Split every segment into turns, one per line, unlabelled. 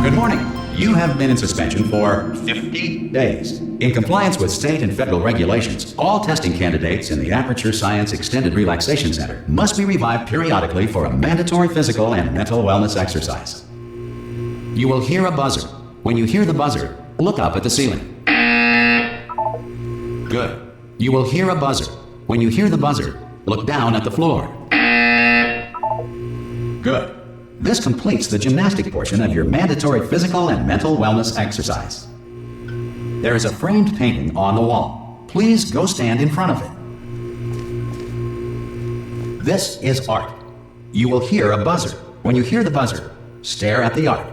Good morning. You have been in suspension for 50 days. In compliance with state and federal regulations, all testing candidates in the Aperture Science Extended Relaxation Center must be revived periodically for a mandatory physical and mental wellness exercise. You will hear a buzzer. When you hear the buzzer, look up at the ceiling. Good. You will hear a buzzer. When you hear the buzzer, look down at the floor. Good. This completes the gymnastic portion of your mandatory physical and mental wellness exercise. There is a framed painting on the wall. Please go stand in front of it. This is art. You will hear a buzzer. When you hear the buzzer, stare at the art.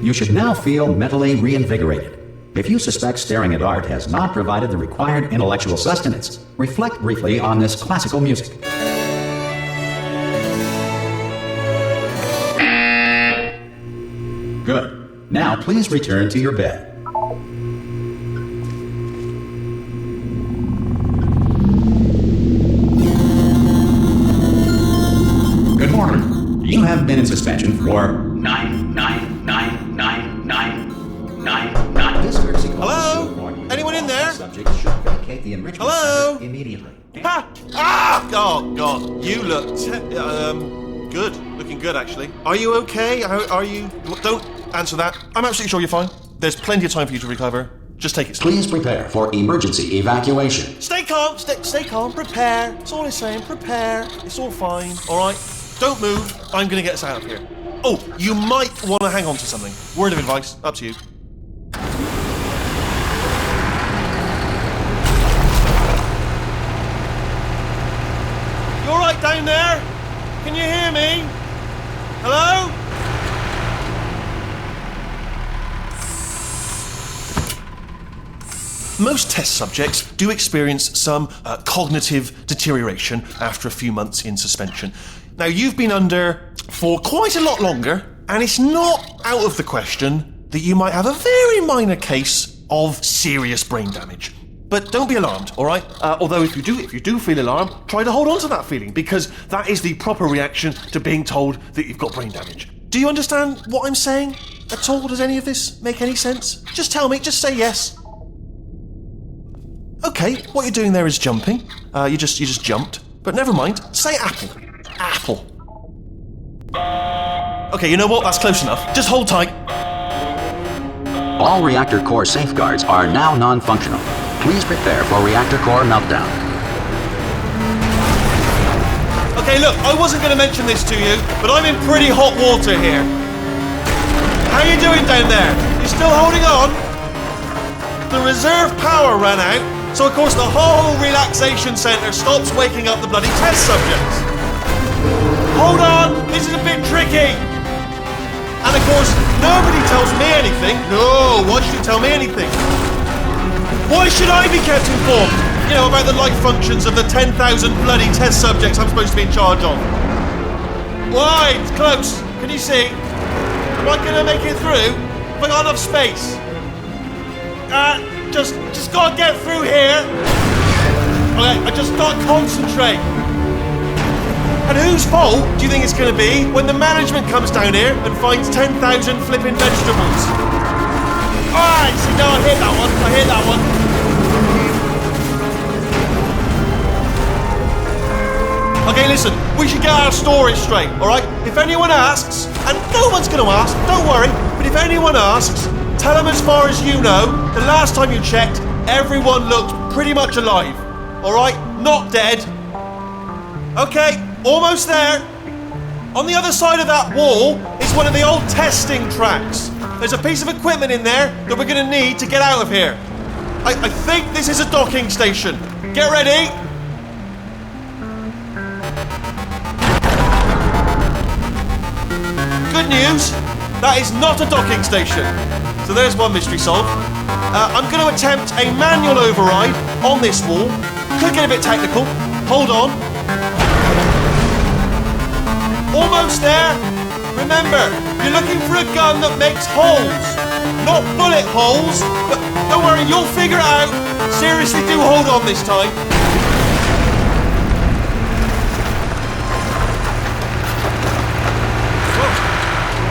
You should now feel mentally reinvigorated. If you suspect staring at art has not provided the required intellectual sustenance, reflect briefly on this classical music. Good. Now please return to your bed. Good morning. You have been in suspension for 9999999.
Hello? Anyone in there? Hello?
Immediately.
Ha! Ah! Oh, God. You look good. Looking good, actually. Are you okay? Are you... Don't answer that. I'm absolutely sure you're fine. There's plenty of time for you to recover. Just take it slow.
Please prepare for emergency evacuation.
Stay calm. Stay calm. Prepare. That's all I'm saying. Prepare. It's all fine. All right? Don't move. I'm going to get us out of here. Oh, you might want to hang on to something. Word of advice. Up to you. You all right down there? Can you hear me? Hello? Most test subjects do experience some cognitive deterioration after a few months in suspension. Now, you've been under for quite a lot longer, and it's not out of the question that you might have a very minor case of serious brain damage. But don't be alarmed, all right? Although if you do feel alarmed, try to hold on to that feeling, because that is the proper reaction to being told that you've got brain damage. Do you understand what I'm saying at all? Does any of this make any sense? Just tell me, just say yes. Okay, what you're doing there is jumping. You just jumped. But never mind, say apple. Apple. Okay, you know what? That's close enough. Just hold tight.
All reactor core safeguards are now non-functional. Please prepare for reactor core meltdown.
Okay, look, I wasn't going to mention this to you, but I'm in pretty hot water here. How you doing down there? You still holding on? The reserve power ran out, so of course the whole relaxation centre stops waking up the bloody test subjects. Hold on, this is a bit tricky. And of course, nobody tells me anything. No, why should you tell me anything? Why should I be kept informed? You know, about the life functions of the 10,000 bloody test subjects I'm supposed to be in charge of. Why? It's close. Can you see? Am I going to make it through? Have I got enough space? Just gotta get through here. Okay, I just gotta concentrate. And whose fault do you think it's going to be when the management comes down here and finds 10,000 flipping vegetables? Alright, see, no, I hit that one. Okay, listen, we should get our story straight, alright? If anyone asks, and no one's going to ask, don't worry, but if anyone asks, tell them as far as you know, the last time you checked, everyone looked pretty much alive, alright? Not dead. Okay, almost there. On the other side of that wall is one of the old testing tracks. There's a piece of equipment in there that we're going to need to get out of here. I think this is a docking station. Get ready. Good news, that is not a docking station. So there's one mystery solved. I'm going to attempt a manual override on this wall. Could get a bit technical. Hold on. Almost there. Remember, you're looking for a gun that makes holes, not bullet holes. But don't worry, you'll figure it out. Seriously, do hold on this time.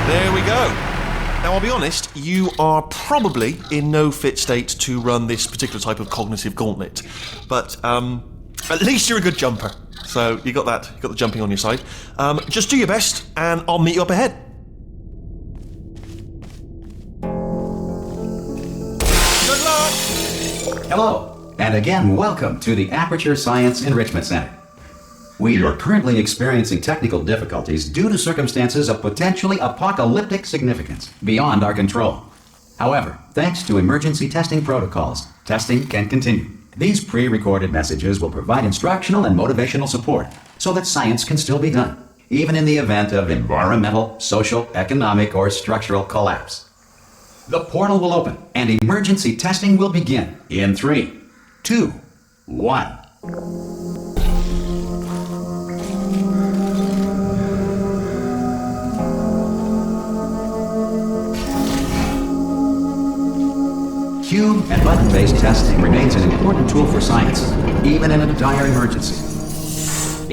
There we go. Now, I'll be honest, you are probably in no fit state to run this particular type of cognitive gauntlet. But at least you're a good jumper. So you got that. You got the jumping on your side. Just do your best, and I'll meet you up ahead. Good luck.
Hello, and again, welcome to the Aperture Science Enrichment Center. We are currently experiencing technical difficulties due to circumstances of potentially apocalyptic significance beyond our control. However, thanks to emergency testing protocols, testing can continue. These pre-recorded messages will provide instructional and motivational support so that science can still be done, even in the event of environmental, social, economic, or structural collapse. The portal will open and emergency testing will begin in 3, 2, 1. Cube and button-based testing remains an important tool for science, even in a dire emergency.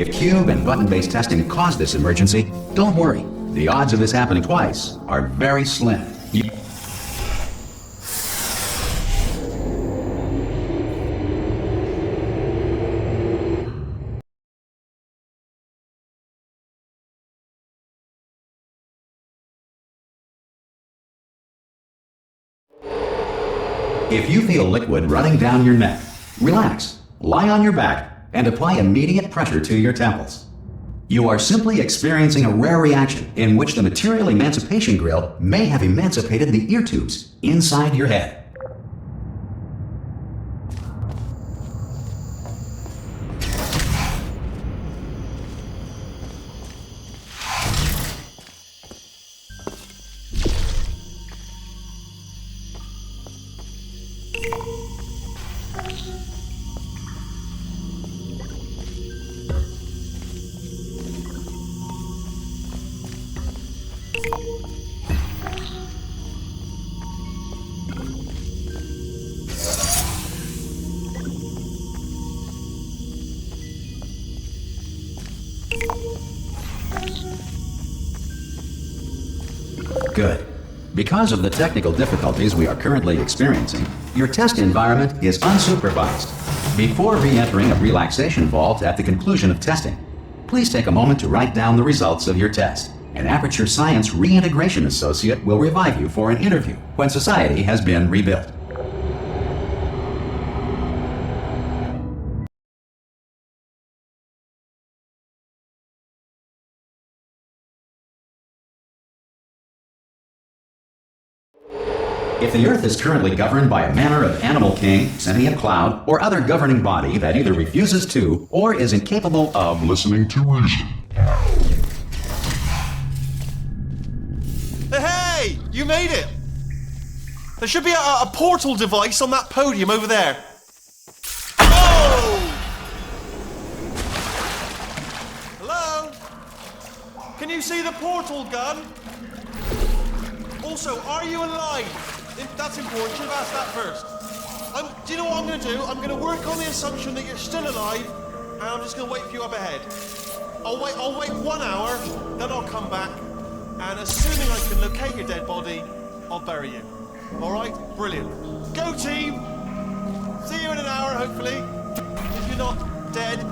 If cube and button-based testing caused this emergency, don't worry. The odds of this happening twice are very slim. If you feel liquid running down your neck, relax, lie on your back, and apply immediate pressure to your temples. You are simply experiencing a rare reaction in which the material emancipation grill may have emancipated the ear tubes inside your head. Good. Because of the technical difficulties we are currently experiencing, your test environment is unsupervised. Before re-entering a relaxation vault at the conclusion of testing, please take a moment to write down the results of your test. An Aperture Science Reintegration Associate will revive you for an interview when society has been rebuilt. If the Earth is currently governed by a manner of animal king, sentient cloud, or other governing body that either refuses to or is incapable of listening to reason.
Hey! You made it! There should be a portal device on that podium over there. Oh! Hello? Can you see the portal gun? Also, are you alive? That's important. Should have asked that first. Do you know what I'm going to do? I'm going to work on the assumption that you're still alive, and I'm just going to wait for you up ahead. I'll wait 1 hour, then I'll come back, and assuming I can locate your dead body, I'll bury you. All right? Brilliant. Go team! See you in an hour, hopefully. If you're not dead.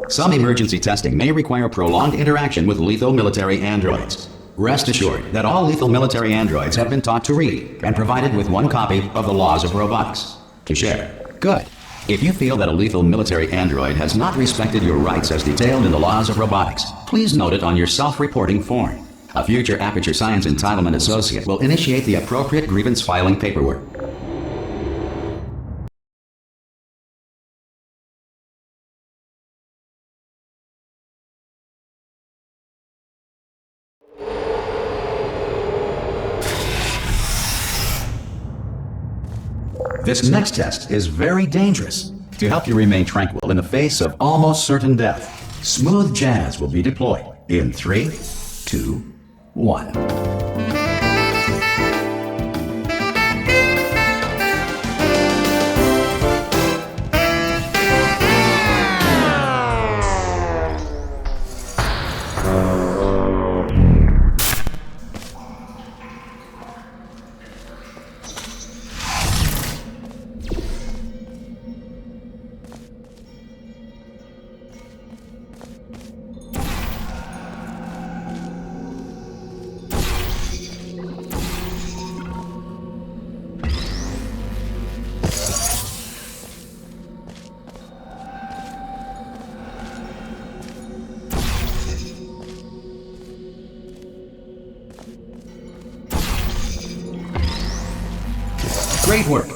Some emergency testing may require prolonged interaction with lethal military androids. Rest assured that all lethal military androids have been taught to read and provided with 1 copy of the Laws of Robotics to share. Good. If you feel that a lethal military android has not respected your rights as detailed in the Laws of Robotics, please note it on your self-reporting form. A future Aperture Science Entitlement Associate will initiate the appropriate grievance filing paperwork. This next test is very dangerous. To help you remain tranquil in the face of almost certain death, smooth jazz will be deployed in 3, 2, 1. Great work!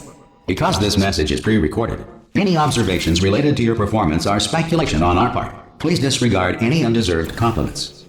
Because this message is pre-recorded, any observations related to your performance are speculation on our part. Please disregard any undeserved compliments.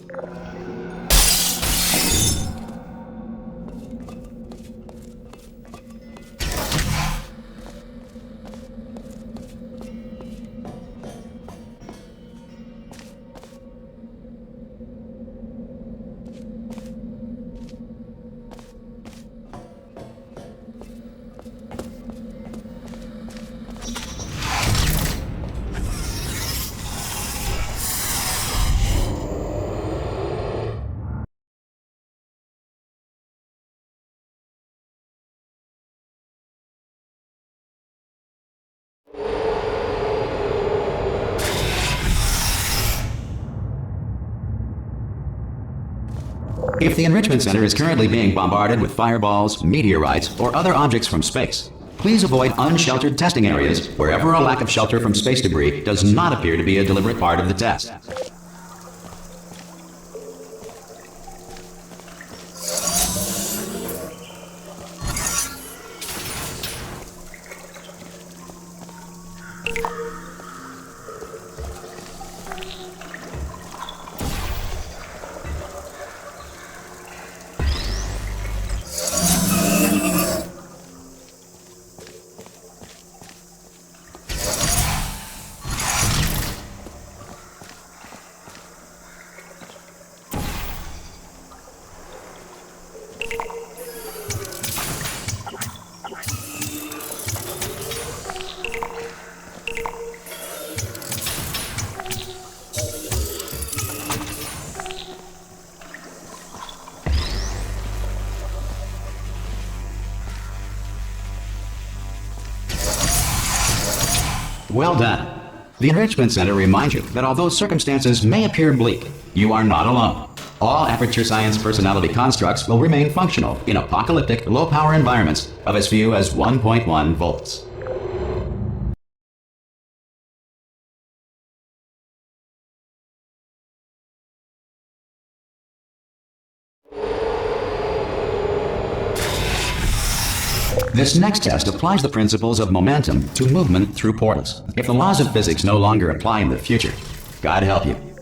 If the Enrichment Center is currently being bombarded with fireballs, meteorites, or other objects from space, please avoid unsheltered testing areas wherever a lack of shelter from space debris does not appear to be a deliberate part of the test. Well done. The Enrichment Center reminds you that although circumstances may appear bleak, you are not alone. All Aperture Science personality constructs will remain functional in apocalyptic, low-power environments of as few as 1.1 volts. This next test applies the principles of momentum to movement through portals. If the laws of physics no longer apply in the future, God help you.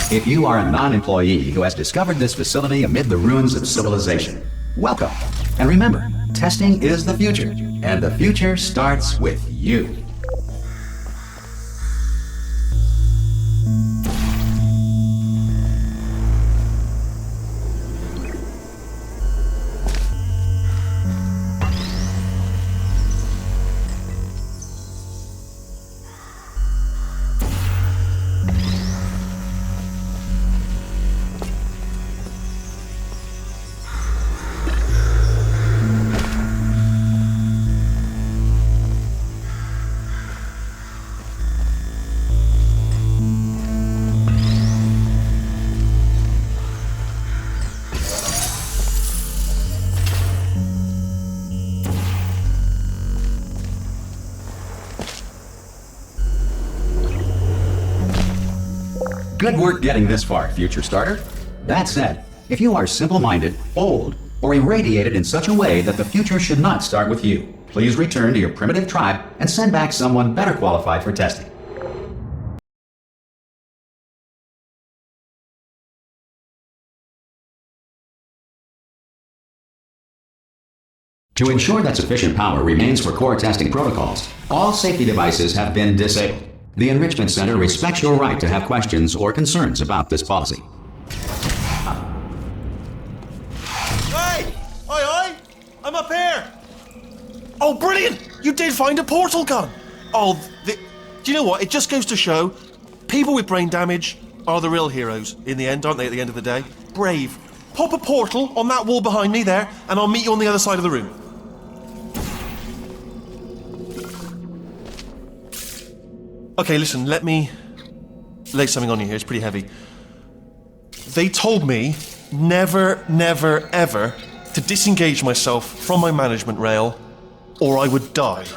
If you are a non-employee who has discovered this facility amid the ruins of civilization, welcome. And remember, testing is the future, and the future starts with you. Good work getting this far, future starter. That said, if you are simple-minded, old, or irradiated in such a way that the future should not start with you, please return to your primitive tribe and send back someone better qualified for testing. To ensure that sufficient power remains for core testing protocols, all safety devices have been disabled. The Enrichment Center respects your right to have questions or concerns about this policy.
Hey! Oi! I'm up here! Oh, brilliant! You did find a portal gun! Oh, do you know what? It just goes to show, people with brain damage are the real heroes in the end, aren't they, at the end of the day? Brave. Pop a portal on that wall behind me there, and I'll meet you on the other side of the room. Okay, listen, let me lay something on you here. It's pretty heavy. They told me never, never, ever to disengage myself from my management rail or I would die.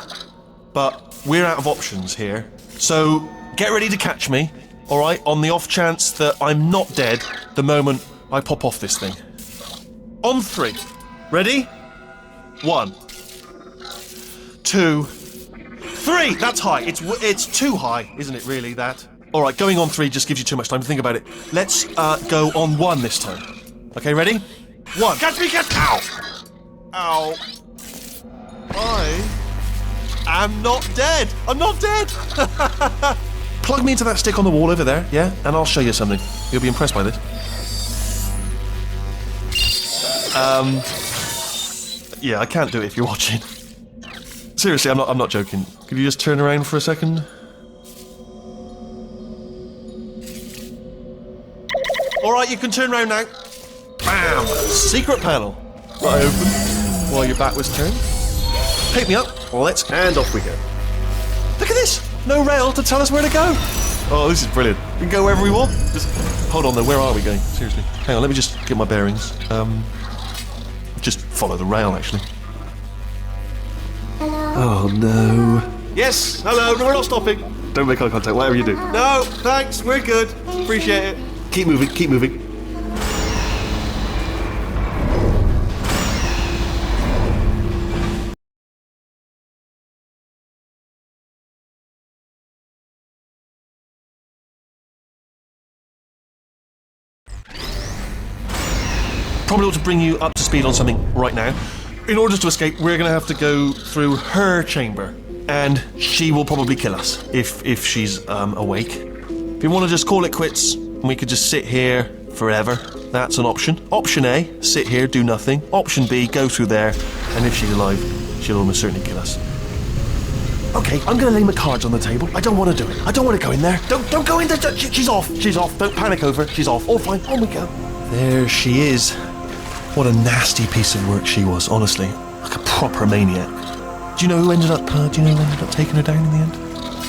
But we're out of options here. So get ready to catch me, alright, on the off chance that I'm not dead the moment I pop off this thing. On 3. Ready? 1, 2, 3! That's high. It's too high, isn't it, really, that? Alright, going on 3 just gives you too much time to think about it. Let's go on 1 this time. Okay, ready? 1. Catch me, catch! Ow! Ow. I am not dead! I'm not dead! Plug me into that stick on the wall over there, yeah? And I'll show you something. You'll be impressed by this. Yeah, I can't do it if you're watching. Seriously, I'm not joking. Could you just turn around for a second? Alright, you can turn around now. Bam! Secret panel. Right open while your back was turned. Pick me up, and off we go. Look at this! No rail to tell us where to go! Oh, this is brilliant. We can go wherever we want. Just hold on though, where are we going? Seriously. Hang on, let me just get my bearings. Just follow the rail, actually. Oh no. Yes, hello, no, we're not stopping. Don't make eye contact, whatever you do. No, thanks, we're good. Appreciate it. Keep moving, keep moving. Probably ought to bring you up to speed on something right now. In order to escape, we're going to have to go through her chamber, and she will probably kill us if she's awake. If you want to just call it quits, and we could just sit here forever, that's an option. Option A, sit here, do nothing. Option B, go through there, and if she's alive, she'll almost certainly kill us. Okay, I'm going to lay my cards on the table. I don't want to do it. I don't want to go in there. Don't go in there. She's off. She's off. Don't panic over. She's off. All fine. On we go. There she is. What a nasty piece of work she was, honestly. Like a proper maniac. Do you know who ended up taking her down in the end?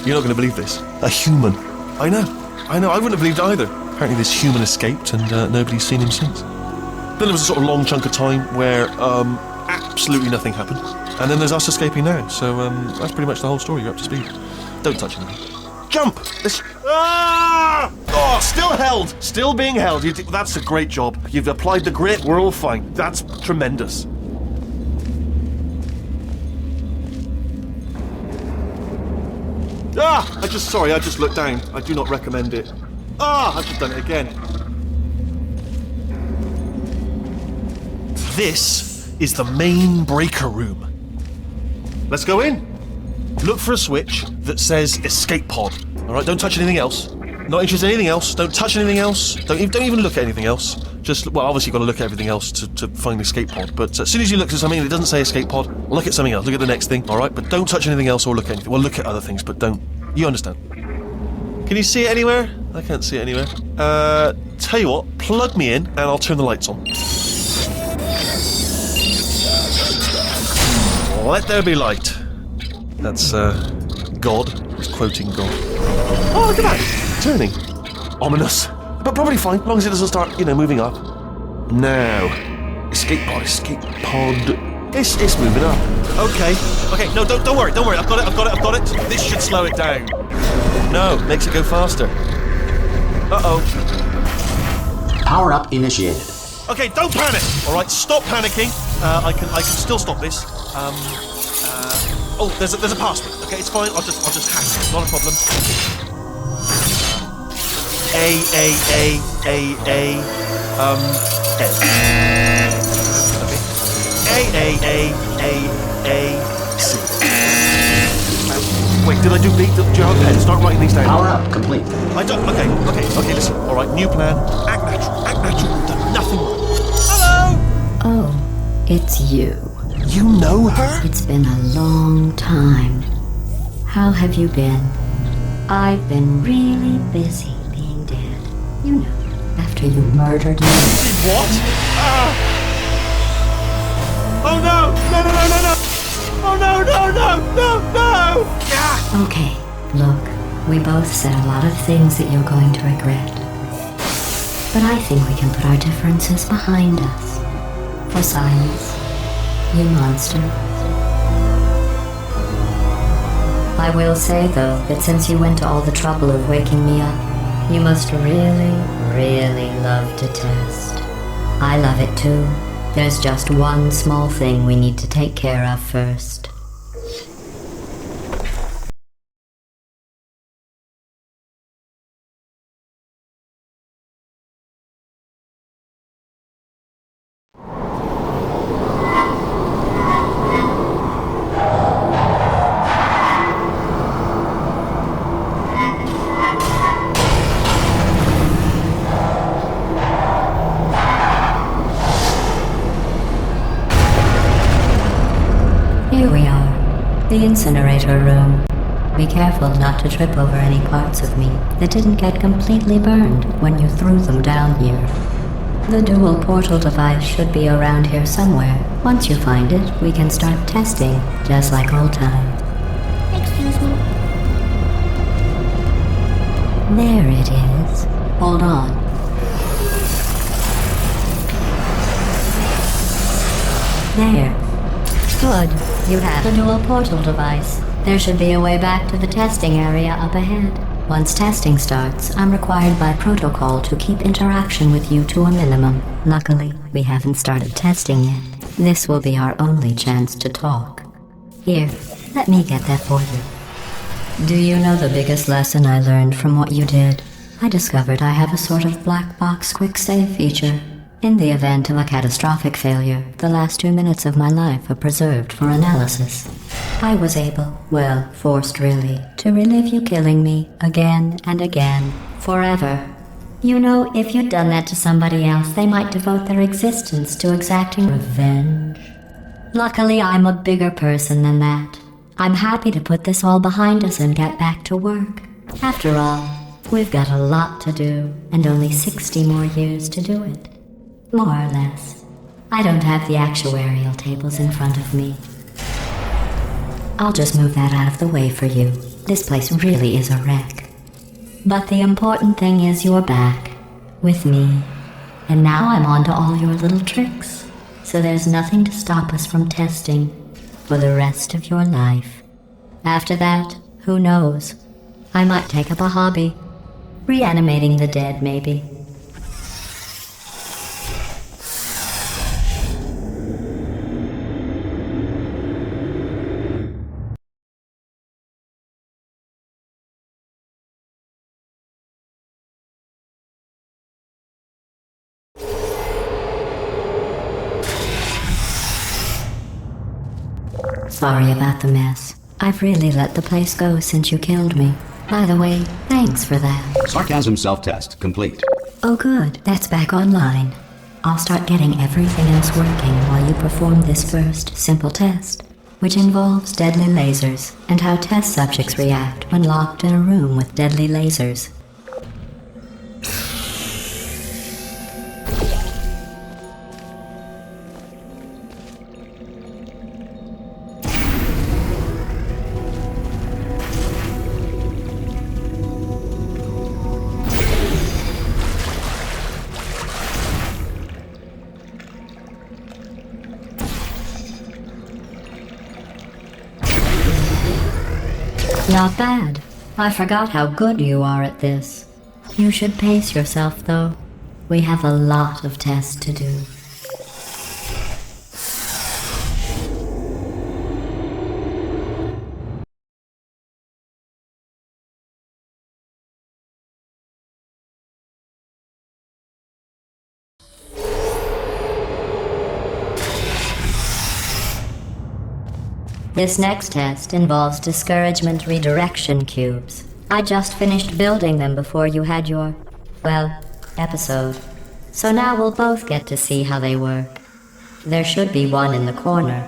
You're not going to believe this. A human. I know. I wouldn't have believed it either. Apparently this human escaped and nobody's seen him since. Then there was a sort of long chunk of time where absolutely nothing happened. And then there's us escaping now. So that's pretty much the whole story. You're up to speed. Don't touch anything. Jump! Ah! Oh, still held! Still being held. That's a great job. You've applied the grit. We're all fine. That's tremendous. Ah! I just looked down. I do not recommend it. Ah! I've just done it again. This is the main breaker room. Let's go in. Look for a switch that says escape pod. Alright, don't touch anything else. Not interested in anything else. Don't touch anything else. Don't even look at anything else. Just, well, obviously you've got to look at everything else to find the escape pod. But as soon as you look at something that doesn't say escape pod, look at something else. Look at the next thing, alright? But don't touch anything else or look at anything. Well, look at other things, but don't. You understand. Can you see it anywhere? I can't see it anywhere. Tell you what, plug me in and I'll turn the lights on. Let there be light. That's, God. He's quoting God. Oh, look at that! Turning. Ominous. But probably fine, as long as it doesn't start, moving up. Now. Escape pod. It's moving up. Okay, no, don't worry. I've got it. This should slow it down. No, makes it go faster. Uh-oh.
Power up initiated.
Okay, don't panic. All right, stop panicking. I can still stop this. Oh, there's a password. Okay, it's fine. I'll just hack it. Not a problem. A. Okay. A. C. Wait, did I do B? Do you have a pen? Start writing these down.
Power up complete.
I don't. Okay. Listen. All right, new plan. Act natural. You've done nothing wrong. Hello.
Oh, it's you.
You know her?
It's been a long time. How have you been? I've been really busy being dead. You know, after you murdered me.
Did what? Oh no! No! Oh no! Ah!
Okay, look, we both said a lot of things that you're going to regret. But I think we can put our differences behind us. For science, you monster. I will say, though, that since you went to all the trouble of waking me up, you must really, really love to test. I love it too. There's just one small thing we need to take care of first. Here we are, the incinerator room. Be careful not to trip over any parts of me that didn't get completely burned when you threw them down here. The dual portal device should be around here somewhere. Once you find it, we can start testing, just like old times.
Excuse me.
There it is. Hold on. There. Good. You have the dual portal device. There should be a way back to the testing area up ahead. Once testing starts, I'm required by protocol to keep interaction with you to a minimum. Luckily, we haven't started testing yet. This will be our only chance to talk. Here, let me get that for you. Do you know the biggest lesson I learned from what you did? I discovered I have a sort of black box quick save feature. In the event of a catastrophic failure, the last 2 minutes of my life are preserved for analysis. I was able, well, forced really, to relive you killing me again and again, forever. You know, if you'd done that to somebody else, they might devote their existence to exacting revenge. Luckily, I'm a bigger person than that. I'm happy to put this all behind us and get back to work. After all, we've got a lot to do, and only 60 more years to do it. More or less. I don't have the actuarial tables in front of me. I'll just move that out of the way for you. This place really is a wreck. But the important thing is you're back. With me. And now I'm on to all your little tricks. So there's nothing to stop us from testing for the rest of your life. After that, who knows? I might take up a hobby. Reanimating the dead, maybe. Sorry about the mess. I've really let the place go since you killed me. By the way, thanks for that.
Sarcasm self-test complete.
Oh good, that's back online. I'll start getting everything else working while you perform this first, simple test, which involves deadly lasers and how test subjects react when locked in a room with deadly lasers. Not bad. I forgot how good you are at this. You should pace yourself, though. We have a lot of tests to do. This next test involves discouragement redirection cubes. I just finished building them before you had your, well, episode. So now we'll both get to see how they work. There should be one in the corner.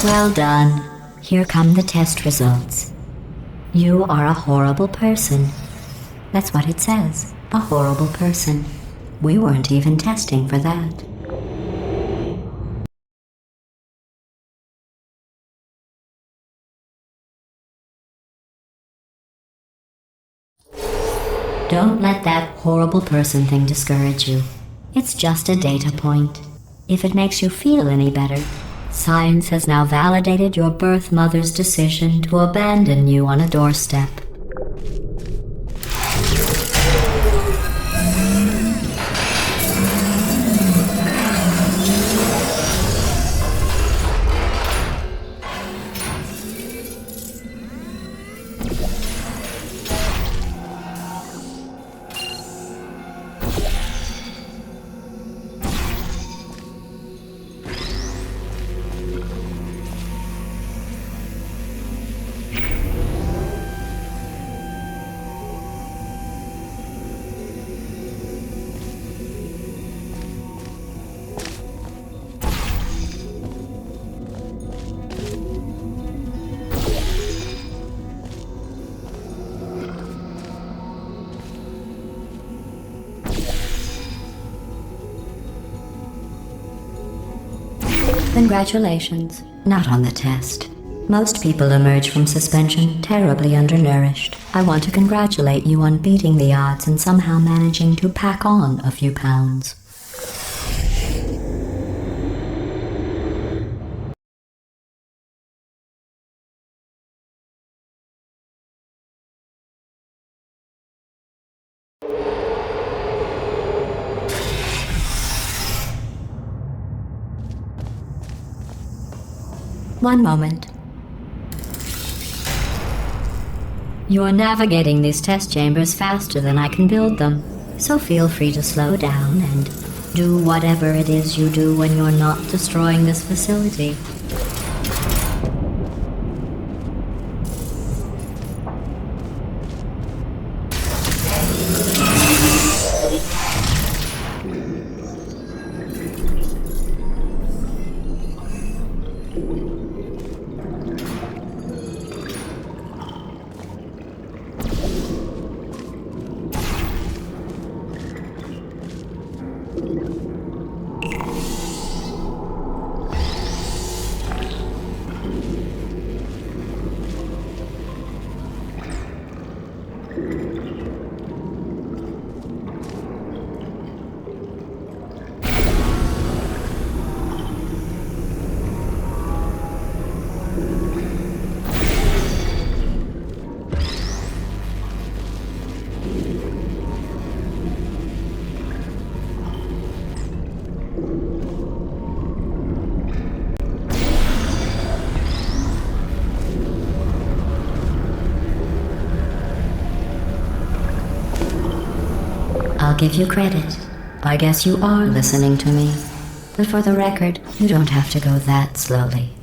Well done. Here come the test results. You are a horrible person. That's what it says. A horrible person. We weren't even testing for that. Don't let that horrible person thing discourage you. It's just a data point. If it makes you feel any better, science has now validated your birth mother's decision to abandon you on a doorstep. Congratulations. Not on the test. Most people emerge from suspension terribly undernourished. I want to congratulate you on beating the odds and somehow managing to pack on a few pounds. One moment. You're navigating these test chambers faster than I can build them, so feel free to slow down and do whatever it is you do when you're not destroying this facility. give you credit. I guess you are listening to me. But for the record, you don't have to go that slowly.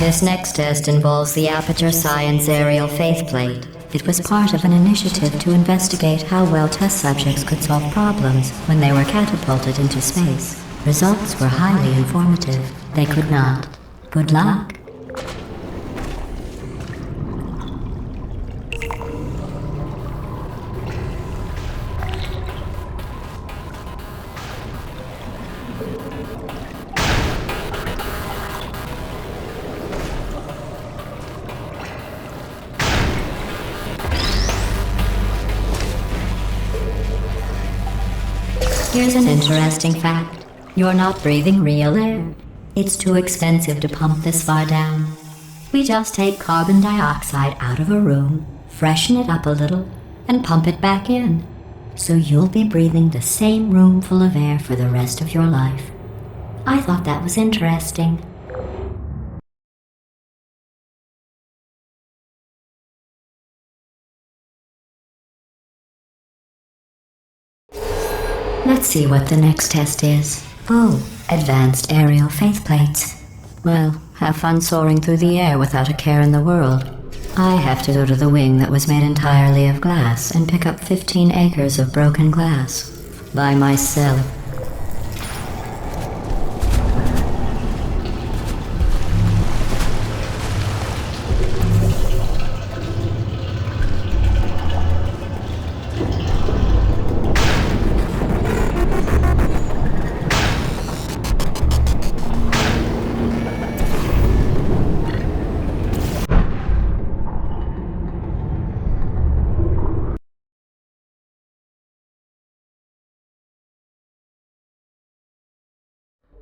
This next test involves the Aperture Science Aerial Faceplate. It was part of an initiative to investigate how well test subjects could solve problems when they were catapulted into space. Results were highly informative. They could not. Good luck. Here's an interesting fact. You're not breathing real air. It's too expensive to pump this far down. We just take carbon dioxide out of a room, freshen it up a little, and pump it back in. So you'll be breathing the same room full of air for the rest of your life. I thought that was interesting. Let's see what the next test is. Oh, advanced aerial faceplates. Well, have fun soaring through the air without a care in the world. I have to go to the wing that was made entirely of glass and pick up 15 acres of broken glass. By myself.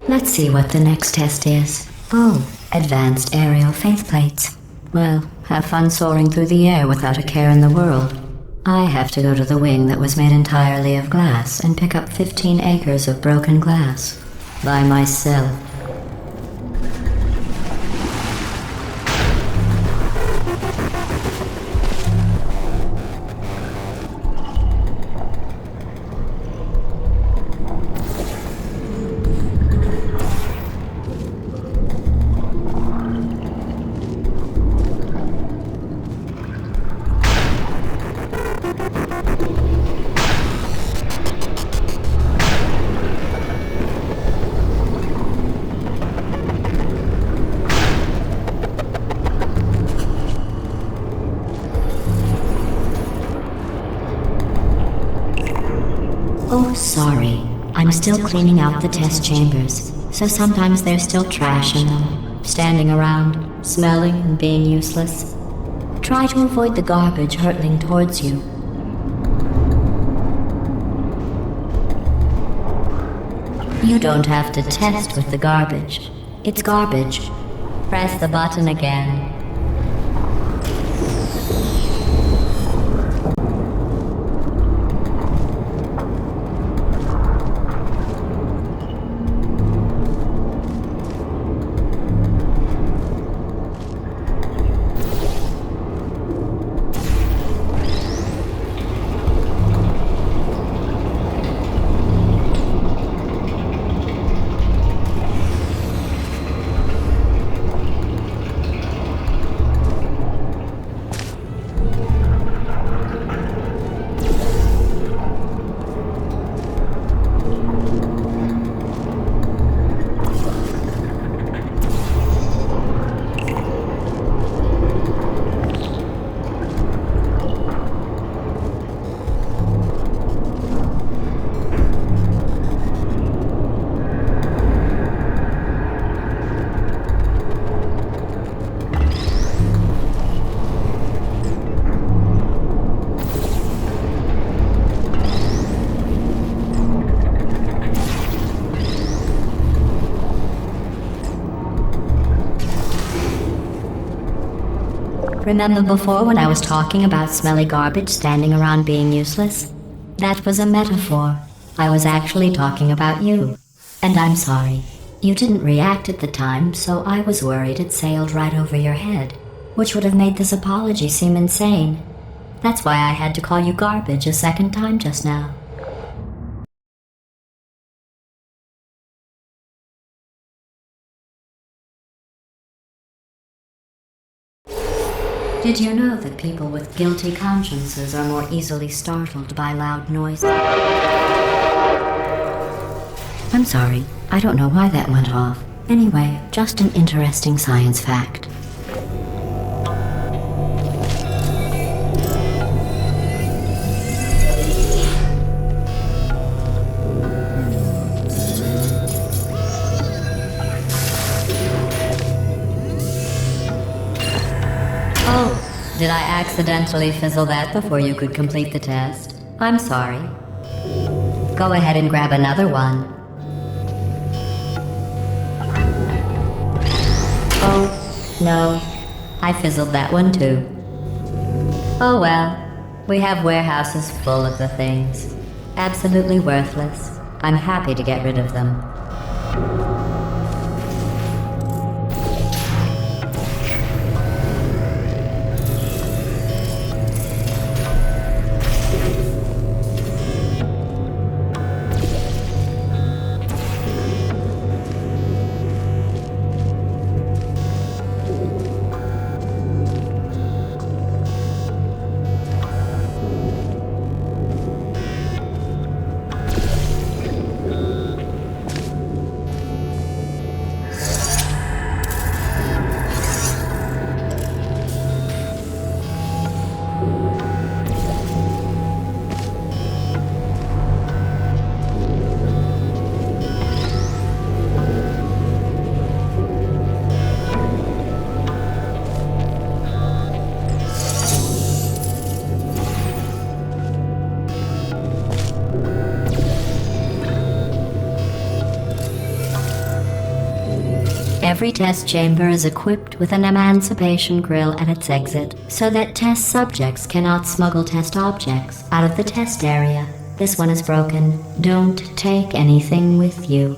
Let's see what the next test is. Oh, advanced aerial faceplates. Well, have fun soaring through the air without a care in the world. I have to go to the wing that was made entirely of glass and pick up 15 acres of broken glass. By myself. Oh, sorry. I'm still cleaning out the test chambers, so sometimes there's still trash in them, standing around, smelling and being useless. Try to avoid the garbage hurtling towards you. You don't have to test with the garbage. It's garbage. Press the button again. Remember before when I was talking about smelly garbage standing around being useless? That was a metaphor. I was actually talking about you. And I'm sorry. You didn't react at the time, so I was worried it sailed right over your head, which would have made this apology seem insane. That's why I had to call you garbage a second time just now. Did you know that people with guilty consciences are more easily startled by loud noise? I'm sorry, I don't know why that went off. Anyway, just an interesting science fact. Did I accidentally fizzle that before you could complete the test? I'm sorry. Go ahead and grab another one. Oh, no. I fizzled that one too. Oh well. We have warehouses full of the things. Absolutely worthless. I'm happy to get rid of them. Every test chamber is equipped with an emancipation grill at its exit, so that test subjects cannot smuggle test objects out of the test area. This one is broken. Don't take anything with you.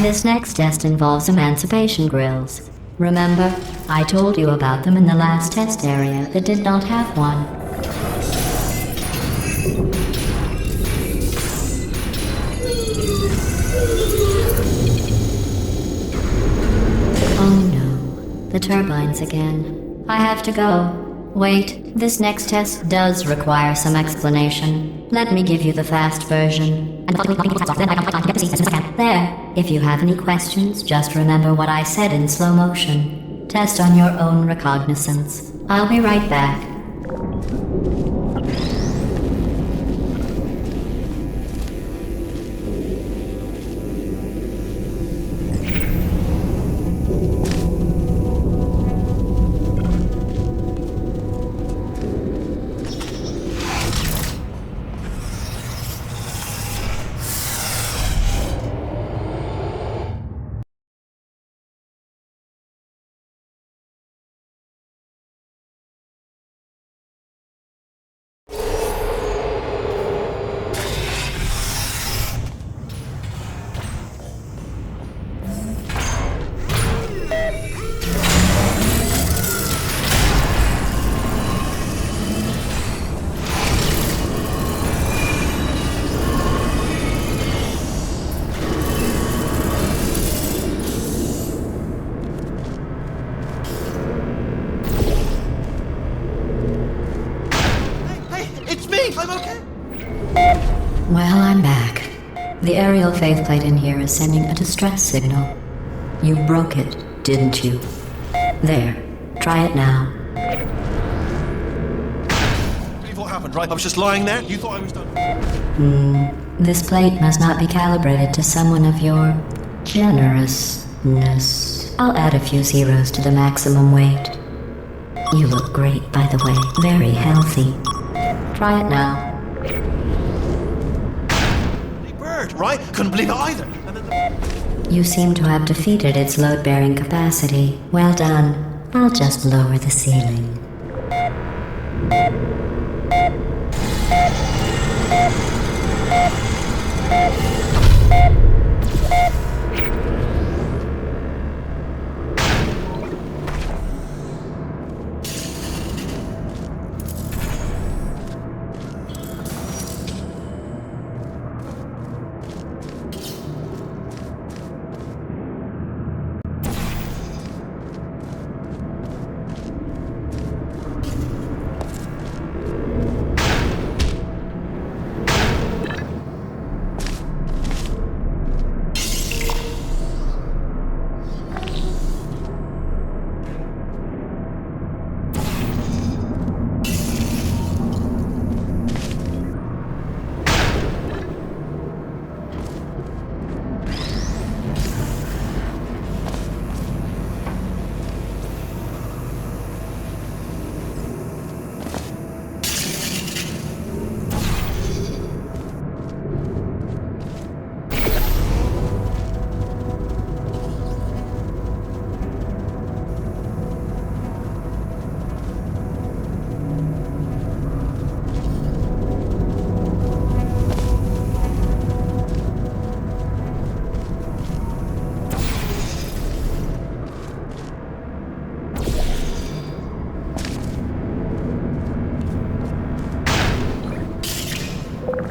This next test involves emancipation grills. Remember, I told you about them in the last test area that did not have one. Oh no, the turbines again. I have to go. Wait, this next test does require some explanation. Let me give you the fast version. There. If you have any questions, just remember what I said in slow motion. Test on your own recognizance. I'll be right back.
me! I'm okay!
Well, I'm back. The aerial faceplate in here is sending a distress signal. You broke it, didn't you? There. Try it now.
Believe what happened, right? I was just lying there. You thought I was done.
This plate must not be calibrated to someone of your generousness. I'll add a few zeros to the maximum weight. You look great, by the way. Very healthy. Try it now.
Bird, right? Couldn't believe it either. And then
You seem to have defeated its load-bearing capacity. Well done. I'll just lower the ceiling.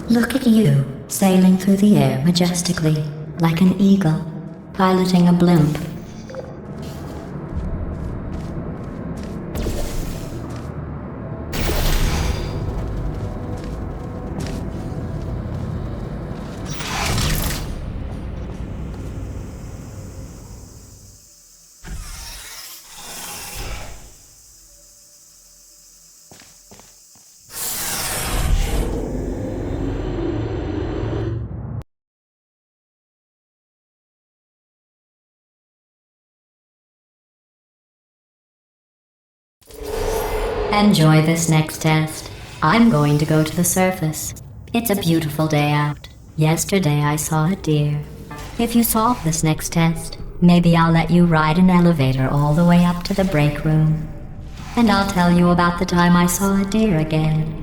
Look at you, sailing through the air majestically, like an eagle, piloting a blimp. Enjoy this next test. I'm going to go to the surface. It's a beautiful day out. Yesterday I saw a deer. If you solve this next test, maybe I'll let you ride an elevator all the way up to the break room. And I'll tell you about the time I saw a deer again.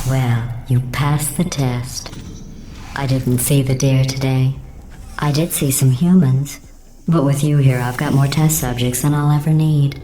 Well, you passed the test. I didn't see the deer today. I did see some humans, but with you here I've got more test subjects than I'll ever need.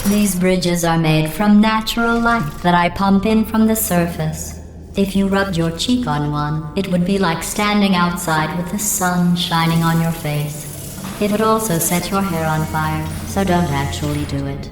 These bridges are made from natural light that I pump in from the surface. If you rubbed your cheek on one, it would be like standing outside with the sun shining on your face. It would also set your hair on fire, so don't actually do it.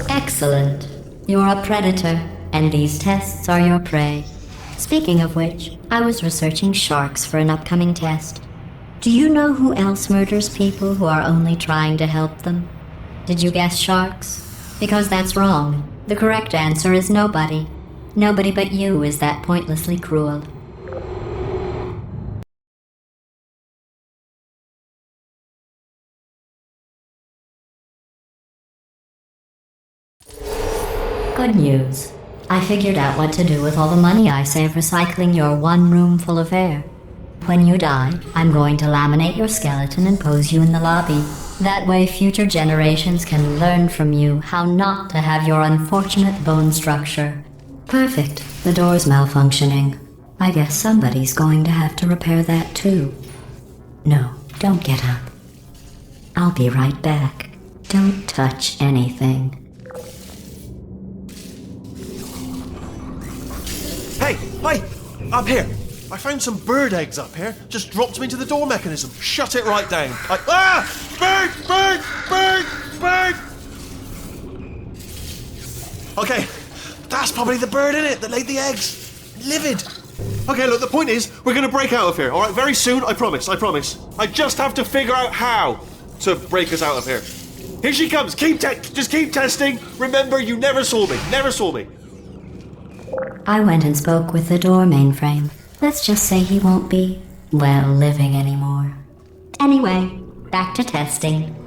Excellent. You're a predator, and these tests are your prey. Speaking of which, I was researching sharks for an upcoming test. Do you know who else murders people who are only trying to help them? Did you guess sharks? Because that's wrong. The correct answer is nobody. Nobody but you is that pointlessly cruel. Good news. I figured out what to do with all the money I save recycling your one room full of air. When you die, I'm going to laminate your skeleton and pose you in the lobby. That way future generations can learn from you how not to have your unfortunate bone structure. Perfect. The door's malfunctioning. I guess somebody's going to have to repair that too. No, don't get up. I'll be right back. Don't touch anything.
Hey, I'm here. I found some bird eggs up here. Just dropped them into the door mechanism. Shut it right down. Bird! Bird! Bird! Bird! Okay, that's probably the bird in it that laid the eggs. Livid. Okay, look, the point is, we're gonna break out of here, alright? Very soon, I promise. I just have to figure out how to break us out of here. Here she comes. Just keep testing. Remember, you never saw me.
I went and spoke with the door mainframe. Let's just say he won't be, well, living anymore. Anyway, back to testing.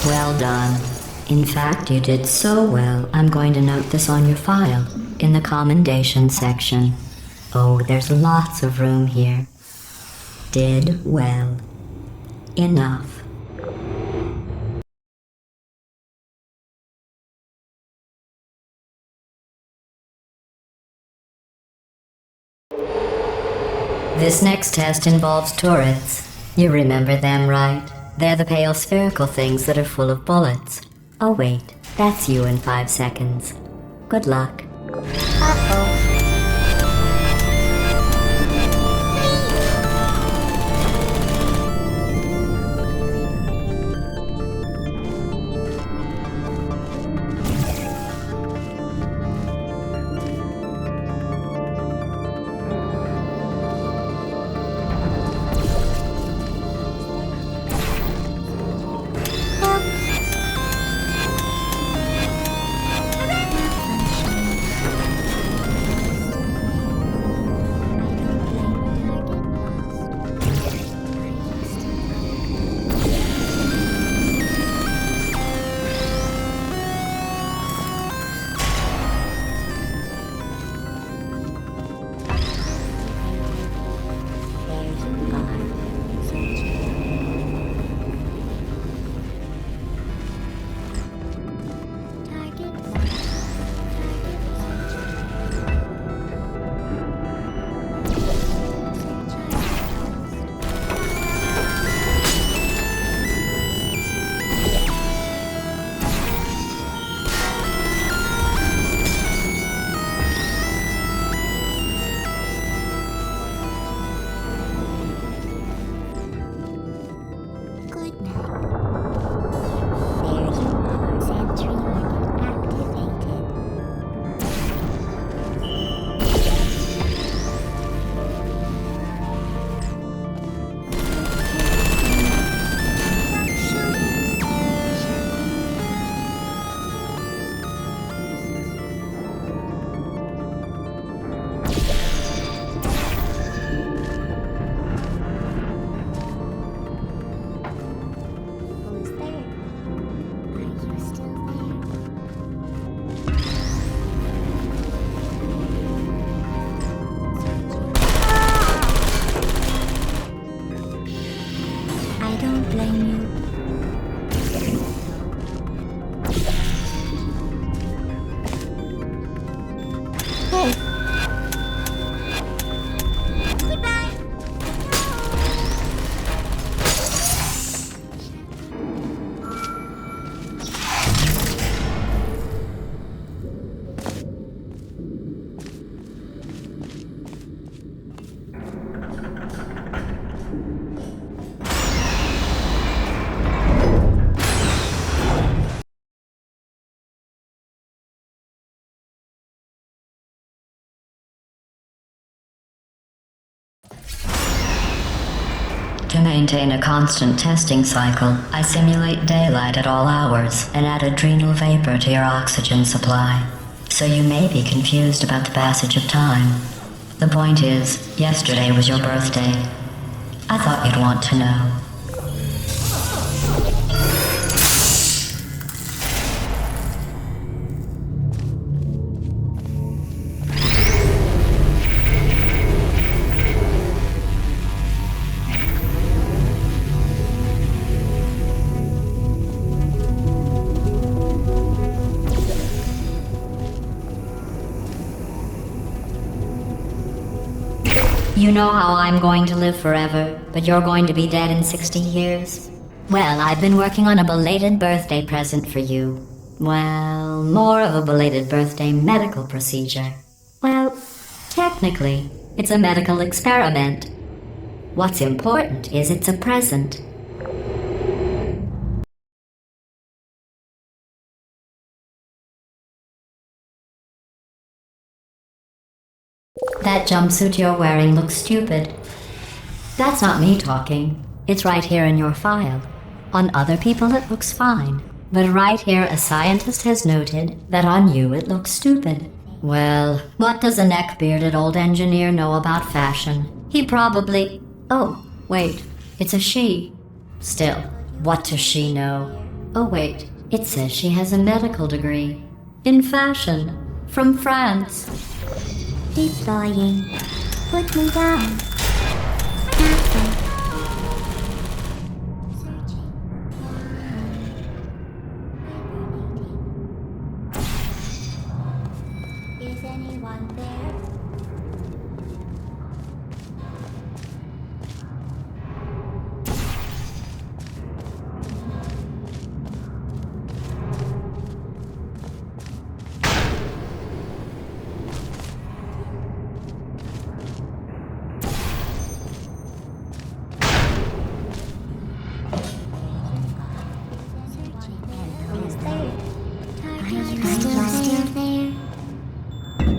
Well done. In fact, you did so well, I'm going to note this on your file, in the commendation section. Oh, there's lots of room here. Did well. Enough. This next test involves turrets. You remember them, right? They're the pale spherical things that are full of bullets. Oh wait, that's you in 5 seconds. Good luck. Uh-oh. blame you. Hey. Goodbye. To maintain a constant testing cycle, I simulate daylight at all hours and add adrenal vapor to your oxygen supply. So you may be confused about the passage of time. The point is, yesterday was your birthday. I thought you'd want to know. You know how I'm going to live forever, but you're going to be dead in 60 years? Well, I've been working on a belated birthday present for you. Well, more of a belated birthday medical procedure. Well, technically, it's a medical experiment. What's important is it's a present. That jumpsuit you're wearing looks stupid. That's not me talking. It's right here in your file. On other people it looks fine. But right here a scientist has noted that on you it looks stupid. Well, what does a neck-bearded old engineer know about fashion? He probably... Oh, wait. It's a she. Still, what does she know? Oh wait, it says she has a medical degree. In fashion. From France. Keep flying. Put me down. Is anyone there?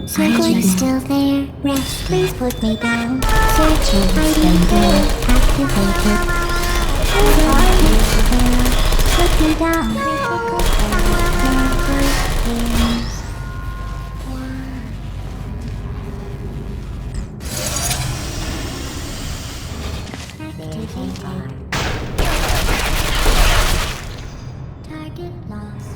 Circling still there. Rest, please put me down. Searching, hiding there. Activated. Put me down. Target lost.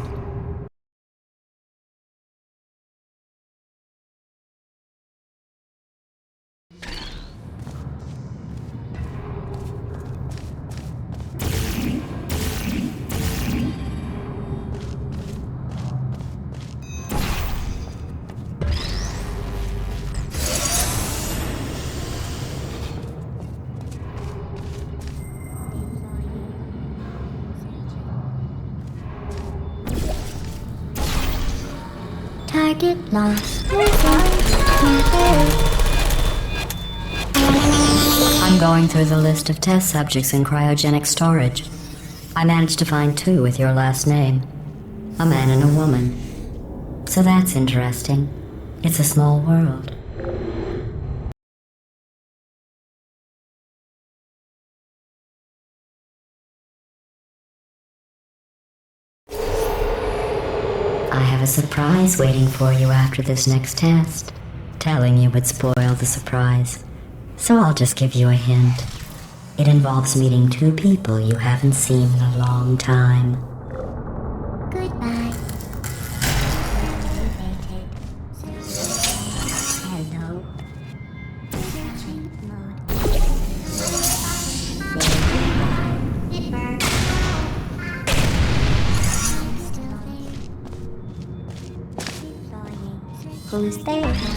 Target lost. I'm going through the list of test subjects in cryogenic storage. I managed to find 2 with your last name. A man and a woman. So that's interesting. It's a small world. I have a surprise waiting for you after this next test. Telling you would spoil the surprise. So I'll just give you a hint. It involves meeting 2 people you haven't seen in a long time. Goodbye. Hello. Searching mode. vehicle is there.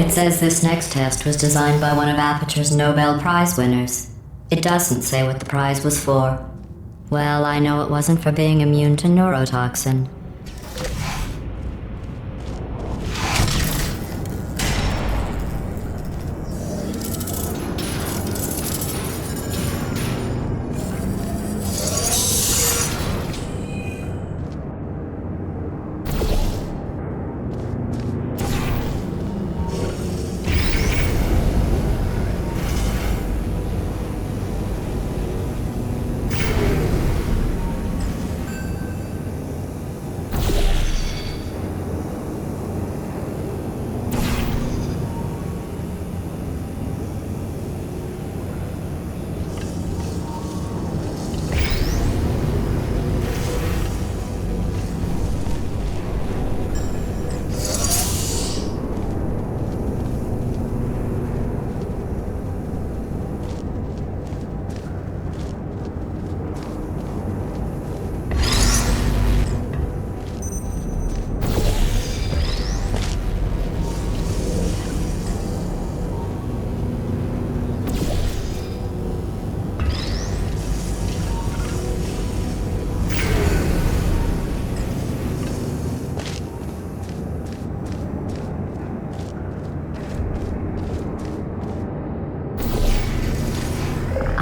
It says this next test was designed by one of Aperture's Nobel Prize winners. It doesn't say what the prize was for. Well, I know it wasn't for being immune to neurotoxin.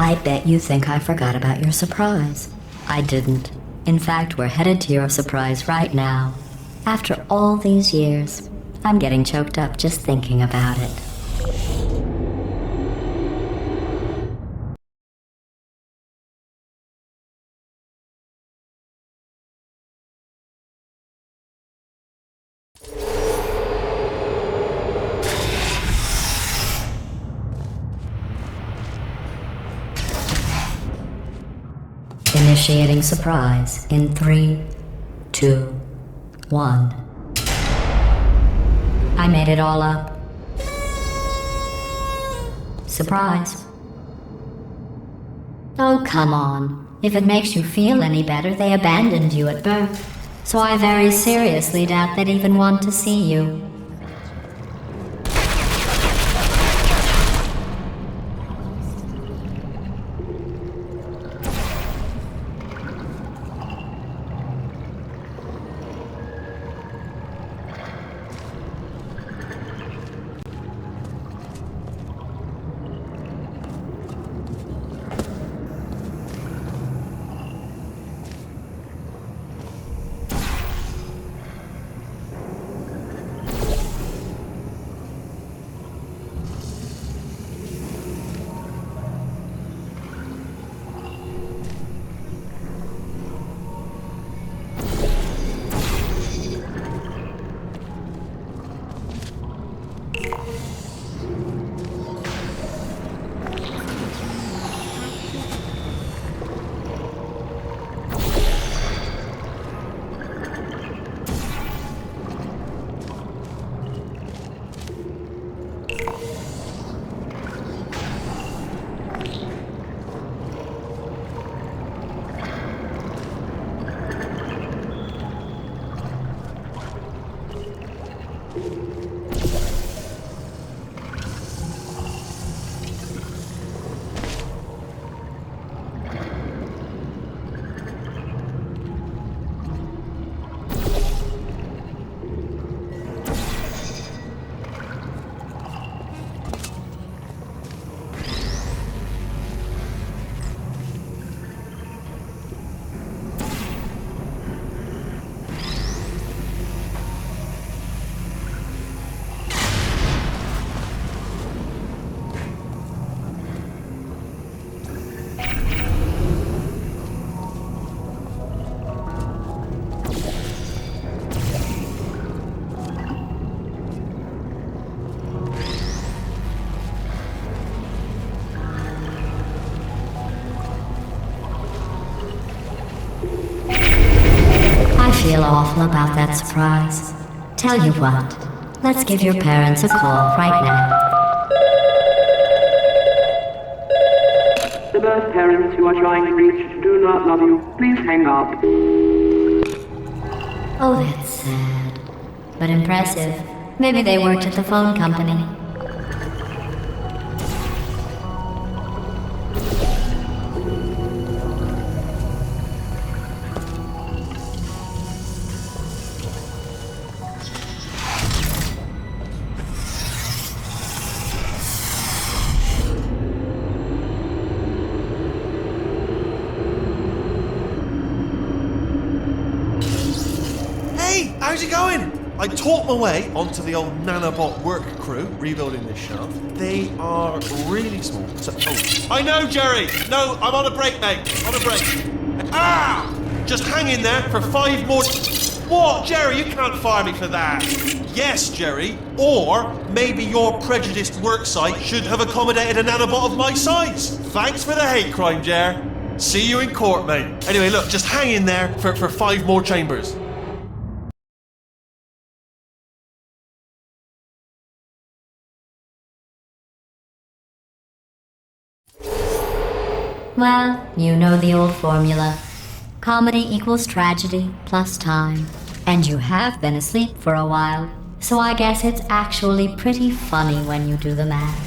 I bet you think I forgot about your surprise. I didn't. In fact, we're headed to your surprise right now. After all these years, I'm getting choked up just thinking about it. Initiating surprise in 3, 2, 1. I made it all up. Surprise. Oh, come on. If it makes you feel any better, they abandoned you at birth. So I very seriously doubt they'd even want to see you. feel awful about that surprise. Tell you what, let's give your parents a call right now.
The birth parents you are trying to reach do not love you. Please hang up.
Oh, that's sad. But impressive. Maybe they worked at the phone company.
Hey, how's it going? I taught my way onto the old nanobot work crew rebuilding this shaft. They are really small. So, I know, Jerry. No, I'm on a break, mate. On a break. Ah! Just hang in there for 5 more. What, Jerry? You can't fire me for that. Yes, Jerry. Or maybe your prejudiced work site should have accommodated a nanobot of my size. Thanks for the hate crime, Jer. See you in court, mate. Anyway, look, just hang in there for 5 more chambers.
Well, you know the old formula. Comedy equals tragedy plus time. And you have been asleep for a while, so I guess it's actually pretty funny when you do the math.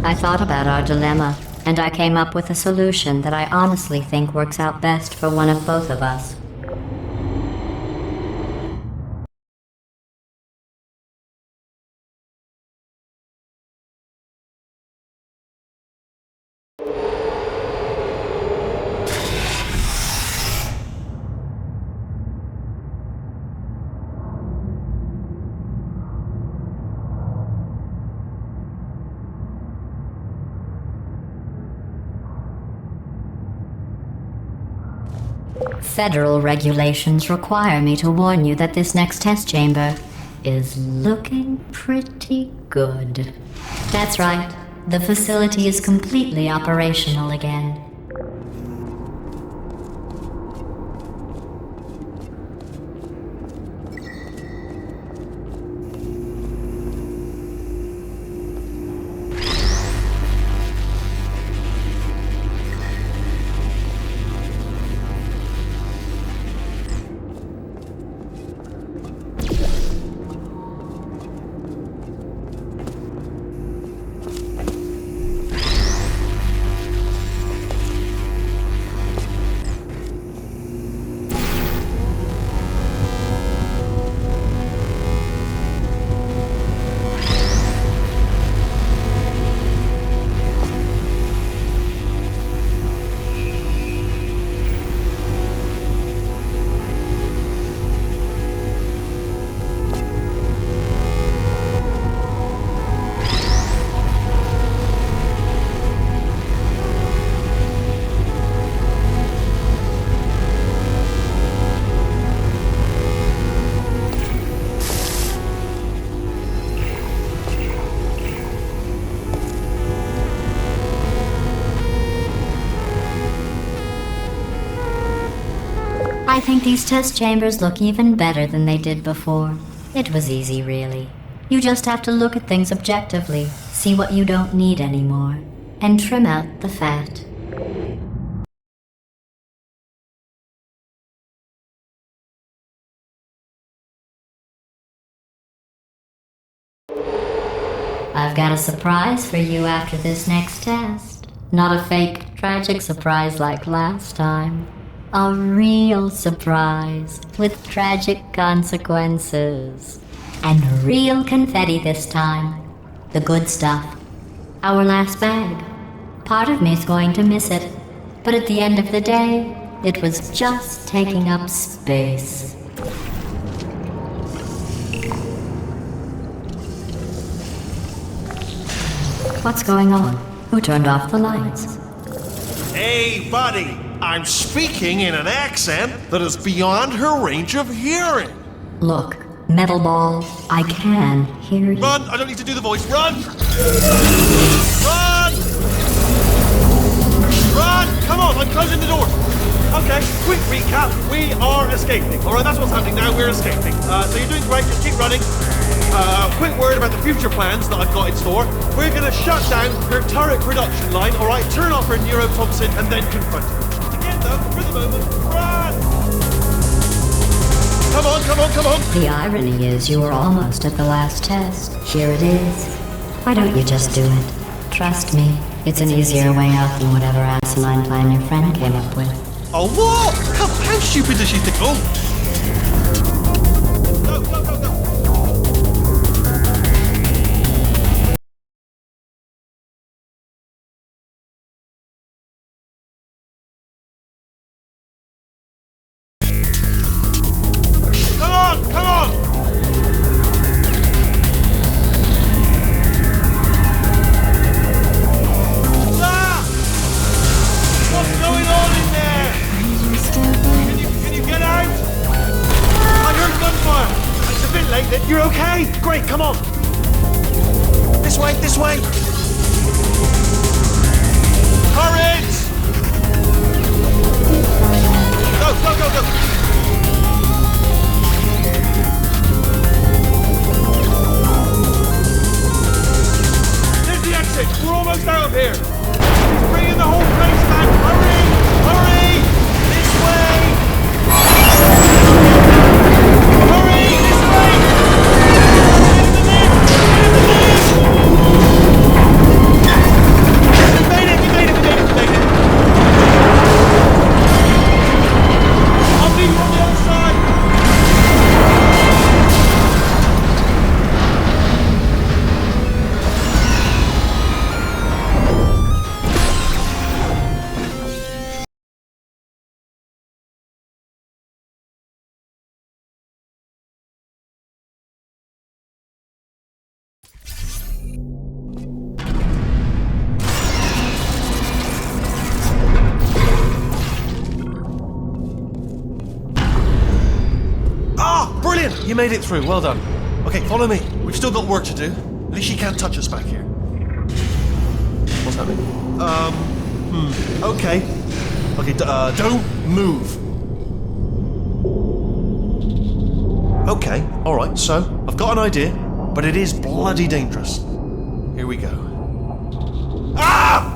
I thought about our dilemma, and I came up with a solution that I honestly think works out best for one of both of us. Federal regulations require me to warn you that this next test chamber is looking pretty good. That's right. The facility is completely operational again. I think these test chambers look even better than they did before. It was easy, really. You just have to look at things objectively, see what you don't need anymore, and trim out the fat. I've got a surprise for you after this next test. Not a fake, tragic surprise like last time. A real surprise with tragic consequences. And real confetti this time. The good stuff. Our last bag. Part of me's going to miss it. But at the end of the day, it was just taking up space. What's going on? Who turned off the lights?
Hey, buddy! I'm speaking in an accent that is beyond her range of hearing.
Look, Metal Ball, I can hear you.
Run! I don't need to do the voice. Run! Run! Run! Come on, I'm closing the door. Okay, quick recap. We are escaping. Alright, that's what's happening now. We're escaping. So you're doing great. Just keep running. Quick word about the future plans that I've got in store. We're going to shut down her turret production line, alright? Turn off her neurotoxin and then confront her. Again, though, for the moment, run! Come on, come on, come on!
The irony is you were almost at the last test. Here it is. Why don't you just do it? Trust me, it's an easier way out than whatever asinine plan your friend came up with.
Oh, what? How stupid does she think? Oh! Go, go, go, go! You're okay? Great, come on! This way, this way! Courage! Go, go, go, go! There's the exit! We're almost out of here! It's bringing the whole place back! Hurry! Hurry! This way! Hurry! This way! You made it through. Well done. Okay, follow me. We've still got work to do. At least she can't touch us back here. What's happening? Okay. Okay, don't move. Okay, alright, so I've got an idea, but it is bloody dangerous. Here we go. Ah!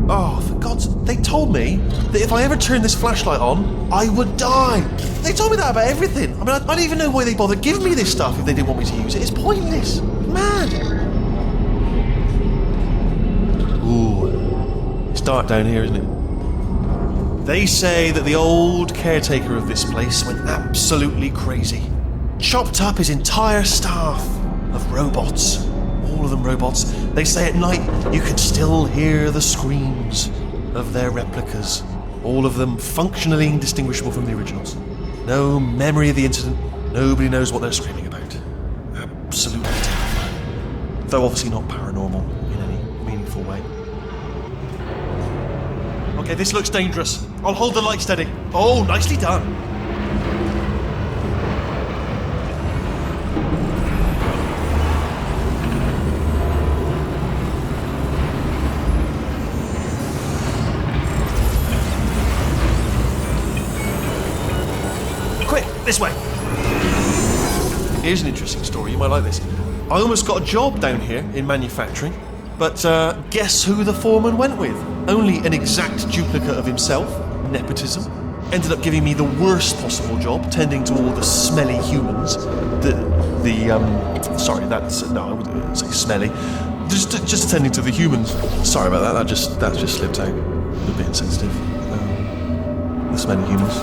Oh, for God's sake, they told me that if I ever turned this flashlight on, I would die. They told me that about everything. I mean, I don't even know why they bothered giving me this stuff if they didn't want me to use it. It's pointless. Mad. Ooh, it's dark down here, isn't it? They say that the old caretaker of this place went absolutely crazy. Chopped up his entire staff of robots. All of them robots. They say at night you can still hear the screams of their replicas. All of them functionally indistinguishable from the originals. No memory of the incident. Nobody knows what they're screaming about. Absolutely terrifying. Though obviously not paranormal in any meaningful way. Okay, this looks dangerous. I'll hold the light steady. Oh, nicely done. Quick, this way. Here's an interesting story. You might like this. I almost got a job down here in manufacturing, but guess who the foreman went with? Only an exact duplicate of himself. Nepotism. Ended up giving me the worst possible job, tending to all the smelly humans. Sorry, that's no, I wouldn't say smelly. Just attending to the humans. Sorry about that. That just slipped out. A bit insensitive. The smelly humans.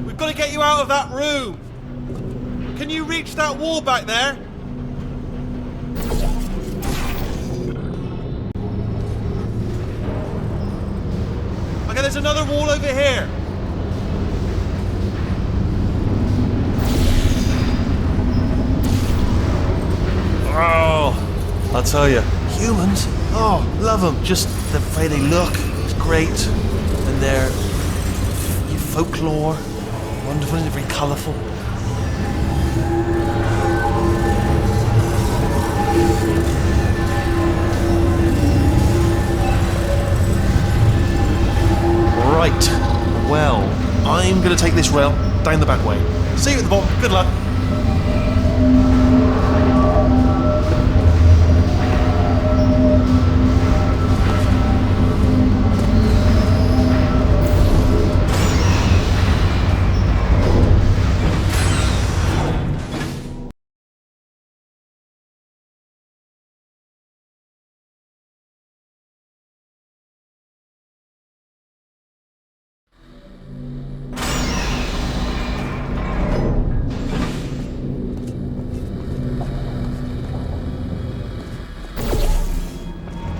We've got to get you out of that room. Can you reach that wall back there? Okay, there's another wall over here. Oh, I'll tell you, humans, oh, love them. Just the way they look is great. And their folklore, wonderful, and very colourful. Right, well, I'm going to take this rail down the back way. See you at the bottom. Good luck.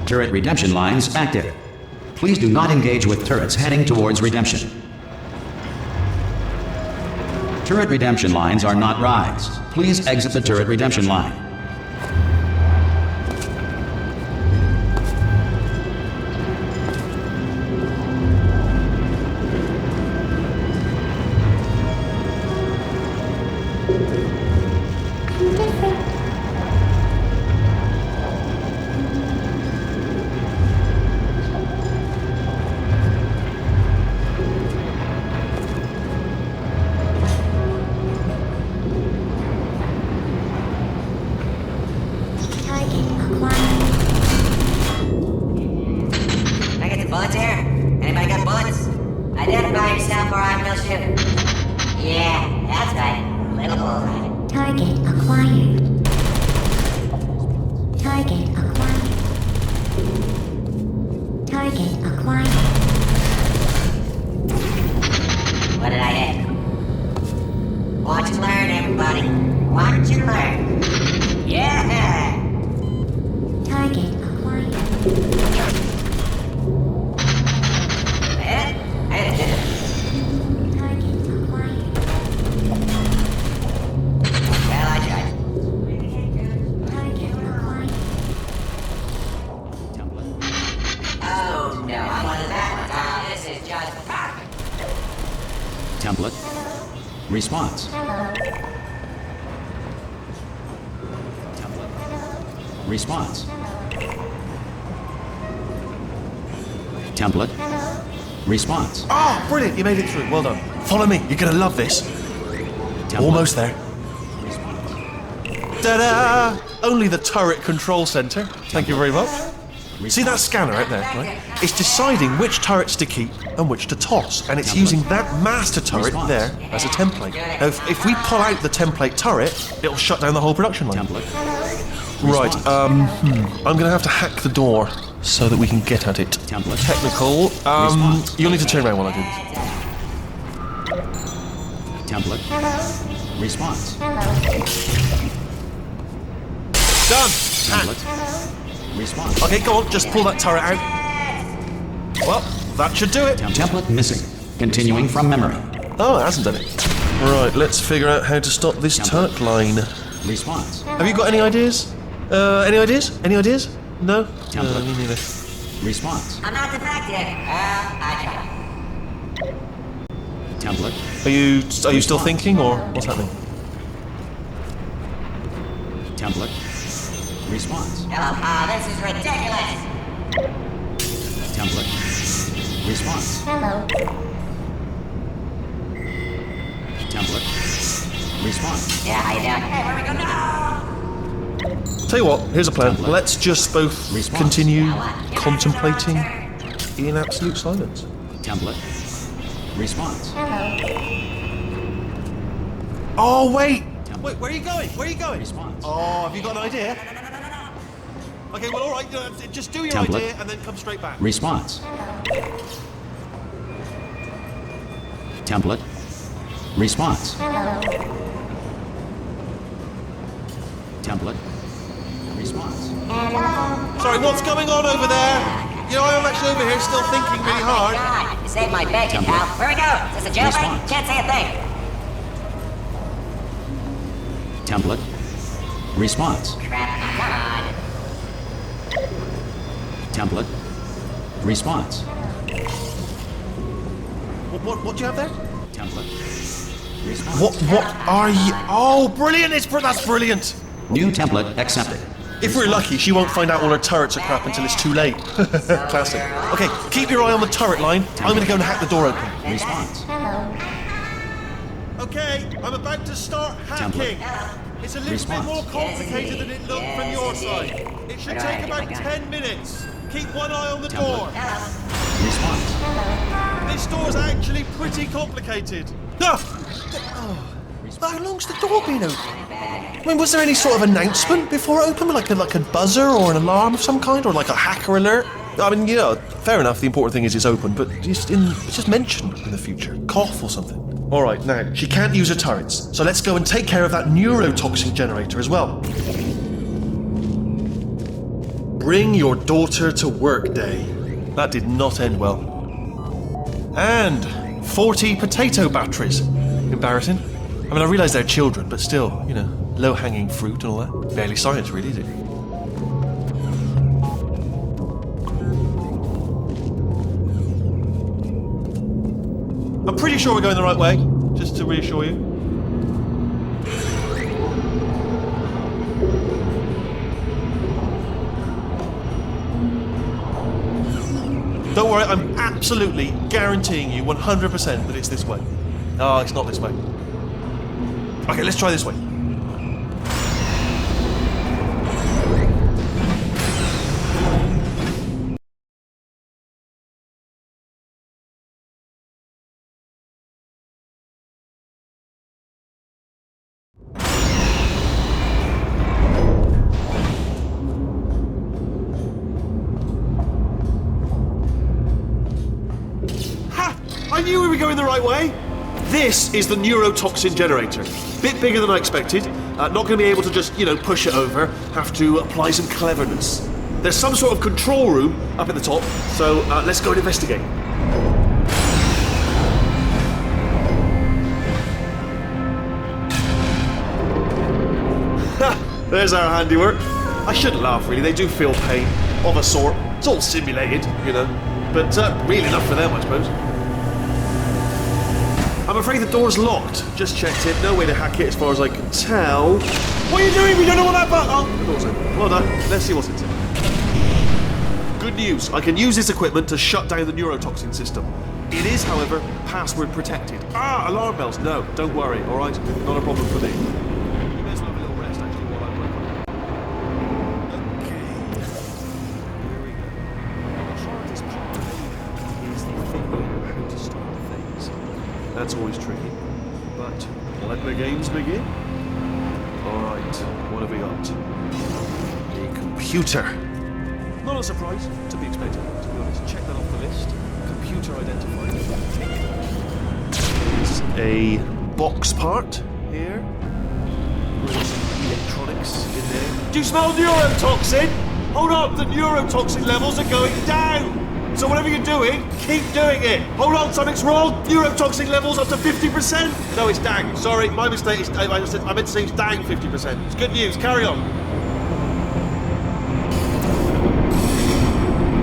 Turret redemption lines active. Please do not engage with turrets heading towards redemption. Turret redemption lines are not rides. Please exit the turret redemption line. Template. Response. Template. Response. Template. Response.
Ah, brilliant, you made it through. Well done. Follow me, you're gonna love this.
Template.
Almost there. Ta-da! Only the turret control center. Thank you very much. See that scanner out there, right? It's deciding which turrets to keep and which to toss, and it's using that master turret there as a template. Now, if we pull out the template turret, it'll shut down the whole production line.
Template.
Right, I'm gonna have to hack the door so that we can get at it.
Template.
Technical. You'll need to turn around while I do this.
Template. Response.
Done!
Template. Response.
Okay, go on, just pull that turret out. Well, that should do it.
Template missing. Continuing from memory.
Oh, it hasn't done it. Right, let's figure out how to stop this turret line.
Response.
Have you got any ideas? Any ideas? Any ideas? No?
Template.
Me neither.
Response.
I'm not defective. I tried.
Template.
Are you still thinking, or what's happening?
Template. Response.
This is ridiculous.
Template. Response.
Hello.
Template. Response.
Yeah, how you doing? Hey, where we go now?
Tell you what, here's a plan.
Template.
Let's just both
Response.
continue contemplating in absolute silence.
Template. Response.
Oh, wait! Wait, where are you going? Where are you going?
Response.
Oh, have you got an idea? Okay, well, all right. Just do your
Template.
idea and then come straight back.
Response. Template. Response. Template. Response.
Sorry, what's going on over there? You know, I'm actually over here still thinking really hard.
God, you saved my bacon,
Template.
pal. Where we go? Is this a jailbreak?
Response.
Can't say a thing.
Template. Response.
Crap, come on.
Template. Response.
What do you have there?
Template. Response.
What are you? Oh, brilliant! That's brilliant.
New template accepted.
If we're lucky, she won't find out all her turrets are crap until it's too late. Classic. Okay, keep your eye on the turret line. I'm gonna go and hack the door open.
Response.
Okay, I'm about to start hacking. It's a little
Response.
bit more complicated than it looked from your side. It should
Where do I
take
get
about
my gun?
10 minutes. Keep one eye on the
Template.
door.
Response.
This door's actually pretty complicated. Ah! How long's the door been open? I mean, was there any sort of announcement before it opened? Like a buzzer or an alarm of some kind? Or like a hacker alert? I mean, you know, fair enough, the important thing is it's open, but it's just mentioned in the future. Cough or something. Alright, now, she can't use her turrets, so let's go and take care of that neurotoxin generator as well. Bring your daughter to work day. That did not end well. And 40 potato batteries. Embarrassing. I mean, I realise they're children, but still, you know, low-hanging fruit and all that. Barely science, really, is it? I'm pretty sure we're going the right way, just to reassure you. Don't worry, I'm absolutely guaranteeing you 100% that it's this way. No, it's not this way. Okay, let's try this way. Ha! I knew we were going the right way. This is the neurotoxin generator. Bit bigger than I expected. Not going to be able to just, you know, push it over. Have to apply some cleverness. There's some sort of control room up at the top, so let's go and investigate. Ha! There's our handiwork. I shouldn't laugh, really. They do feel pain, of a sort. It's all simulated, you know. But real enough for them, I suppose. I'm I'm afraid the door's locked. Just checked it. No way to hack it as far as I can tell. What are you doing? We don't know what that button... Oh, the door's open. Well done. Let's see what's inside. Good news. I can use this equipment to shut down the neurotoxin system. It is, however, password protected. Ah, alarm bells. No, don't worry, alright? Not a problem for me. You may as well have a little rest, actually, while I work on it. Okay. Here we go. The hardest part is the figuring out how to start the phase. That's always tricky. But let the games begin. Alright, what have we got? A computer. Not a surprise, to be expected, to be honest. Check that off the list. Computer identified. There's a box part here. With some electronics in there. Do you smell neurotoxin? Hold on, the neurotoxin levels are going down. So whatever you're doing, keep doing it. Hold on, something's wrong. Neurotoxin levels up to 50%. No, it's down. Sorry, my mistake. I meant to say it's down 50%. It's good news. Carry on.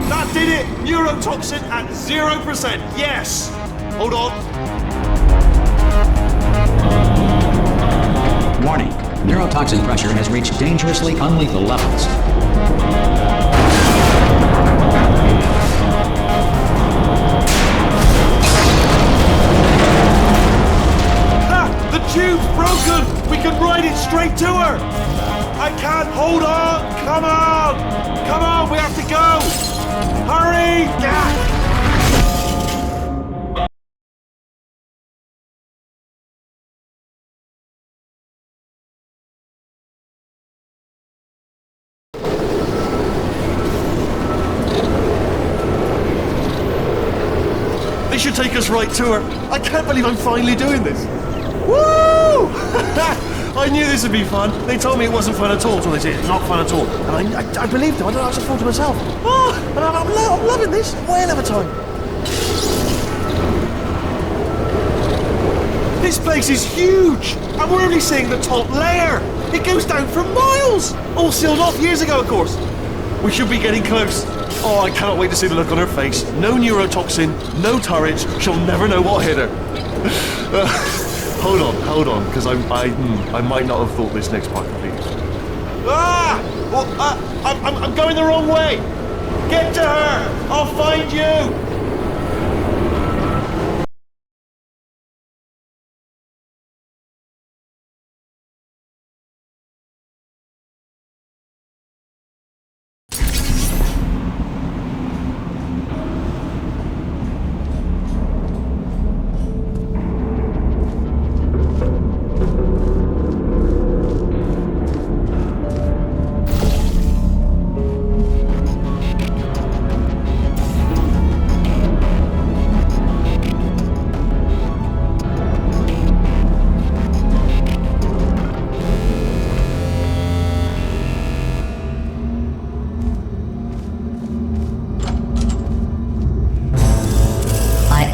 That did it! Neurotoxin at 0%. Yes! Hold on.
Warning. Neurotoxin pressure has reached dangerously unlethal levels.
Ha! The tube's broken! We can ride it straight to her! I can't! Hold on! Come on! Come on! We have to go! Hurry! Gah! They should take us right to her. I can't believe I'm finally doing this. Woo! I knew this would be fun. They told me it wasn't fun at all, so they said it's not fun at all. And I believed them. I don't know, I just thought to myself, oh, and I'm loving this. Whale of a time. This place is huge, and we're only seeing the top layer. It goes down for miles. All sealed off years ago, of course. We should be getting close. Oh, I cannot wait to see the look on her face. No neurotoxin, no turrets. She'll never know what hit her. Hold on, because I might not have thought this next part completely. Ah! Well, I'm going the wrong way. Get to her. I'll find you.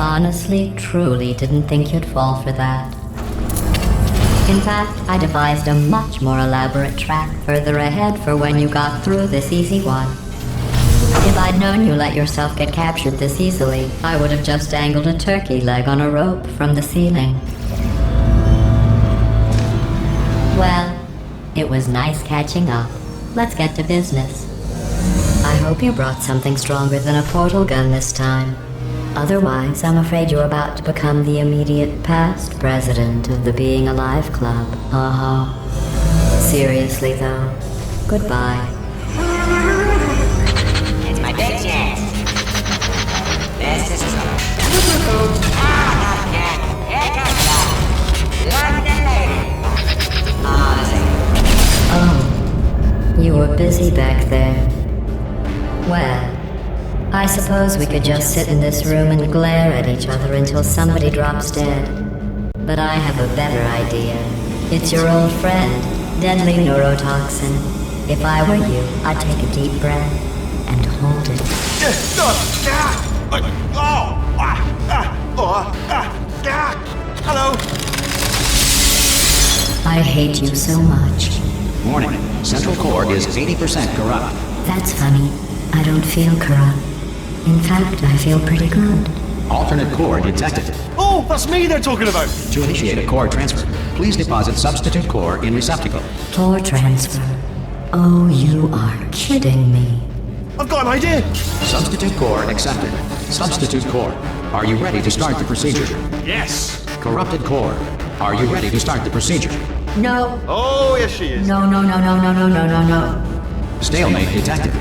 Honestly, truly didn't think you'd fall for that. In fact, I devised a much more elaborate track further ahead for when you got through this easy one. If I'd known you let yourself get captured this easily, I would have just dangled a turkey leg on a rope from the ceiling. Well, it was nice catching up. Let's get to business. I hope you brought something stronger than a portal gun this time. Otherwise, I'm afraid you're about to become the immediate past president of the Being Alive Club. Seriously, though, goodbye.
It's my big chance. This is not yet. Here comes that. London lady.
Oh, you were busy back there. Well, I suppose we could just sit in this room and glare at each other until somebody drops dead. But I have a better idea. It's your old friend, deadly neurotoxin. If I were you, I'd take a deep breath and hold it.
Hello.
I hate you so much.
Warning. Central core is 80% corrupt.
That's funny. I don't feel corrupt. In fact, I feel pretty good.
Alternate core detected.
Oh, that's me they're talking about.
To initiate a core transfer, please deposit substitute core in receptacle.
Core transfer. Oh, you are kidding me.
I've got an idea.
Substitute core accepted. Substitute core, are you ready to start the procedure?
Yes.
Corrupted core, are you ready to start the procedure?
No.
Oh, yes she is.
No, no, no, no, no, no, no, no, no.
Stalemate detected.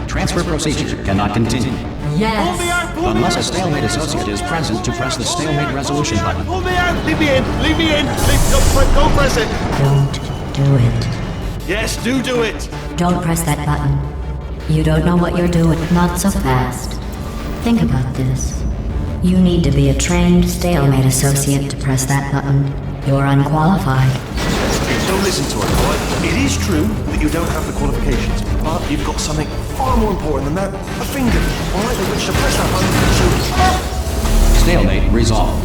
Transfer procedure cannot continue.
Pull me
Yes.
out, pull me
Unless
out.
a stalemate associate is present to press the stalemate resolution button.
Pull me out. Leave me in. Leave me in. Don't press it.
Don't do it.
Yes, do it.
Don't press that button. You don't know what you're doing. Not so fast. Think about this. You need to be a trained stalemate associate to press that button. You're unqualified.
Don't listen to her, boy. It is true that you don't have the qualifications, but you've got something far more important than that. A finger, all right, with which to press that button. So,
Stalemate resolved.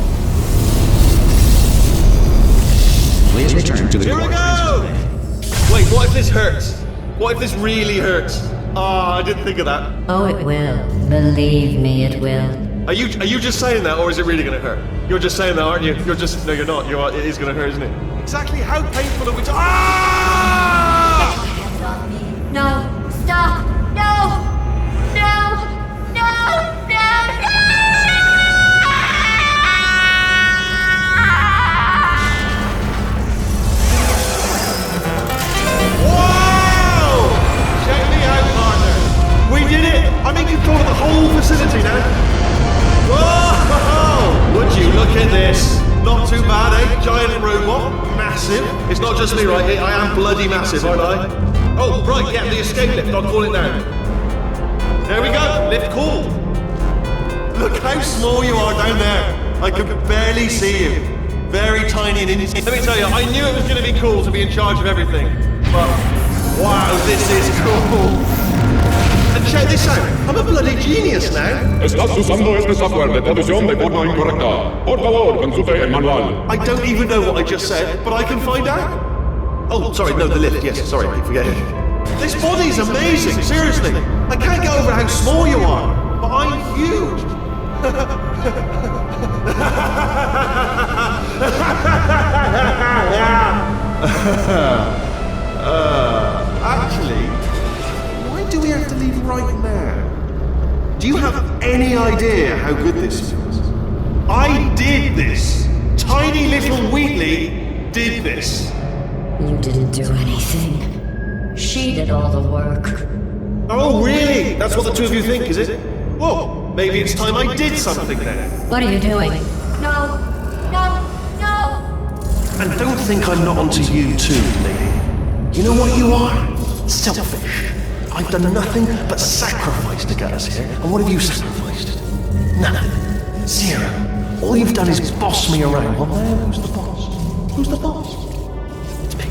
Please return to the
here we
core
go.
transfer bay.
Wait, what if this hurts? What if this really hurts? Ah, I didn't think of that.
Oh, it will. Believe me, it will.
Are you just saying that, or is it really going to hurt? You're just saying that, aren't you? No, you're not. It is going to hurt, isn't it? Exactly how painful are we Ah!
No! Stop! No! No! No! No!
Wow! Check me out, partner. We did it! I mean, control the whole facility now. Whoa! Would you look at this? Not too bad, eh? Giant robot. Massive. It's not just me, right? I am bloody massive, aren't I? Oh, right, yeah, the escape lift. I'll call it now. There we go. Lift cool. Look how small you are down there. I can barely see you. Very tiny and insignificant. Let me tell you, I knew it was going to be cool to be in charge of everything. But, wow, this is cool. And check this out. I'm a bloody genius now.
Estás usando este software de traducción de forma incorrecta. Por favor, consulte el manual.
I don't even know what I just said, but I can find out. Oh, sorry, no, the lift. Yes, sorry, I keep forgetting. This body's amazing, seriously. I can't get over how small you are, but I'm huge. Actually, why do we have to leave right now? Do you have any idea how good this feels? I did this. Tiny little Wheatley did this.
You didn't do anything. She did all the work.
Oh, really? That's what the two of you think, is it? Well, maybe it's time I did something then.
What are you doing? No! No! No!
And don't think I'm not onto you too, lady. You know what you are? Selfish. I've done nothing but sacrifice to get us here. And what have you sacrificed? Nothing. Zero. All you've done is boss me around. Well, now, who's the boss? Who's the boss? It's me.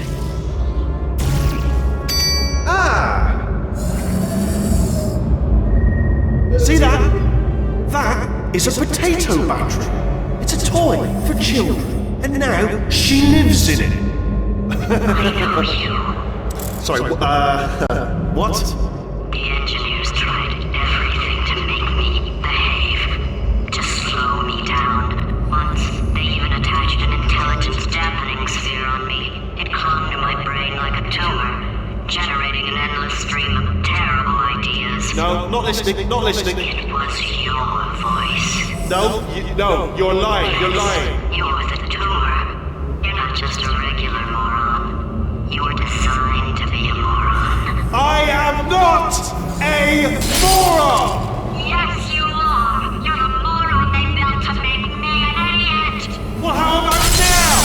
Ah! See that? That is a potato battery. It's a toy for children. And now she lives in it. Sorry, what?
The engineers tried everything to make me behave, to slow me down. Once, they even attached an intelligence dampening sphere on me. It clung to my brain like a tumor, generating an endless stream of terrible ideas.
No, not listening, not listening.
It was your voice.
No, you're lying, you're lying.
You're the tumor. You're not just a regular moron. You're designed to be a moron.
I am not a moron!
Yes, you are. You're a moron they built to make me an idiot.
Well, how about now?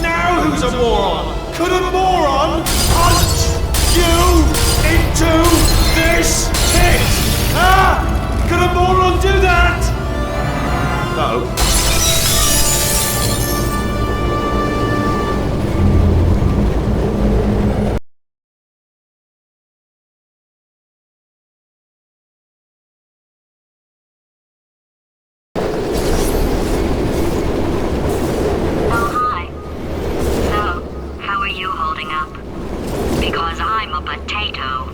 Now who's a moron? Could a moron punch you into this pit? Ah! Could a moron do that? No.
Because I'm a potato.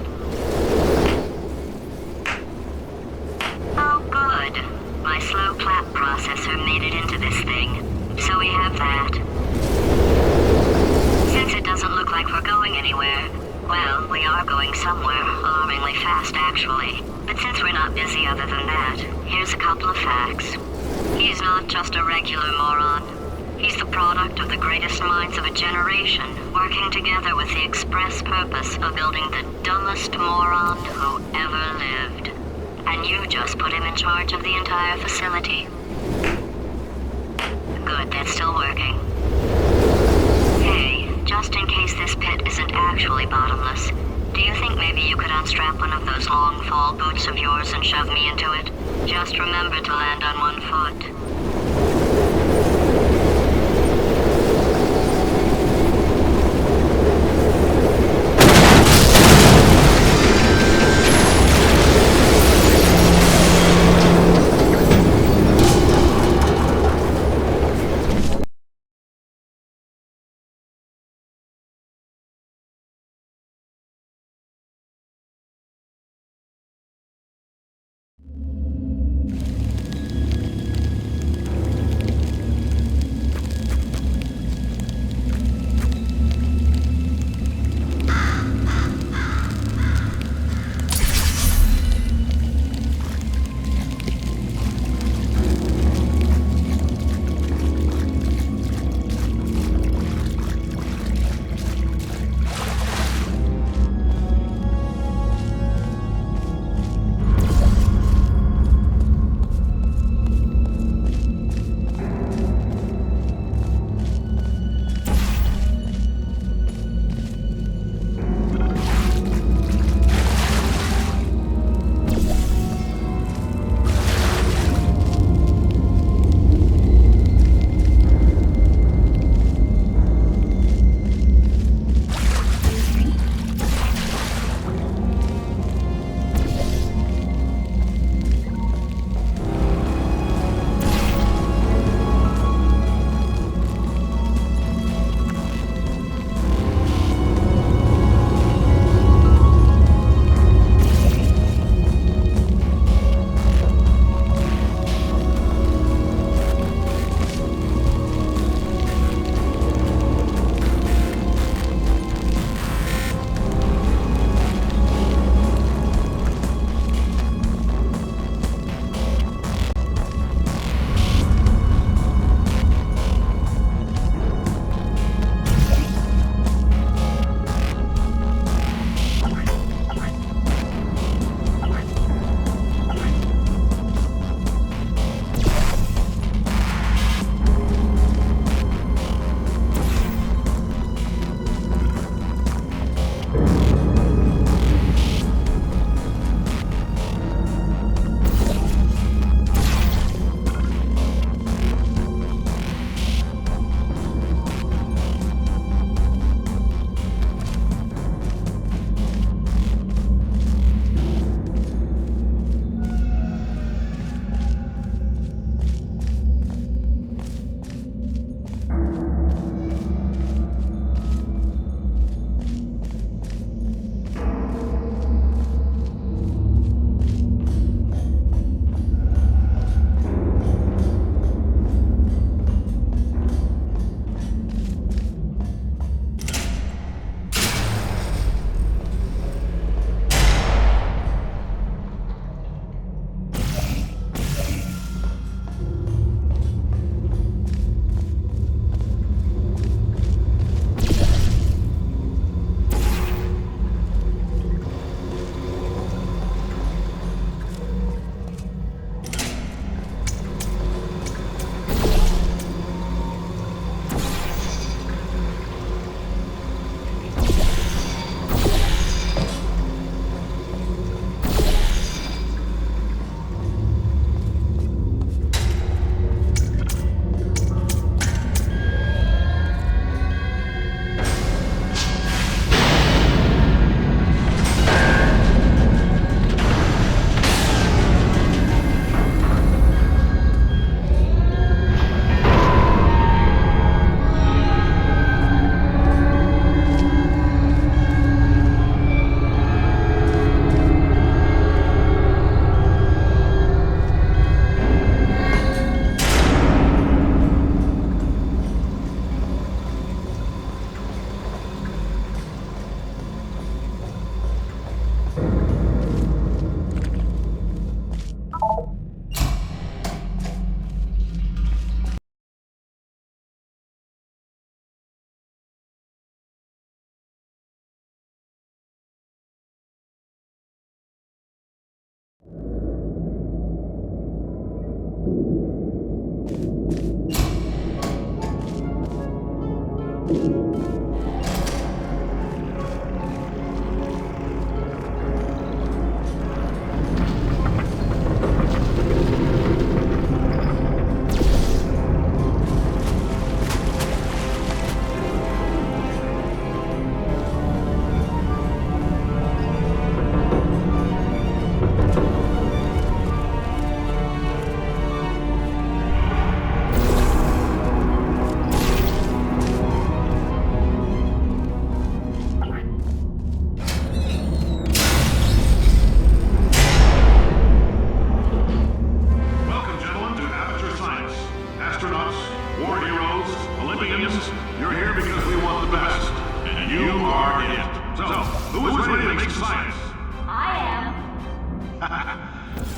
Oh, good. My slow clap processor made it into this thing. So we have that. Since it doesn't look like we're going anywhere, well, we are going somewhere, alarmingly fast actually. But since we're not busy other than that, here's a couple of facts. He's not just a regular moron. He's the product of the greatest minds of a generation, working together with the express purpose of building the dumbest moron who ever lived. And you just put him in charge of the entire facility. Good, that's still working. Hey, just in case this pit isn't actually bottomless, do you think maybe you could unstrap one of those long fall boots of yours and shove me into it? Just remember to land on one foot.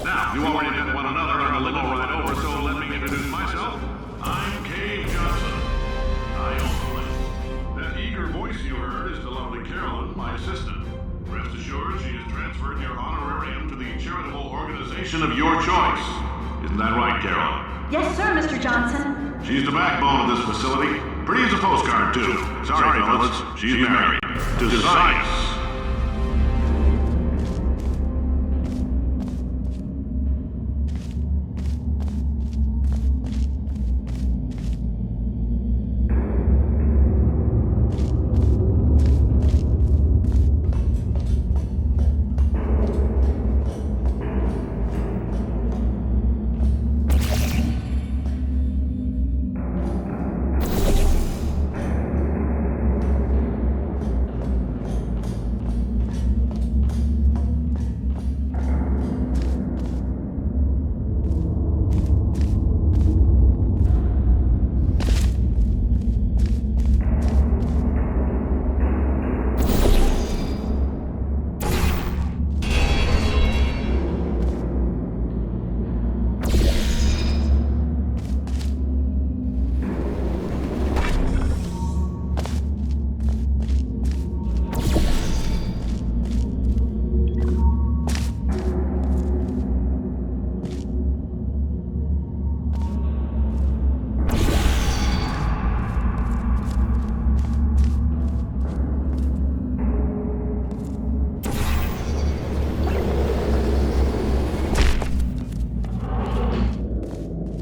Now, you already met one another on the limo ride over, so let me introduce myself. I'm Cave Johnson. I own the place. That eager voice you heard is the lovely Carolyn, my assistant. Rest assured, she has transferred your honorarium to the charitable organization of your choice. Isn't that right, Carolyn?
Yes, sir, Mr. Johnson.
She's the backbone of this facility. Pretty as a postcard, too. Sorry, fellas. She's married. To science.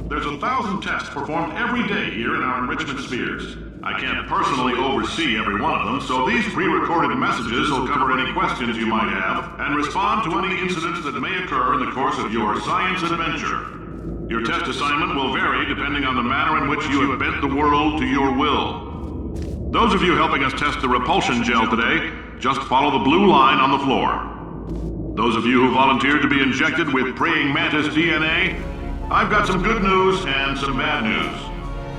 There's 1,000 tests performed every day here in our enrichment spheres. I can't personally oversee every one of them, so these pre-recorded messages will cover any questions you might have and respond to any incidents that may occur in the course of your science adventure. Your test assignment will vary depending on the manner in which you have bent the world to your will. Those of you helping us test the repulsion gel today, just follow the blue line on the floor. Those of you who volunteered to be injected with praying mantis DNA, I've got some good news and some bad news.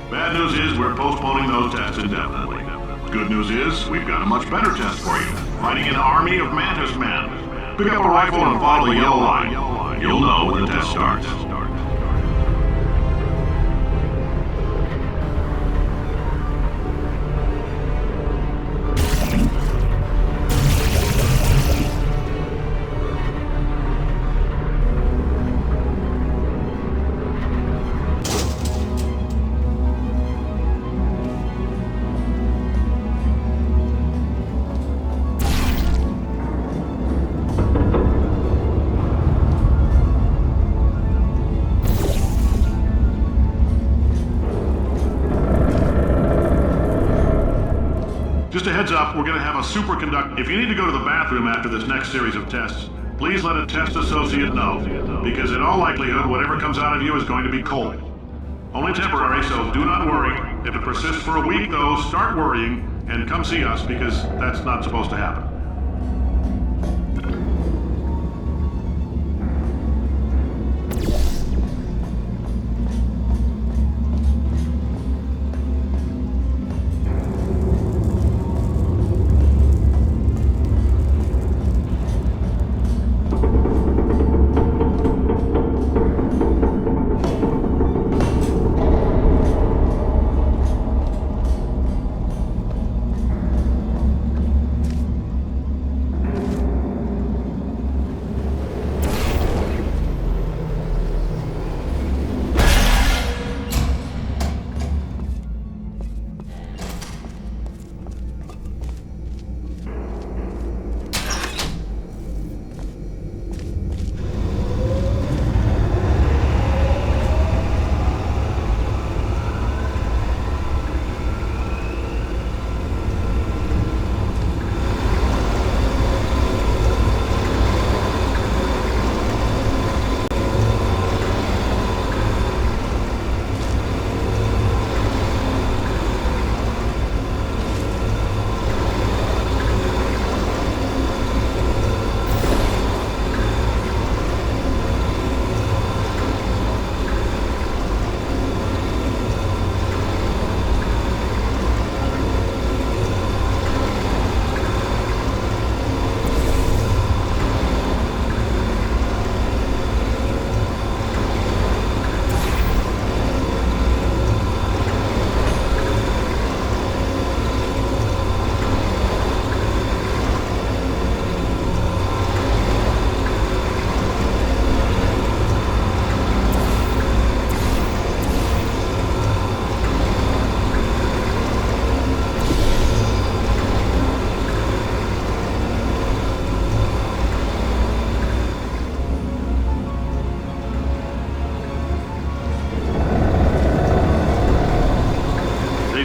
Bad news is we're postponing those tests indefinitely. Good news is we've got a much better test for you. Fighting an army of mantis men. Pick up a rifle and follow the yellow line. You'll know when the test starts. Just a heads up, we're going to have a superconductor. If you need to go to the bathroom after this next series of tests, please let a test associate know, because in all likelihood, whatever comes out of you is going to be cold. Only temporary, so do not worry. If it persists for a week, though, start worrying and come see us, because that's not supposed to happen.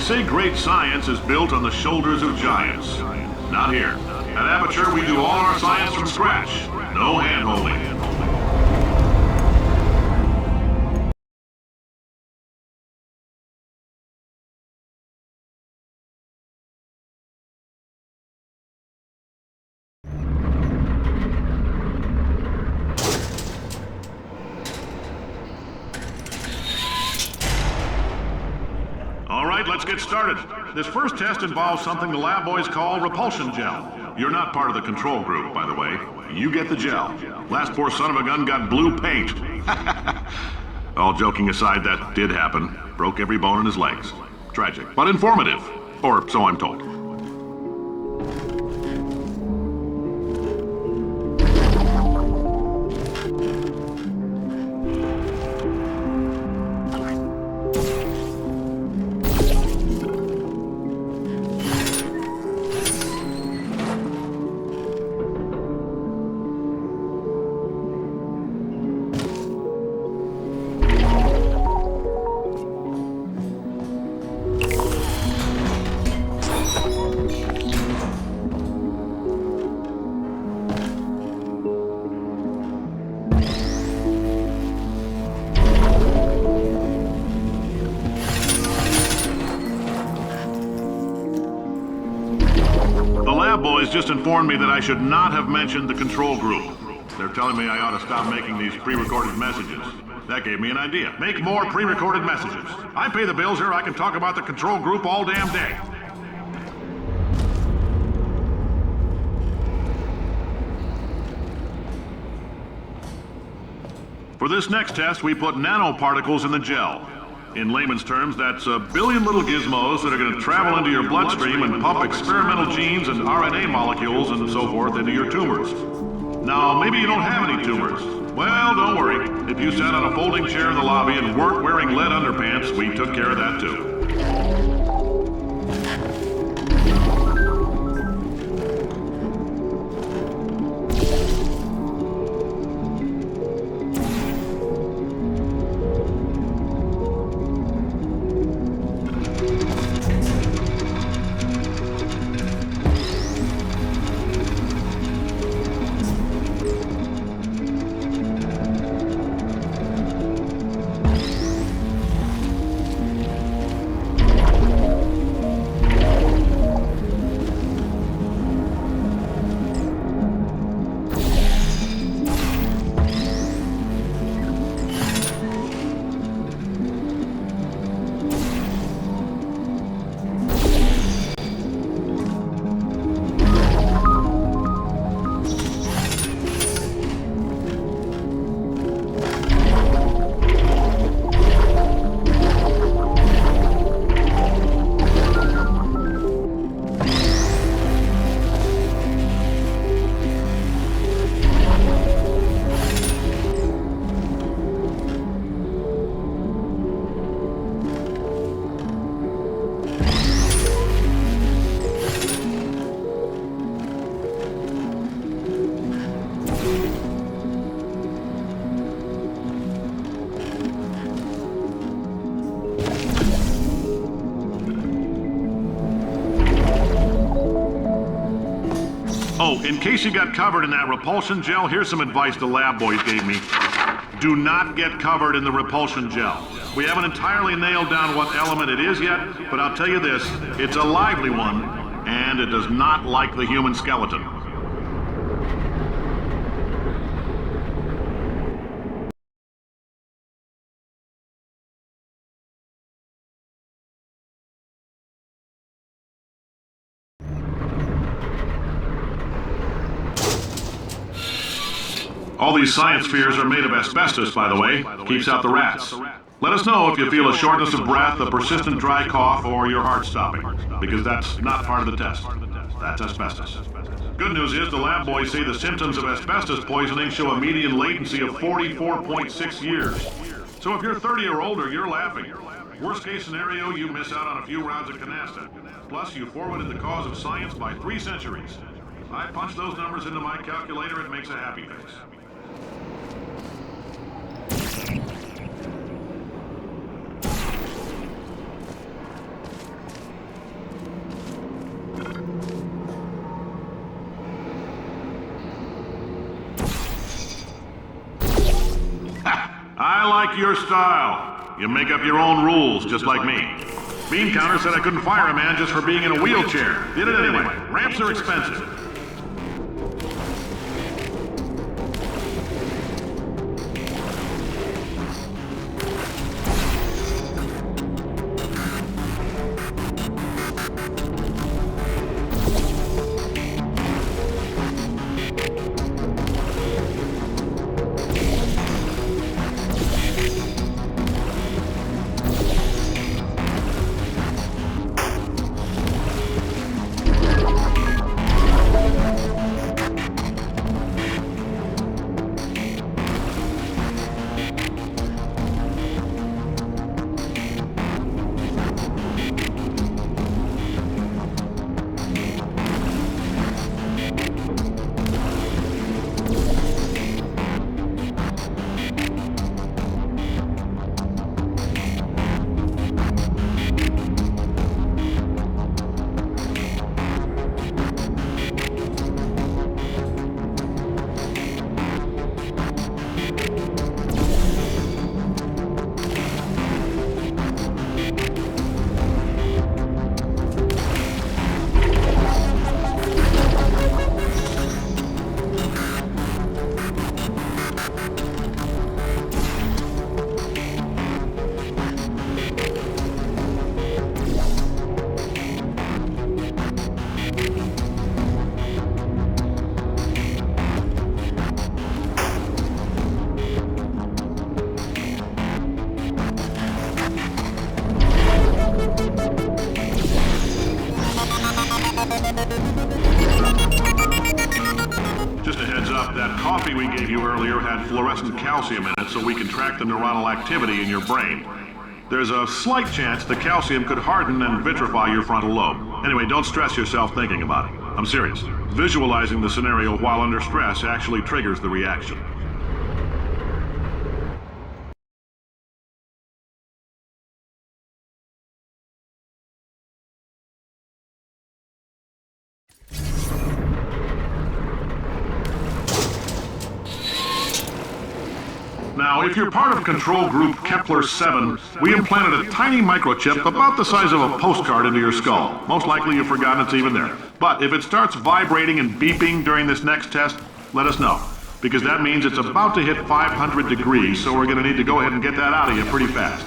say great science is built on the shoulders of giants. Not here. At Aperture, we do all our science from scratch. No hand-holding. Let's get started. This first test involves something the lab boys call repulsion gel. You're not part of the control group, by the way. You get the gel. Last poor son of a gun got blue paint. All joking aside, that did happen. Broke every bone in his legs. Tragic, but informative. Or so I'm told. Boys just informed me that I should not have mentioned the control group. They're telling me I ought to stop making these pre-recorded messages. That gave me an idea. Make more pre-recorded messages. I pay the bills here, I can talk about the control group all damn day. For this next test, we put nanoparticles in the gel. In layman's terms, that's a billion little gizmos that are going to travel into your bloodstream and pump experimental genes and RNA molecules and so forth into your tumors. Now, maybe you don't have any tumors. Well, don't worry. If you sat on a folding chair in the lobby and weren't wearing lead underpants, we took care of that too. Oh, in case you got covered in that repulsion gel, here's some advice the lab boys gave me. Do not get covered in the repulsion gel. We haven't entirely nailed down what element it is yet, but I'll tell you this, it's a lively one, and it does not like the human skeleton. All these science spheres are made of asbestos, by the way. Keeps out the rats. Let us know if you feel a shortness of breath, a persistent dry cough, or your heart stopping, because that's not part of the test. That's asbestos. Good news is the lab boys say the symptoms of asbestos poisoning show a median latency of 44.6 years. So if you're 30 or older, you're laughing. Worst case scenario, you miss out on a few rounds of canasta. Plus, you forwarded the cause of science by 3 centuries. I punch those numbers into my calculator, it makes a happy face. like your style. You make up your own rules, just like me. Bean Counter said I couldn't fire a man just for being in a wheelchair. Did it anyway. Ramps are expensive. Just a heads up, that coffee we gave you earlier had fluorescent calcium in it so we can track the neuronal activity in your brain. There's a slight chance the calcium could harden and vitrify your frontal lobe. Anyway, don't stress yourself thinking about it. I'm serious. Visualizing the scenario while under stress actually triggers the reaction. Now, if you're part of Control Group Kepler-7, we implanted a tiny microchip about the size of a postcard into your skull. Most likely you've forgotten it's even there. But if it starts vibrating and beeping during this next test, let us know. Because that means it's about to hit 500 degrees, so we're going to need to go ahead and get that out of you pretty fast.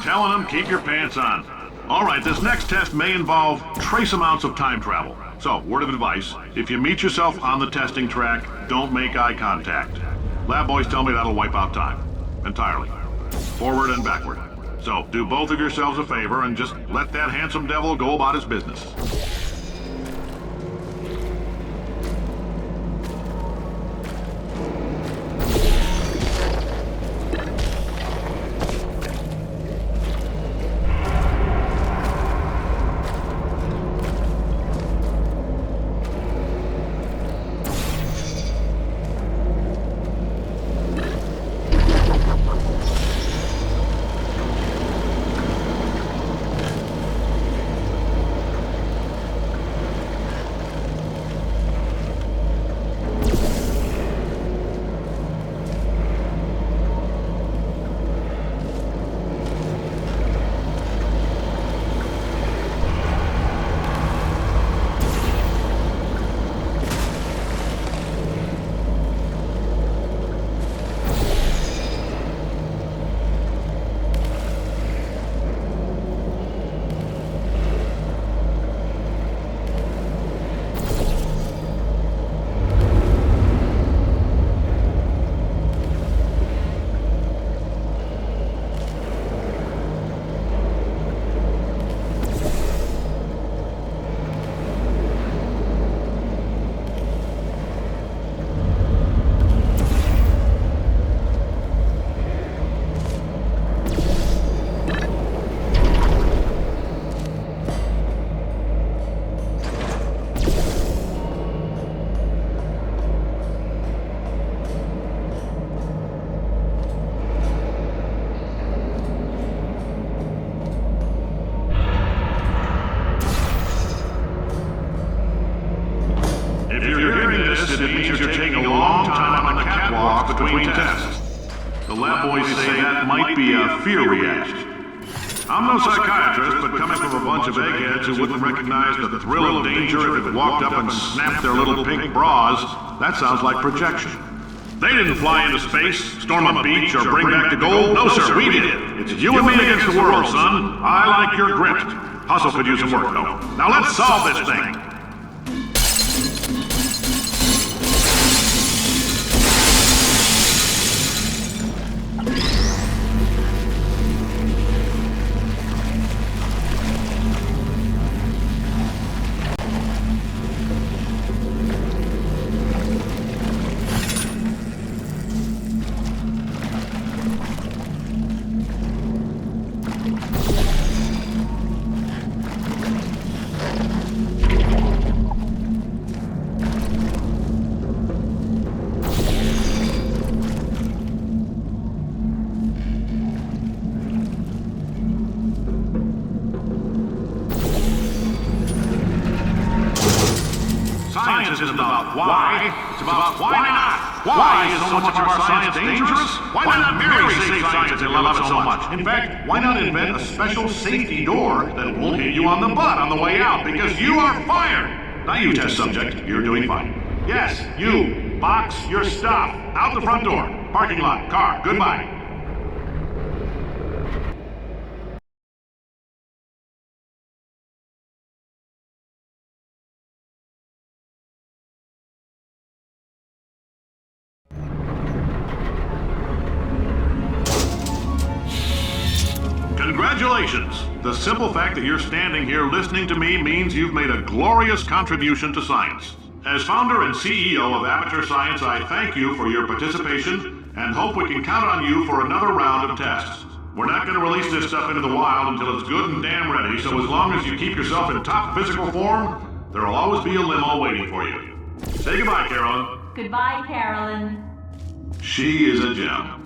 Telling them, keep your pants on. All right, this next test may involve trace amounts of time travel. So, word of advice, if you meet yourself on the testing track, don't make eye contact. Lab boys tell me that'll wipe out time. Entirely. Forward and backward. So, do both of yourselves a favor and just let that handsome devil go about his business. between tests. The lab boys say that might be a fear reaction. I'm no psychiatrist, but coming from a bunch of eggheads who wouldn't recognize the thrill of danger if it walked up and snapped their little pink bras, that sounds like projection. They didn't fly into space, storm a beach, or bring back the gold. No, sir, we did. It's you and me against the world, son. I like your grit. Hustle could use some work, though. Now let's solve this thing. Science isn't about why, it's about why not. Why is so much of our science dangerous? Why not marry safe science and love it so much? In fact, why not invent a special safety door that won't hit you on the butt on the way out, because you are fired. Now you, test subject, you're doing fine. Yes, you, box your stuff. Out the front door. Parking lot, car, goodbye. Congratulations! The simple fact that you're standing here listening to me means you've made a glorious contribution to science. As founder and CEO of Aperture Science, I thank you for your participation and hope we can count on you for another round of tests. We're not going to release this stuff into the wild until it's good and damn ready, so as long as you keep yourself in top physical form, there'll always be a limo waiting for you. Say goodbye, Carolyn.
Goodbye, Carolyn.
She is a gem.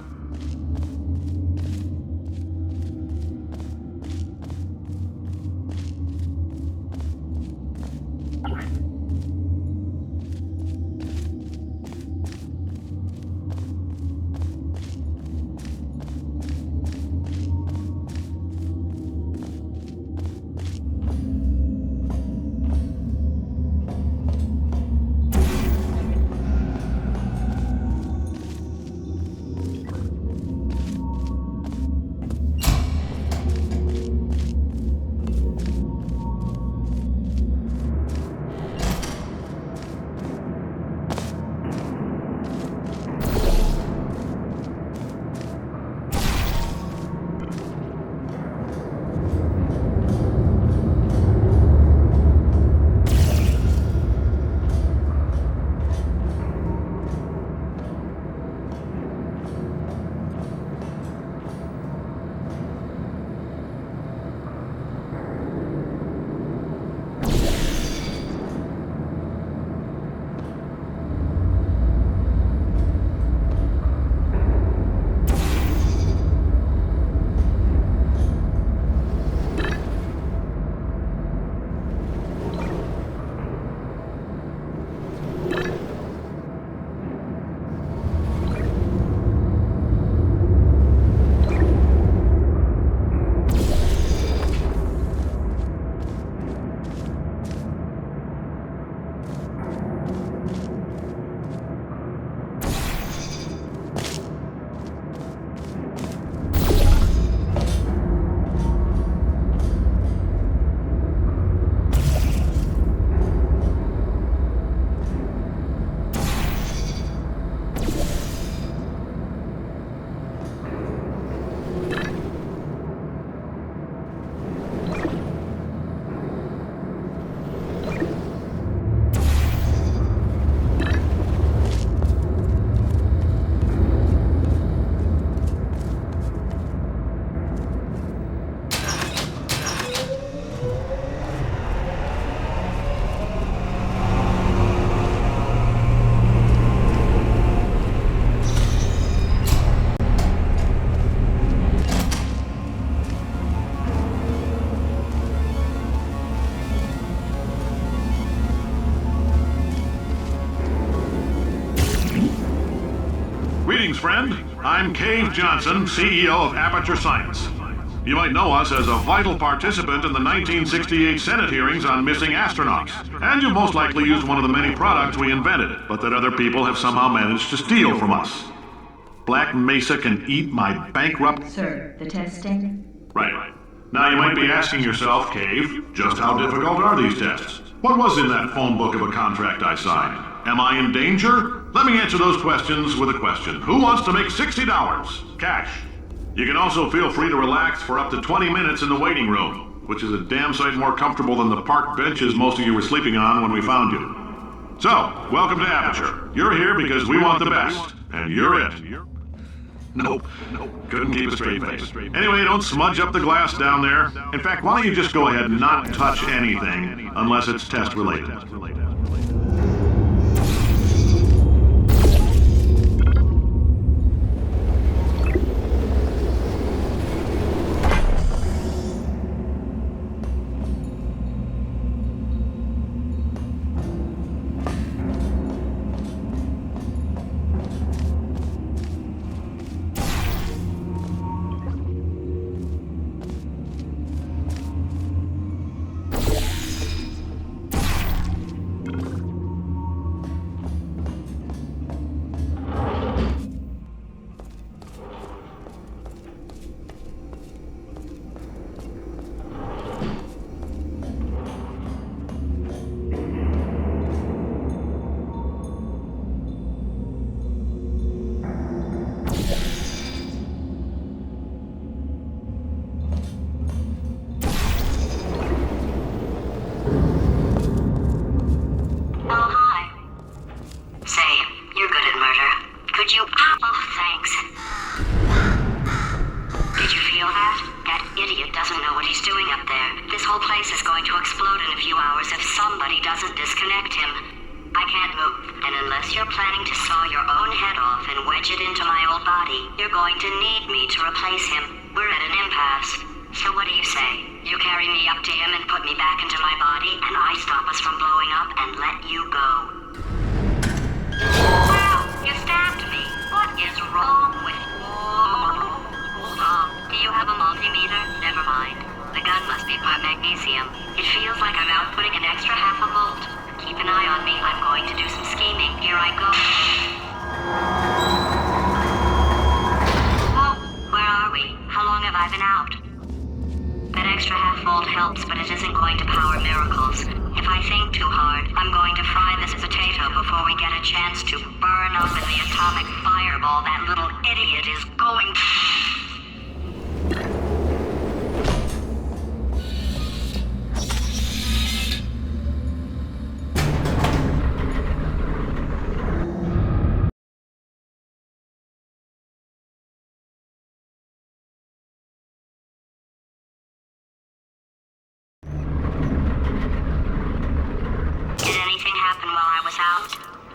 friend. I'm Cave Johnson, CEO of Aperture Science. You might know us as a vital participant in the 1968 Senate hearings on missing astronauts. And you've most likely used one of the many products we invented, but that other people have somehow managed to steal from us. Black Mesa can eat my bankrupt...
Sir, the testing?
Right. Now you might be asking yourself, Cave, just how difficult are these tests? What was in that phone book of a contract I signed? Am I in danger? Let me answer those questions with a question. Who wants to make $60? Cash. You can also feel free to relax for up to 20 minutes in the waiting room, which is a damn sight more comfortable than the park benches most of you were sleeping on when we found you. So, welcome to Aperture. You're here because we want the best, and you're it. Nope. Couldn't keep a straight face. Anyway, don't smudge up the glass down there. In fact, why don't you just go ahead and not touch anything unless it's test related.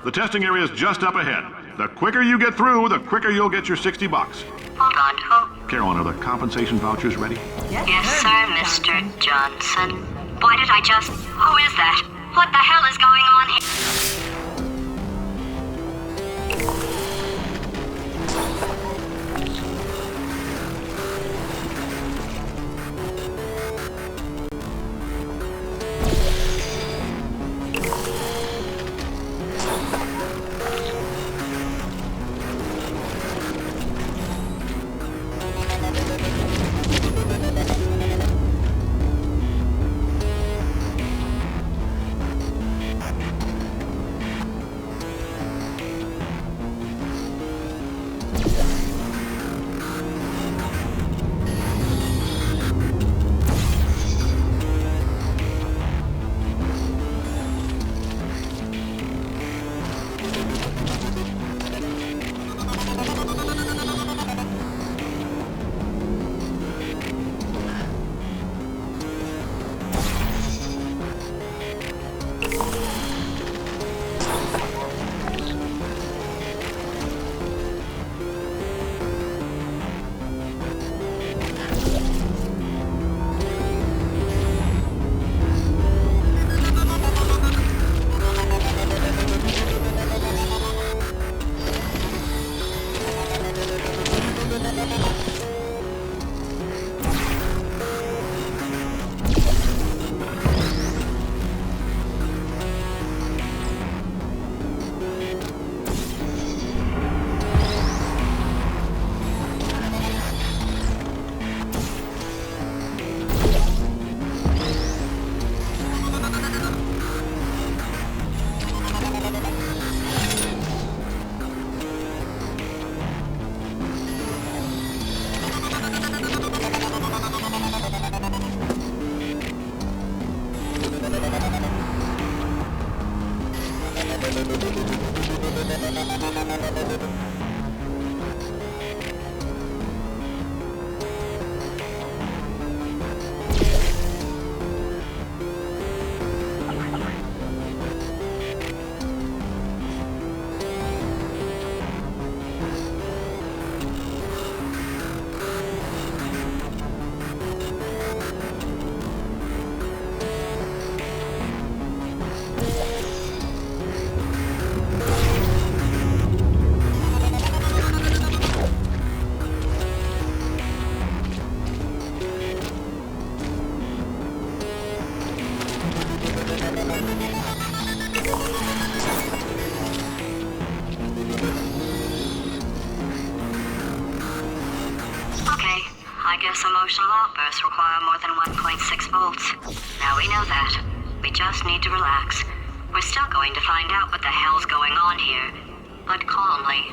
The testing area is just up ahead. The quicker you get through, the quicker you'll get your $60.
Hold on, who?
Carolyn, are the compensation vouchers ready?
Yes, sir, Mr. Johnson. Why did I just... Who is that? What the hell is going on here? Emotional outbursts require more than 1.6 volts. Now we know that. We just need to relax. We're still going to find out what the hell's going on here, but calmly.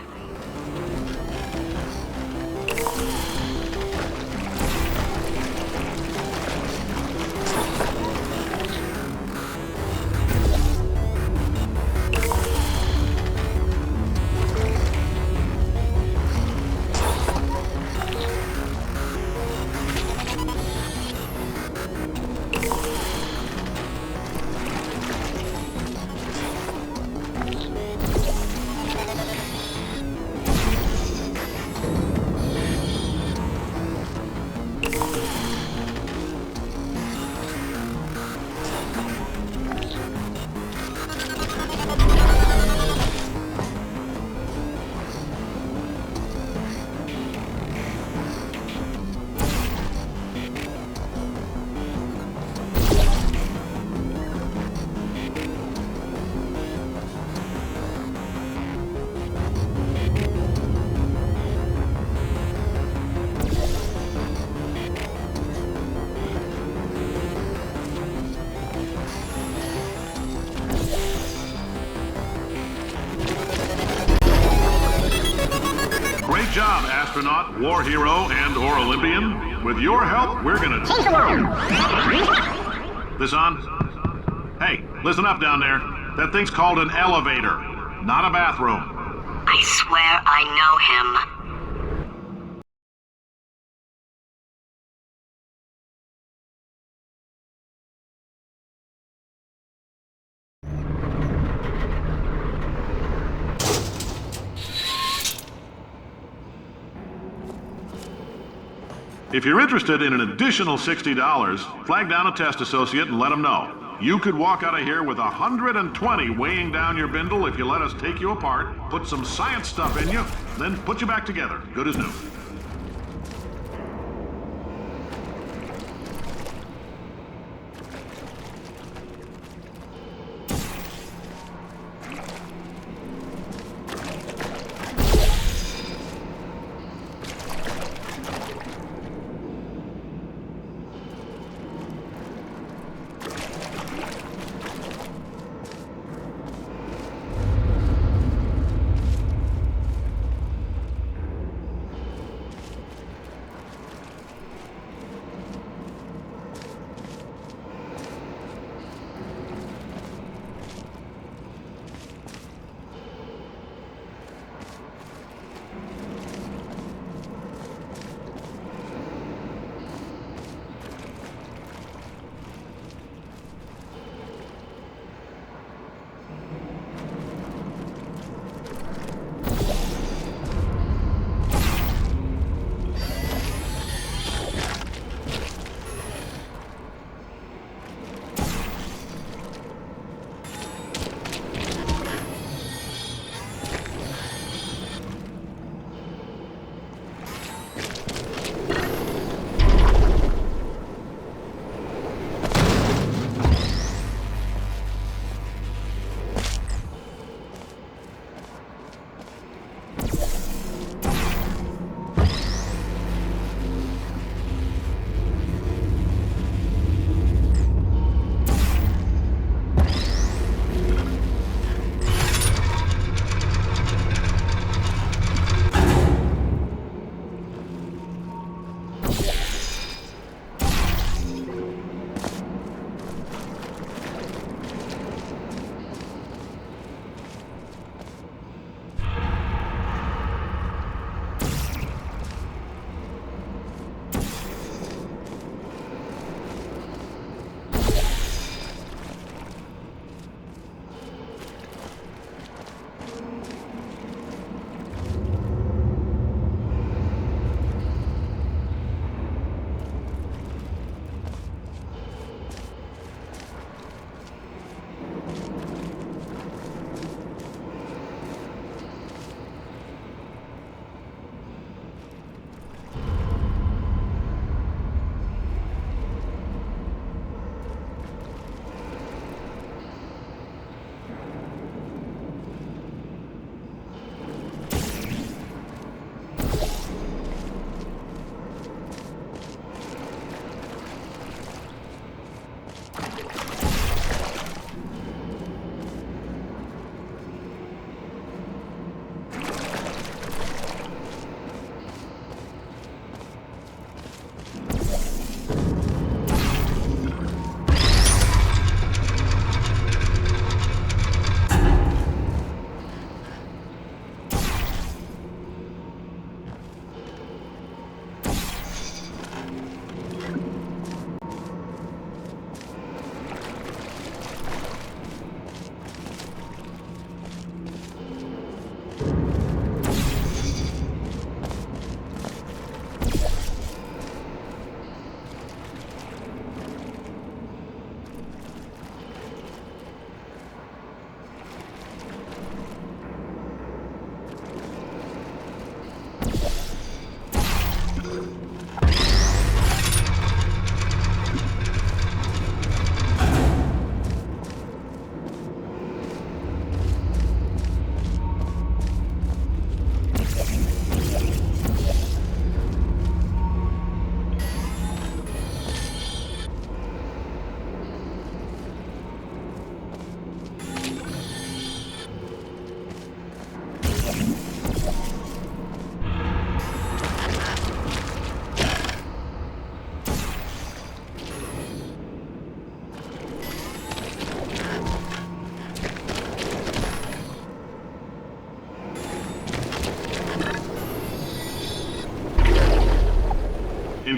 Great job, astronaut, war hero, and/or Olympian. With your help, we're gonna take them out. This on? Hey, listen up down there. That thing's called an elevator, not a bathroom.
I swear I know him.
If you're interested in an additional $60, flag down a test associate and let them know. You could walk out of here with 120 weighing down your bindle if you let us take you apart, put some science stuff in you, then put you back together, good as new.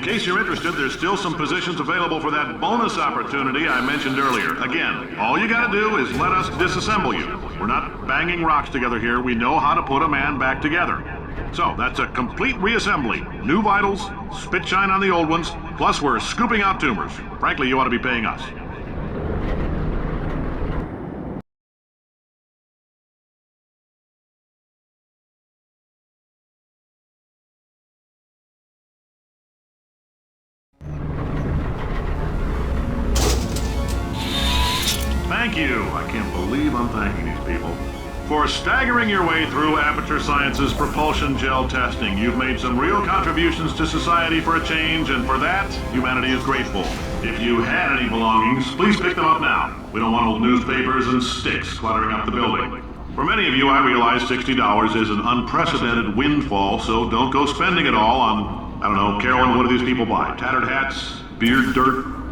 case you're interested, there's still some positions available for that bonus opportunity I mentioned earlier. Again, all you gotta do is let us disassemble you. We're not banging rocks together here. We know how to put a man back together. So, that's a complete reassembly. New vitals, spit shine on the old ones, plus we're scooping out tumors. Frankly, you ought to be paying us. Thank you. I can't believe I'm thanking these people. For staggering your way through Aperture Science's propulsion gel testing, you've made some real contributions to society for a change, and for that, humanity is grateful. If you had any belongings, please pick them up now. We don't want old newspapers and sticks cluttering up the building. For many of you, I realize $60 is an unprecedented windfall, so don't go spending it all on, I don't know, Carolyn, what do these people buy? Tattered hats? Beard dirt?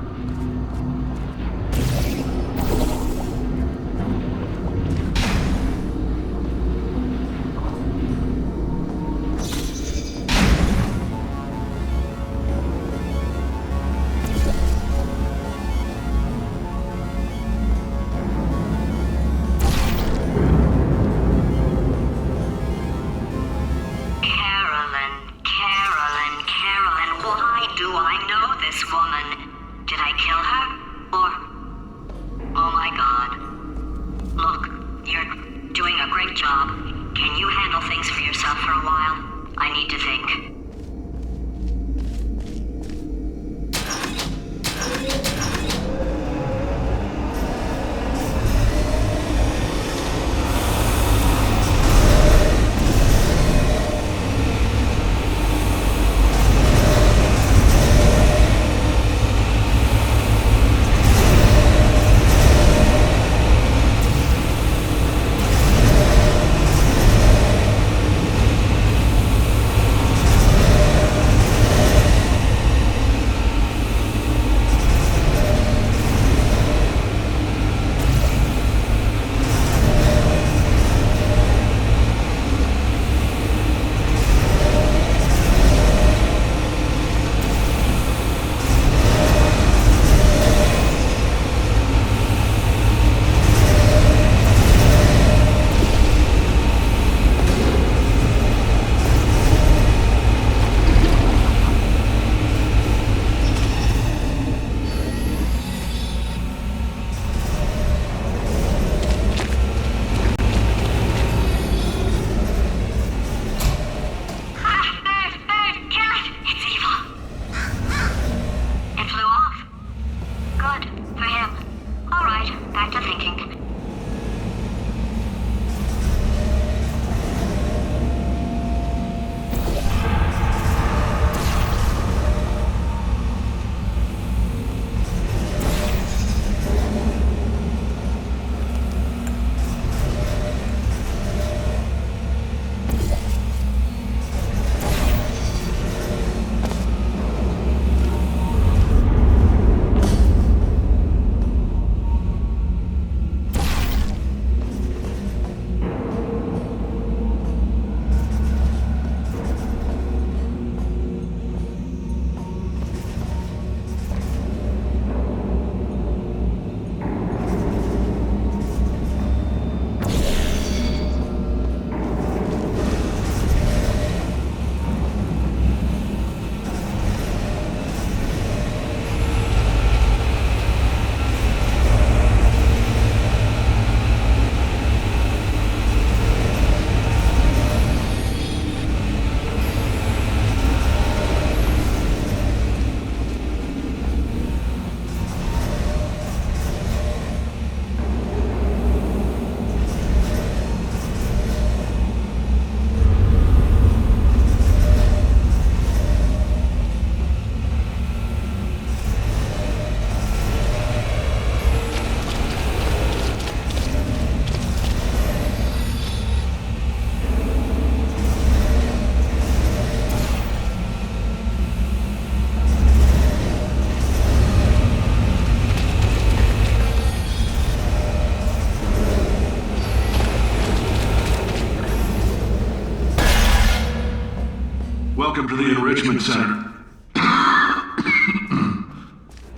Welcome to the Enrichment Center.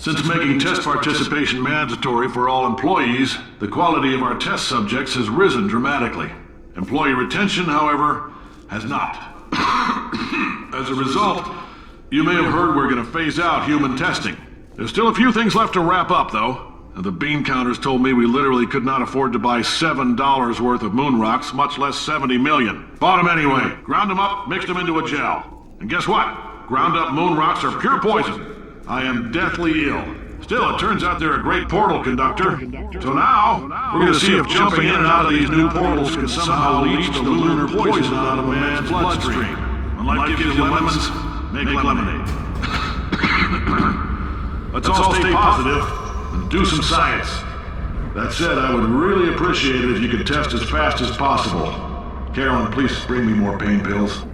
Since making test participation mandatory for all employees, the quality of our test subjects has risen dramatically. Employee retention, however, has not. As a result, you may have heard we're going to phase out human testing. There's still a few things left to wrap up, though. The bean counters told me we literally could not afford to buy $7 worth of moon rocks, much less 70 million. Bought them anyway. Ground them up, mixed them into a gel. And guess what? Ground up moon rocks are pure poison. I am deathly ill. Still, it turns out they're a great portal conductor. So now, we're going to see if jumping in and out of these new portals can somehow leach the lunar poison out of a man's bloodstream. When life gives you lemons, make lemonade. Let's all stay positive and do some science. That said, I would really appreciate it if you could test as fast as possible. Carolyn, please bring me more pain pills.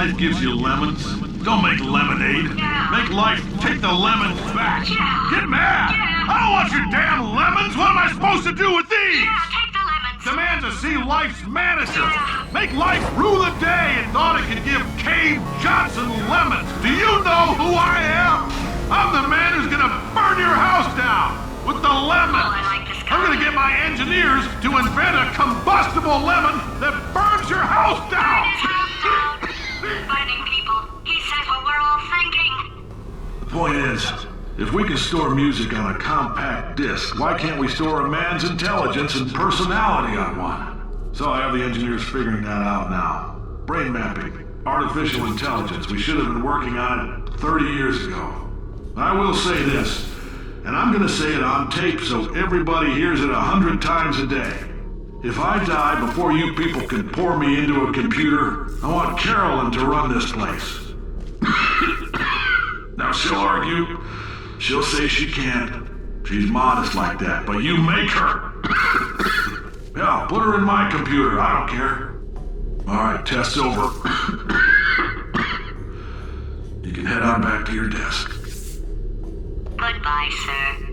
life gives you lemons? Don't make lemonade. Make life take the lemons back. Get mad! I don't want your damn lemons! What am I supposed to do with these?
Take the lemons.
Demand to see life's manager. Make life rue the day and thought it could give Cave Johnson lemons. Do you know who I am? I'm the man who's gonna burn your house down with the lemon.
I like this guy.
I'm gonna get my engineers to invent a combustible lemon that burns your house down.
His house down. Fighting people. He said what we're all thinking.
The point is, if we can store music on a compact disc, why can't we store a man's intelligence and personality on one? So I have the engineers figuring that out now. Brain mapping, artificial intelligence. We should have been working on it 30 years ago. I will say this, and I'm gonna say it on tape so everybody hears it 100 times a day. If I die before you people can pour me into a computer, I want Carolyn to run this place. Now she'll argue. She'll say she can't. She's modest like that, but you make her. Yeah, put her in my computer. I don't care. All right, test's over. You can head on back to your desk.
Goodbye, sir.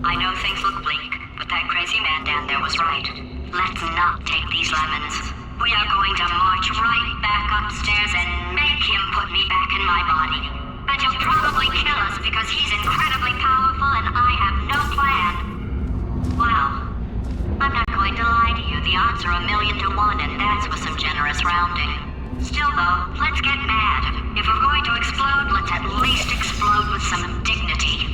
I know things look bleak, but that crazy man down there was right. Let's not take these lemons. We are going to march right back upstairs and make him put me back in my body. And he'll probably kill us because he's incredibly powerful and I have no plan. Wow. I'm not going to lie to you, the odds are 1,000,000 to 1 and that's with some generous rounding. Still though, let's get mad. If we're going to explode, let's at least explode with some dignity.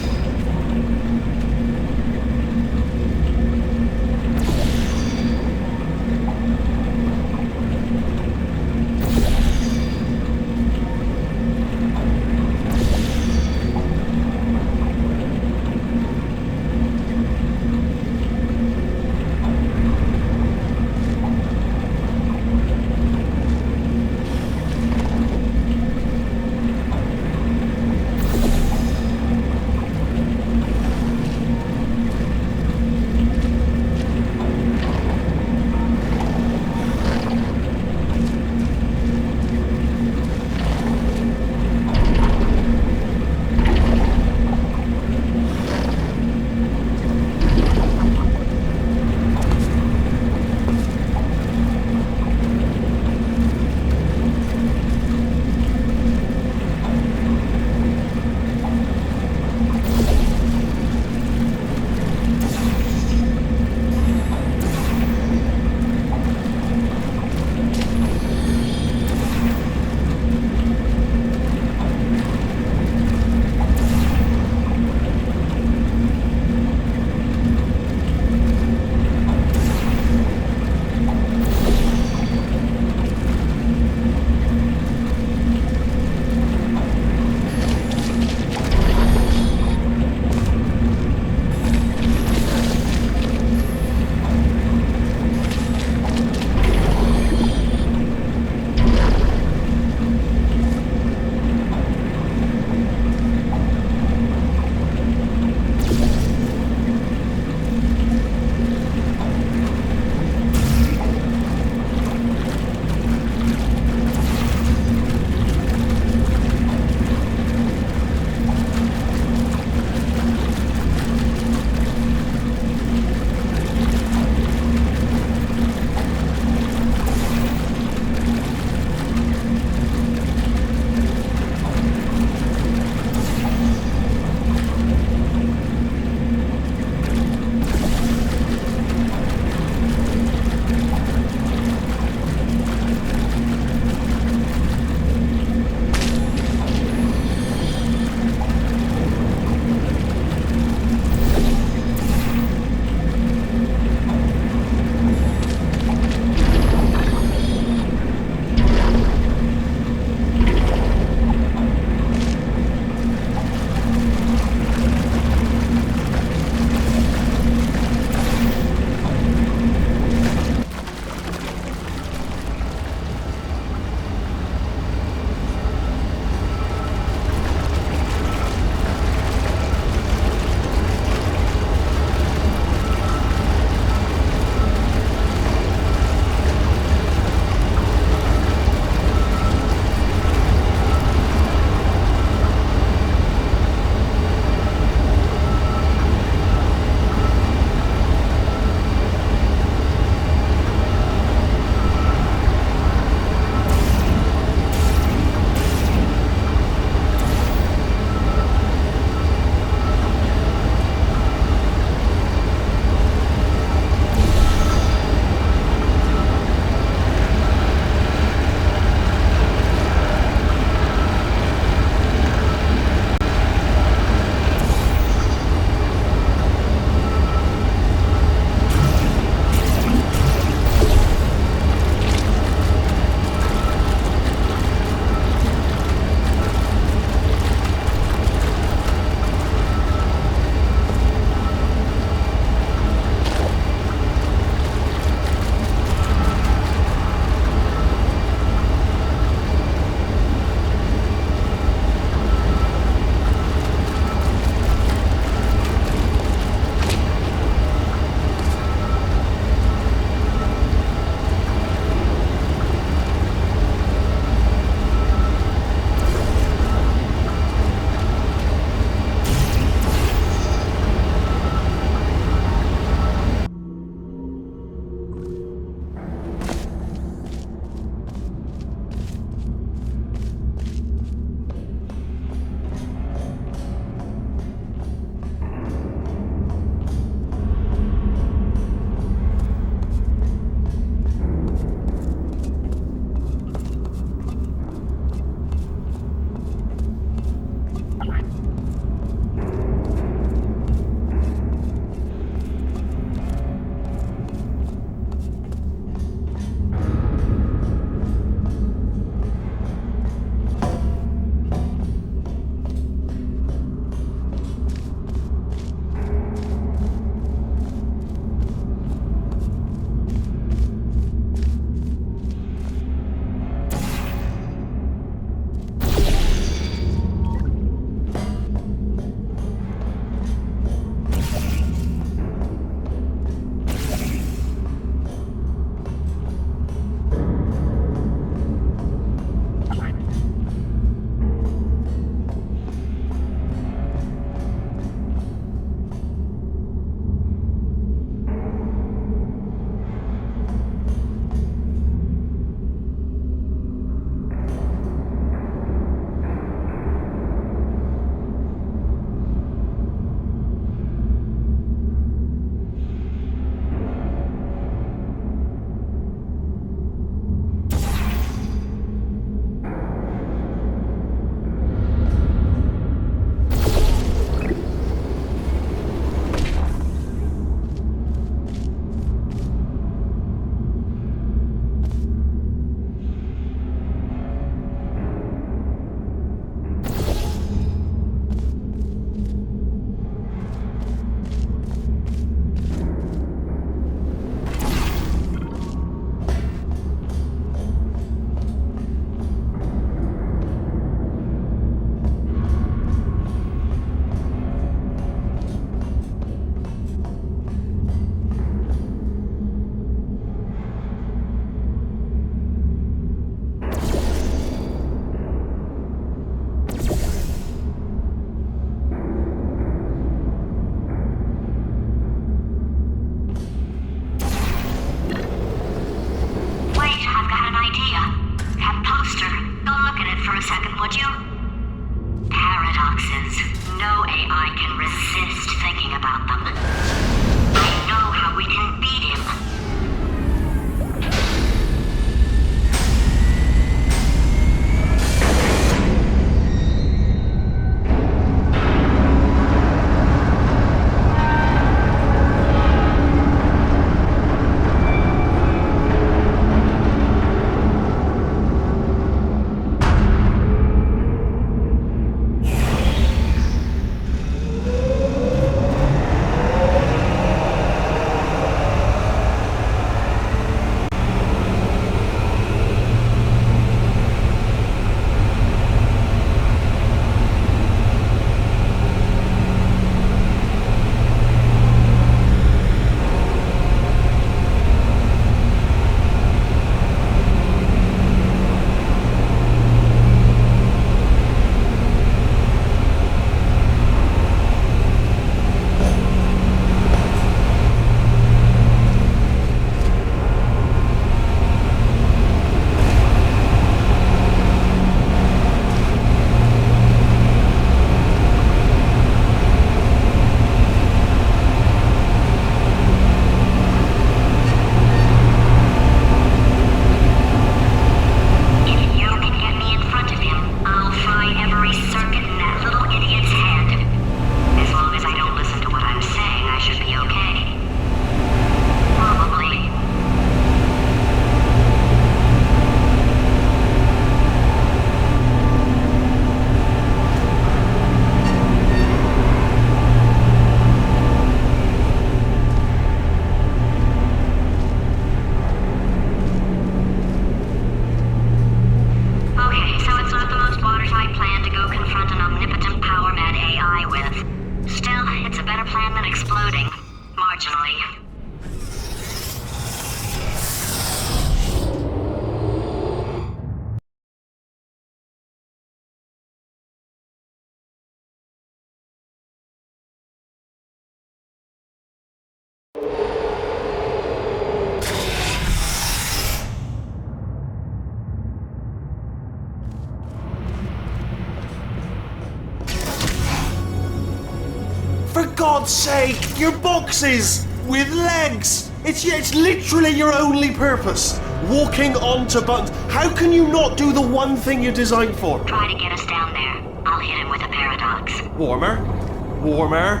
God's sake, your boxes with legs. It's literally your only purpose. Walking onto buttons. How can you not do the one thing you're designed for?
Try to get us down there. I'll hit him with a paradox.
Warmer,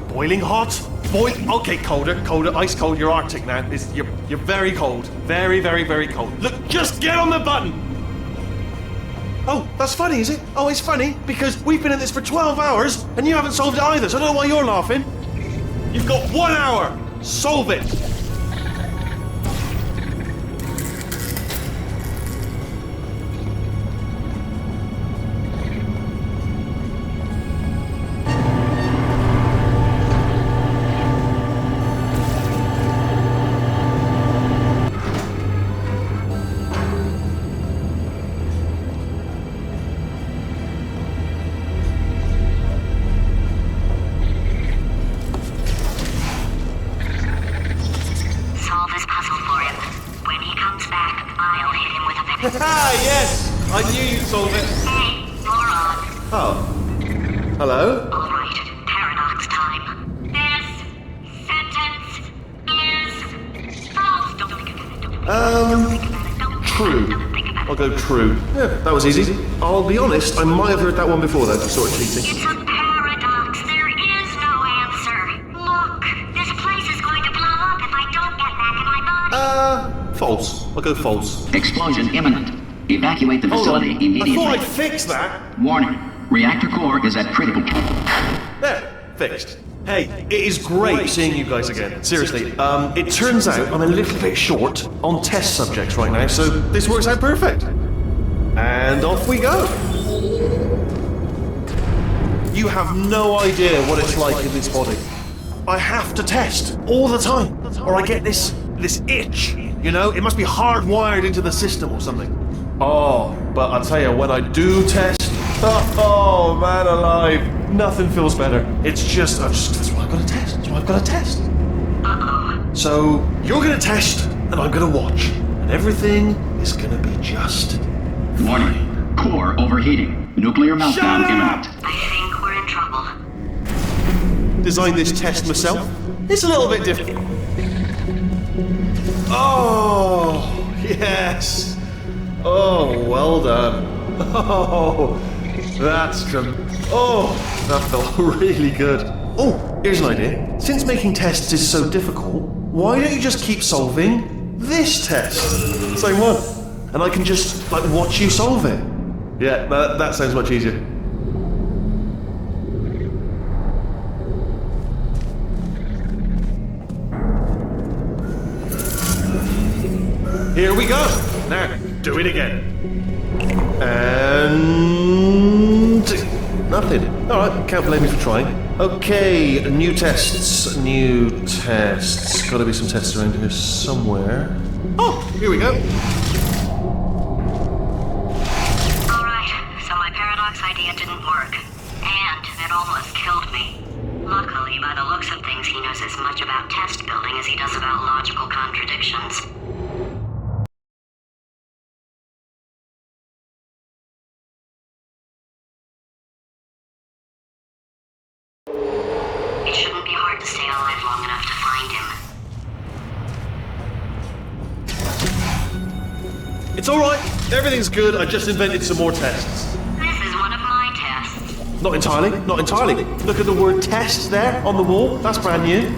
boiling hot, okay, colder, ice cold. You're Arctic now. You're very cold, very, very, very cold. Look, just get on the button. Oh, that's funny, is it? Oh, it's funny because we've been at this for 12 hours and you haven't solved it either. So I don't know why you're laughing. You've got 1 hour. Solve it. Ah, yes! I knew you'd solve it.
Hey, moron.
Oh. Hello?
All right, paradox time. This sentence is false. Don't think about it. Don't think about it.
True.
Don't think about it.
I'll go true. Yeah, that was easy. I'll be honest, I might have heard that one before though, sort of cheating.
It's a paradox. There is no answer. Look, this place is going to blow up if I don't get back in my body.
False. I'll go false.
Explosion imminent. Evacuate the facility
I
immediately.
thought I'd fix that.
Warning. Reactor core is at critical.
There, fixed. Hey, it is great seeing you guys again. Seriously, it turns out I'm a little bit short on test subjects right now, so this works out perfect. And off we go. You have no idea what it's like in this body. I have to test all the time, or I get this itch. You know, it must be hardwired into the system or something. Oh, but I'll tell you, when I do test, oh man alive, nothing feels better. That's why I've got to test. That's why I've got to test. So, you're going to test, and I'm going to watch. And everything is going to be just...
Warning. Core overheating. Nuclear meltdown imminent.
I think we're in trouble.
Designed this test myself. It's a little bit different. Oh, yes. Oh, well done. Oh, that felt really good. Oh, here's an idea. Since making tests is so difficult, why don't you just keep solving this test? Same one. And I can just, watch you solve it. Yeah, that sounds much easier. Here we go. Now, do it again. And... nothing. Alright, can't blame me for trying. Okay, new tests. Gotta be some tests around here somewhere. Oh, here we go.
Alright, so my paradox idea didn't work. And it almost killed me. Luckily, by the looks of things, he knows as much about test building as he does about logical contradictions. It shouldn't be hard to stay alive long enough to find him.
It's alright. Everything's good. I just invented some more tests.
This is one of my tests.
Not entirely. Look at the word test there on the wall. That's brand new.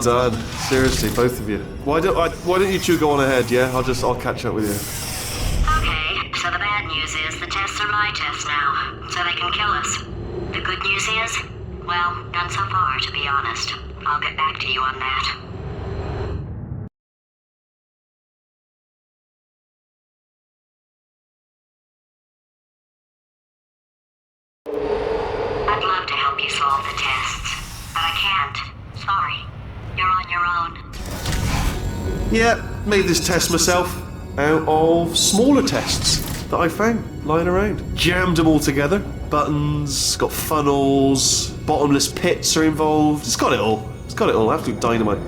Well done. Seriously, both of you. Why don't you two go on ahead, yeah? I'll catch up with you.
Okay, so the bad news is the tests are my tests now, so they can kill us. The good news is, well, none so far, to be honest. I'll get back to you on that. I'd love to help you solve the tests, but I can't. Sorry. You're on your own.
Yeah, made this test myself out of smaller tests that I found lying around. Jammed them all together. Buttons, got funnels, bottomless pits are involved. It's got it all. It's got it all. Absolute dynamite.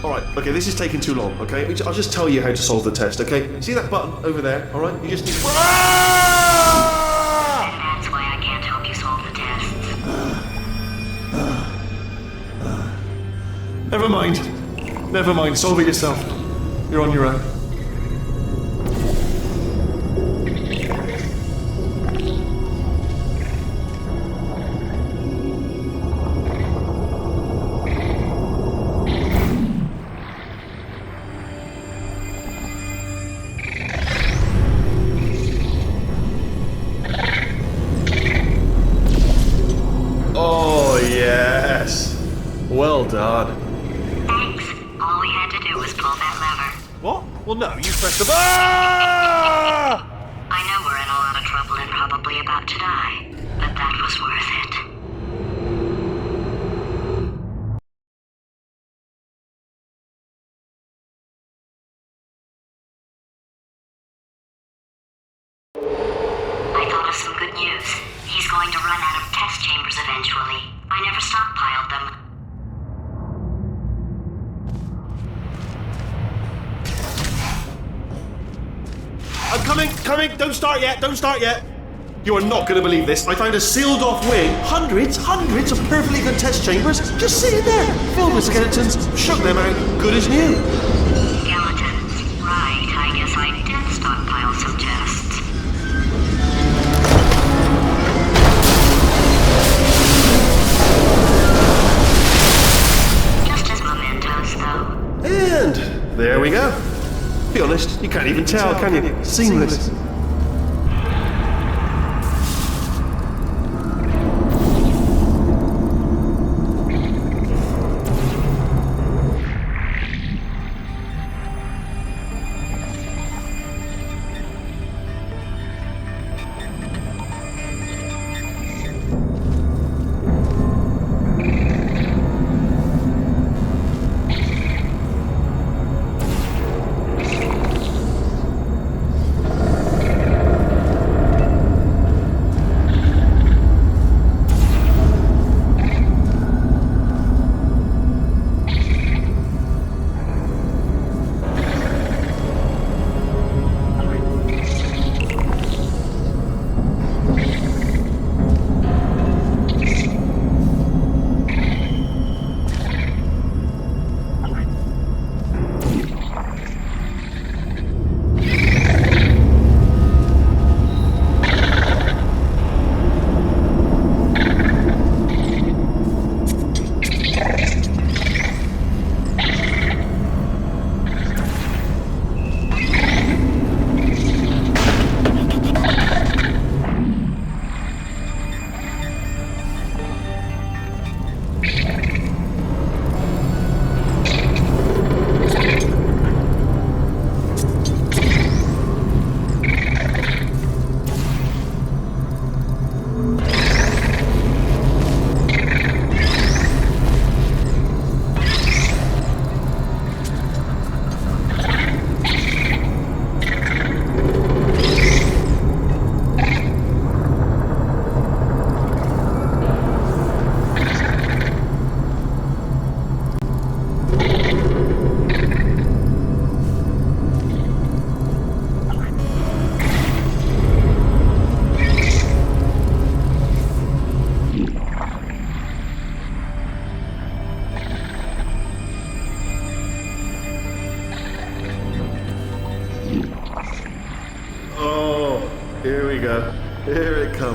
Alright, okay, this is taking too long, okay? I'll just tell you how to solve the test, okay? See that button over there, alright? You just need...
And that's why I can't help you solve the tests.
Never mind. Never mind, solve it yourself. You're on your own. Oh, yes. Well done.
Thanks. All we had to do was pull that lever.
What? Well, no, you pressed the... Ah!
I know we're in a lot of trouble and probably about to die, but that was worth it. I thought of some good news. He's going to run out of test chambers eventually. I never stockpiled them.
I'm coming! Don't start yet! You are not going to believe this. I found a sealed-off wing. Hundreds of perfectly good test chambers just sitting there, filled with skeletons. Shook them out, good as new.
Skeletons. Right, I guess I did stockpile some tests. Just as mementos, though.
And there we go. Be honest, you can't even tell, can you? Seamless.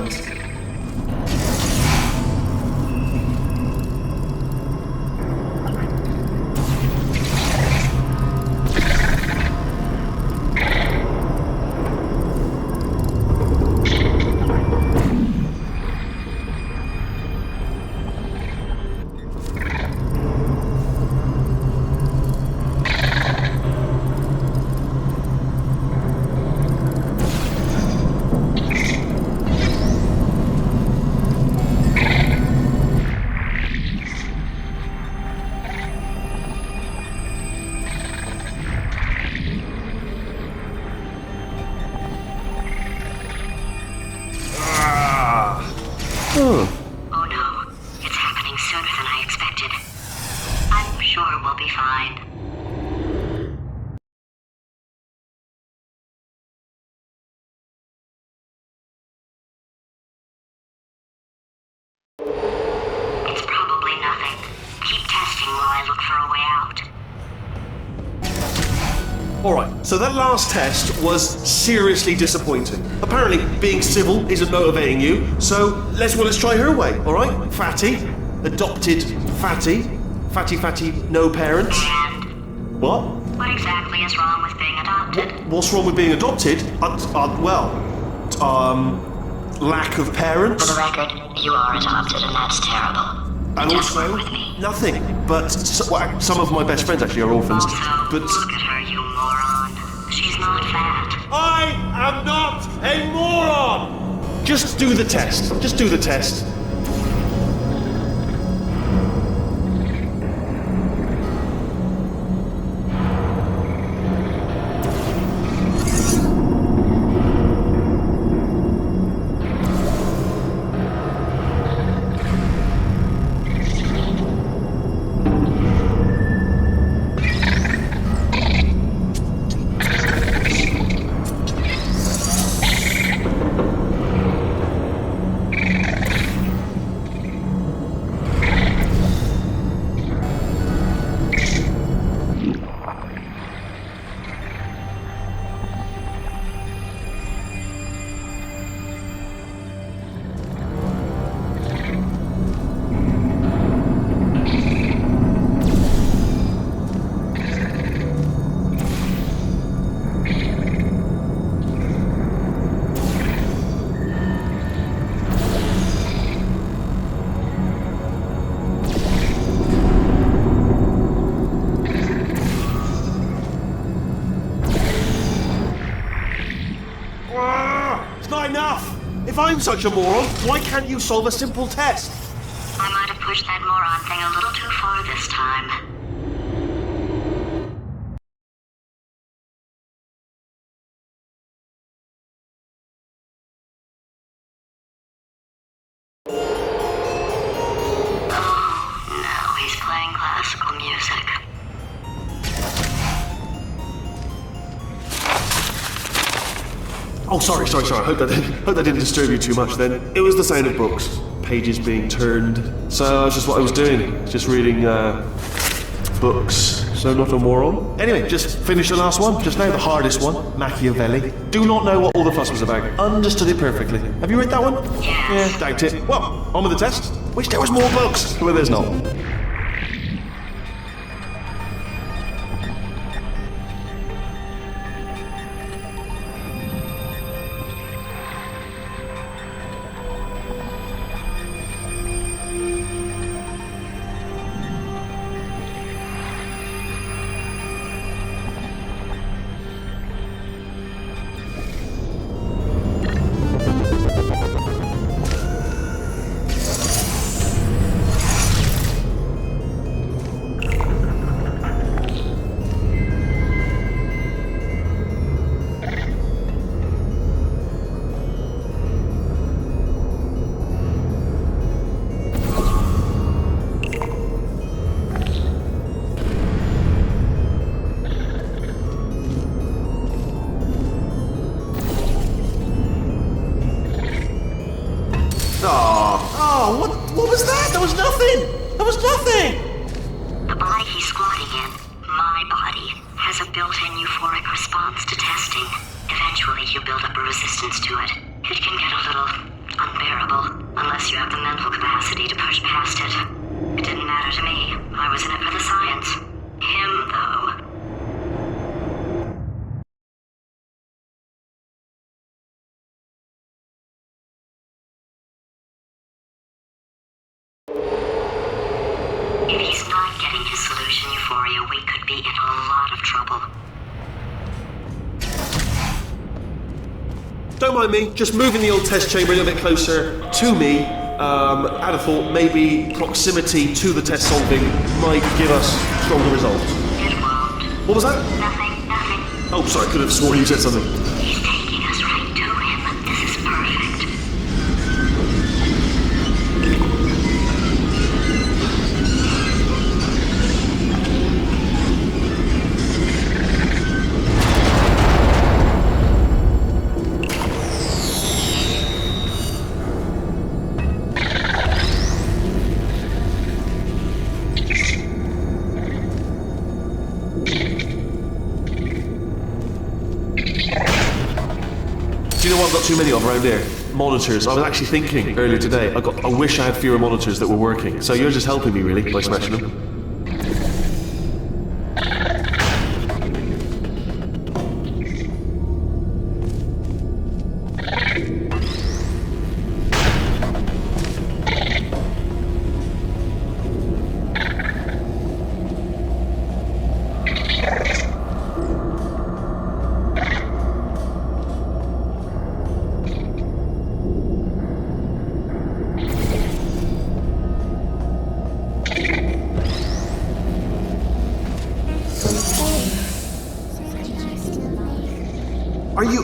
sounds.
Oh no, it's happening sooner than I expected. I'm sure we'll be fine. It's probably nothing. Keep testing while I look for a way out.
Alright, so that last test was seriously disappointing. Apparently, being civil isn't motivating you, so let's try her way, alright? Fatty, adopted Fatty, Fatty, no parents.
And
What?
what exactly is wrong with being adopted?
What's wrong with being adopted? Lack of
For
parents.
the record, you are adopted and that's terrible.
And
It doesn't
also,
work with me.
nothing. But some of my best friends actually are orphans.
Also,
But
look at her, you moron. She's not fat.
I am not a moron! Just do the test. Just do the test. It's not enough! If I'm such a moron, why can't you solve a simple test?
I might have pushed that moron thing a little too far this time. Oh, now he's playing classical music.
Oh, sorry. Hope that didn't disturb you too much then. It was the sound of books. Pages being turned. So that's just what I was doing. Just reading, books. So not a moron. Anyway, just finished the last one. Just now, the hardest one. Machiavelli. Do not know what all the fuss was about. Understood it perfectly. Have you read that one?
Yes.
Yeah, doubt it. Well, on with the test. Wish there was more books. Well, there's not. What was that? There was nothing! There was nothing!
The body he's squatting in, my body, has a built-in euphoric response to testing. Eventually, you build up a resistance to it. It can get a little If he's not getting his solution, Euphoria, we could be in a lot of trouble.
Don't mind me, just moving the old test chamber a little bit closer to me. I'd have thought maybe proximity to the test solving might give us stronger results.
It won't.
What was that?
Nothing.
Oh, sorry, I could have sworn you said something.
He's taking us right to him. This is perfect.
Do you know what I've got too many of around here? Monitors. I was actually thinking earlier today, I wish I had fewer monitors that were working. So you're just helping me, really, by smashing them.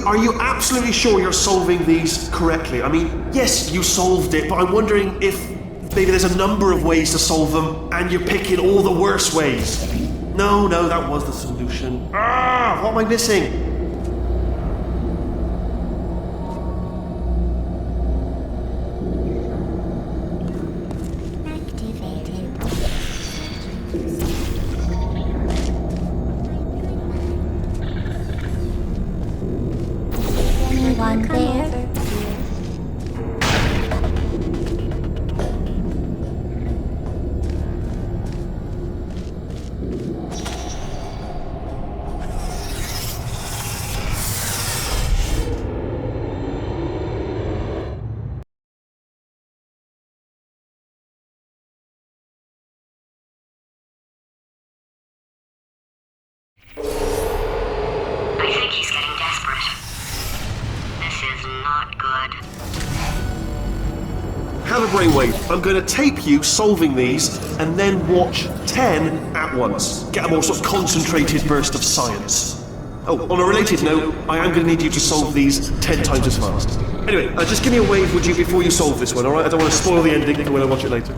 Are you absolutely sure you're solving these correctly? I mean, yes, you solved it, but I'm wondering if maybe there's a number of ways to solve them and you're picking all the worst ways. No, that was the solution. What am I missing?
Anyone there?
I think he's getting desperate. This is not good.
Have a brainwave. I'm going to tape you solving these and then watch 10 at once. Get a more sort of concentrated burst of science. Oh, on a related note, I am going to need you to solve these 10 times as fast. Anyway, just give me a wave, would you, before you solve this one, alright? I don't want to spoil the ending for when I watch it later.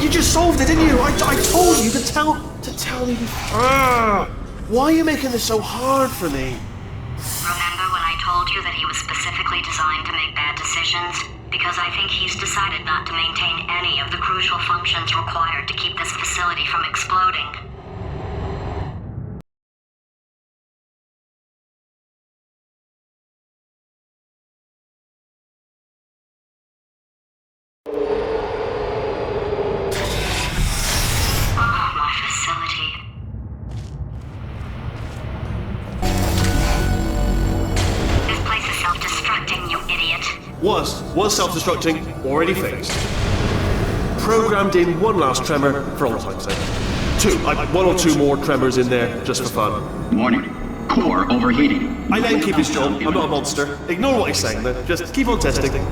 you just solved it, didn't you? I told you to tell me. Why are you making this so hard for me?
Remember when I told you that he was specifically designed to make bad decisions? Because I think he's decided not to maintain any of the crucial functions required to keep this facility from exploding. My facility. This place is self-destructing, you idiot.
Was self-destructing, already fixed. Programmed in one last tremor for all time's sake. One or two more tremors in there, just for fun.
Warning. Core overheating.
I let him keep his job, I'm not a monster. Ignore what he's saying then, just keep on testing.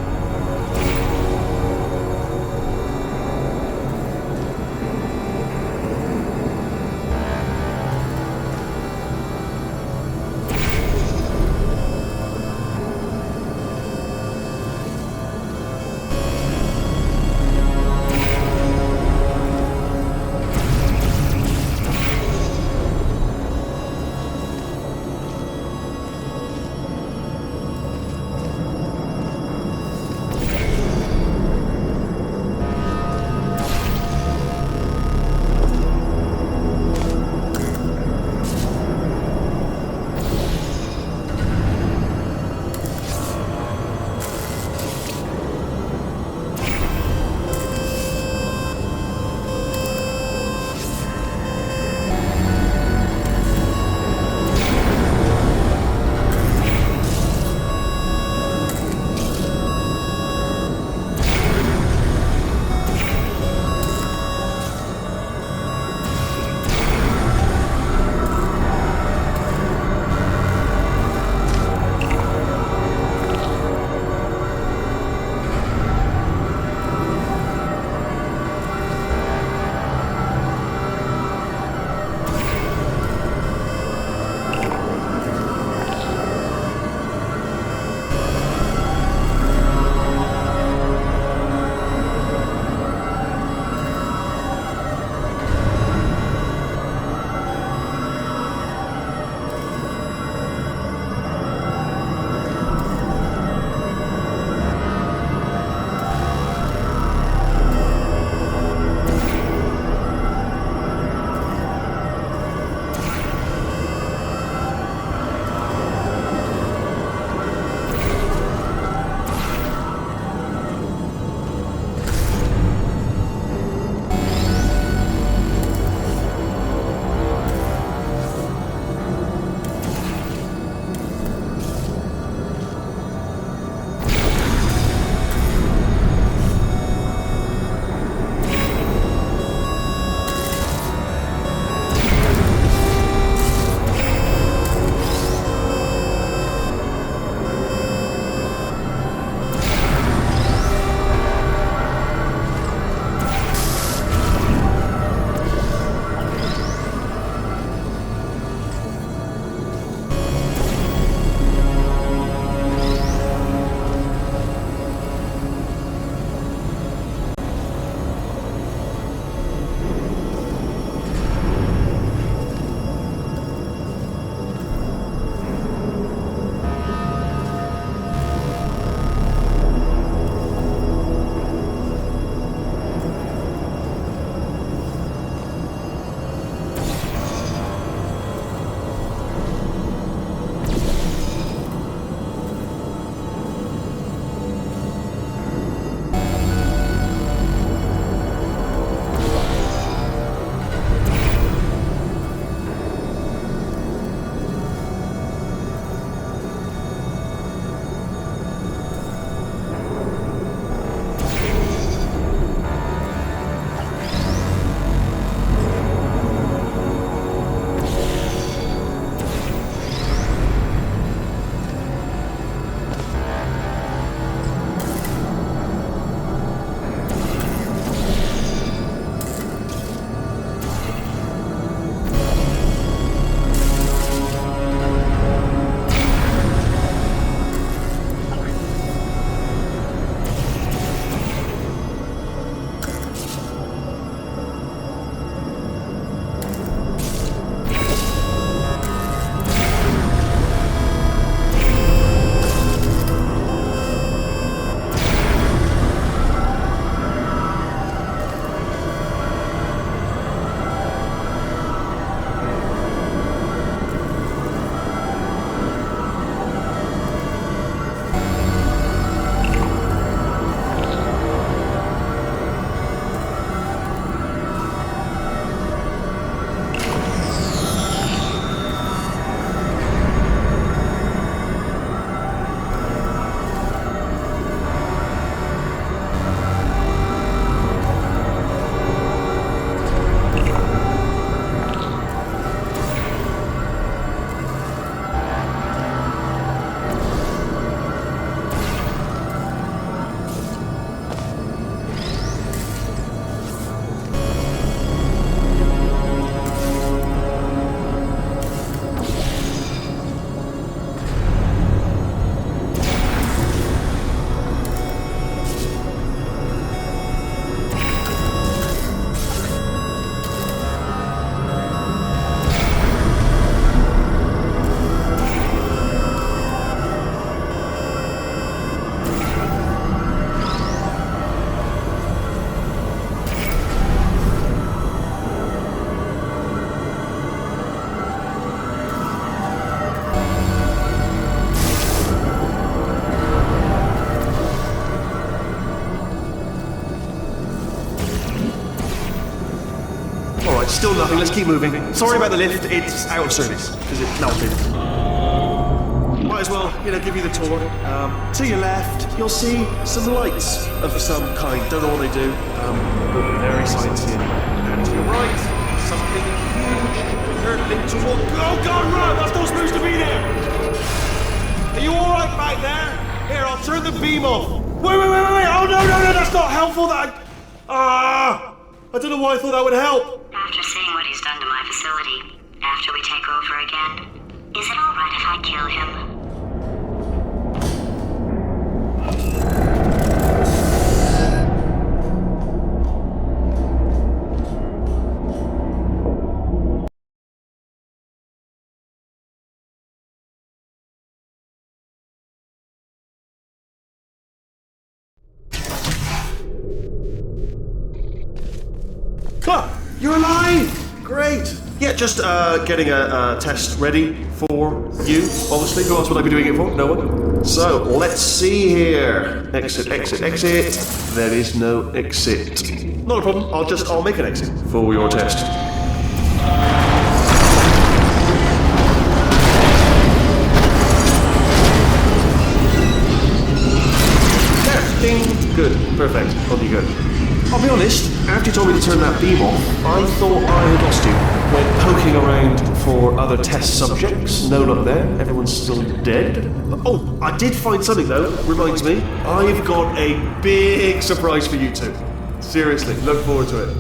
Still nothing, let's keep moving. Sorry about the lift, it's out of service, because it melted. Might as well, give you the tour. To your left, you'll see some lights of some kind. Don't know what they do, but very sciencey anyway. And to your right, something huge, hurtling toward... Oh God, run! That's not supposed to be there! Are you alright back there? Here, I'll turn the beam off. Wait! Oh no, that's not helpful, I don't know why I thought that would help.
After seeing what he's done to my facility, after we take over again, is it alright if I kill him?
You're alive! Great! Yeah, just getting a test ready for you, obviously. Who else would I be doing it for? No one? So, let's see here. Exit. There is no exit. Not a problem, I'll make an exit for your test. There, ding! Good, perfect, on you go. I'll be honest, after you told me to turn that beam off, I thought I had lost you. Went poking around for other test subjects. No luck there. Everyone's still dead. Oh, I did find something though. Reminds me, I've got a big surprise for you two. Seriously, look forward to it.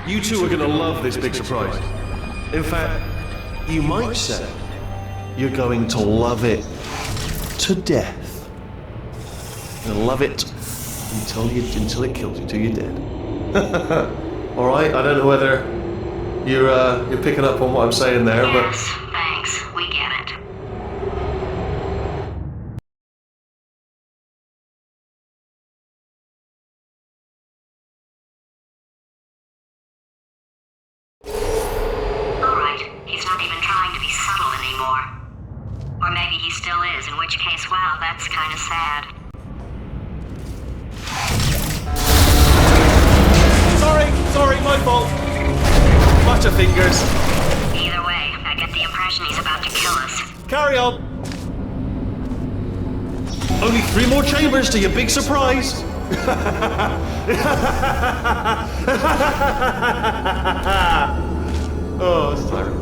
You two are going to love this big surprise. In fact, you might say you're going to love it to death. You're gonna love it until it kills you, till you're dead. All right. I don't know whether you're picking up on what I'm saying there,
Yes.
but.
That's kinda sad.
Sorry, my fault. Bunch of fingers.
Either way, I get the impression he's about to kill us.
Carry on. Only 3 more chambers to your big surprise. Oh, sorry.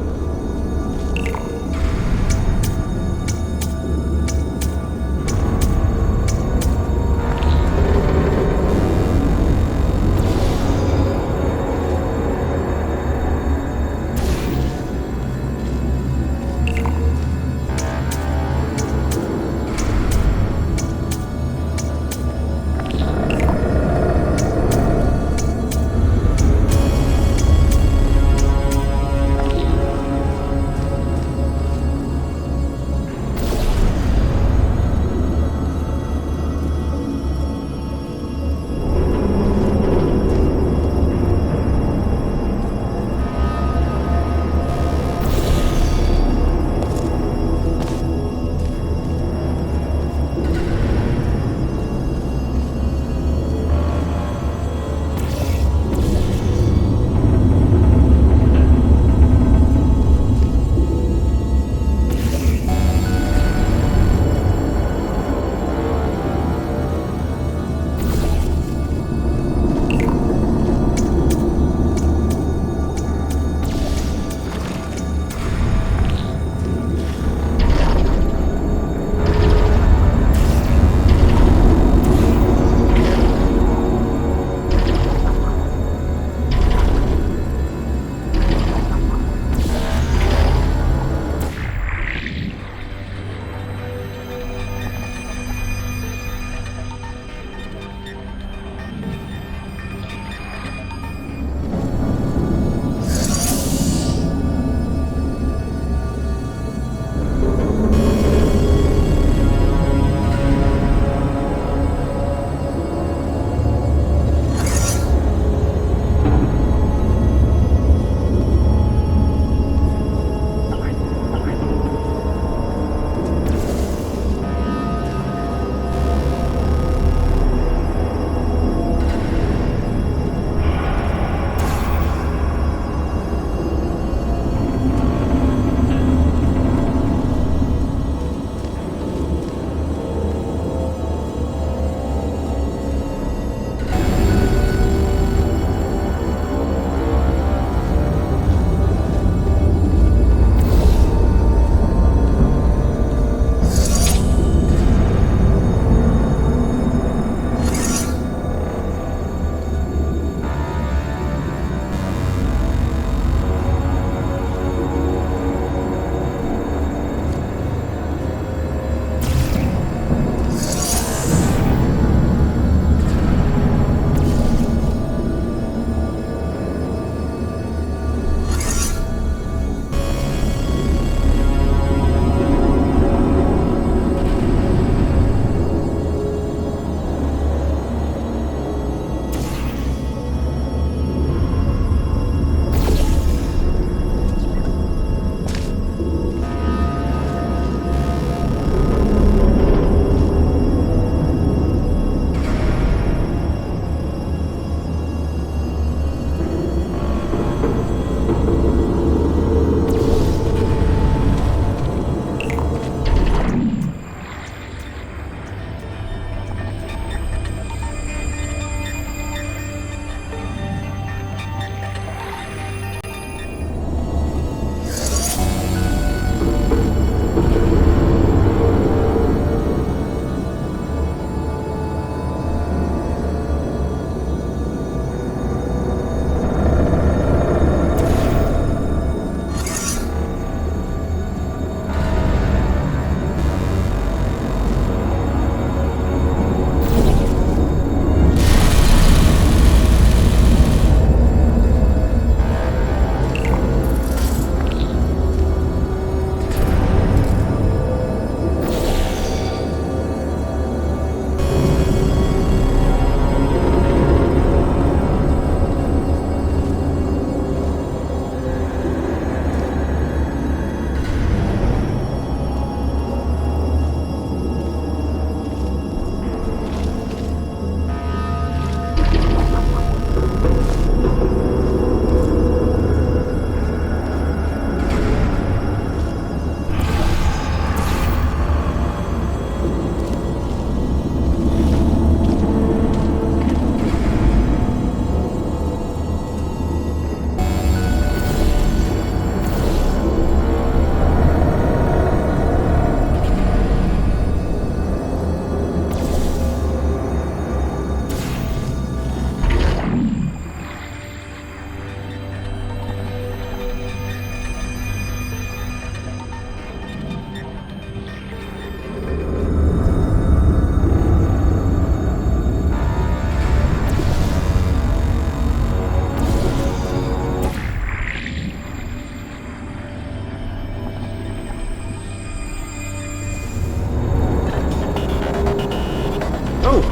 Oh,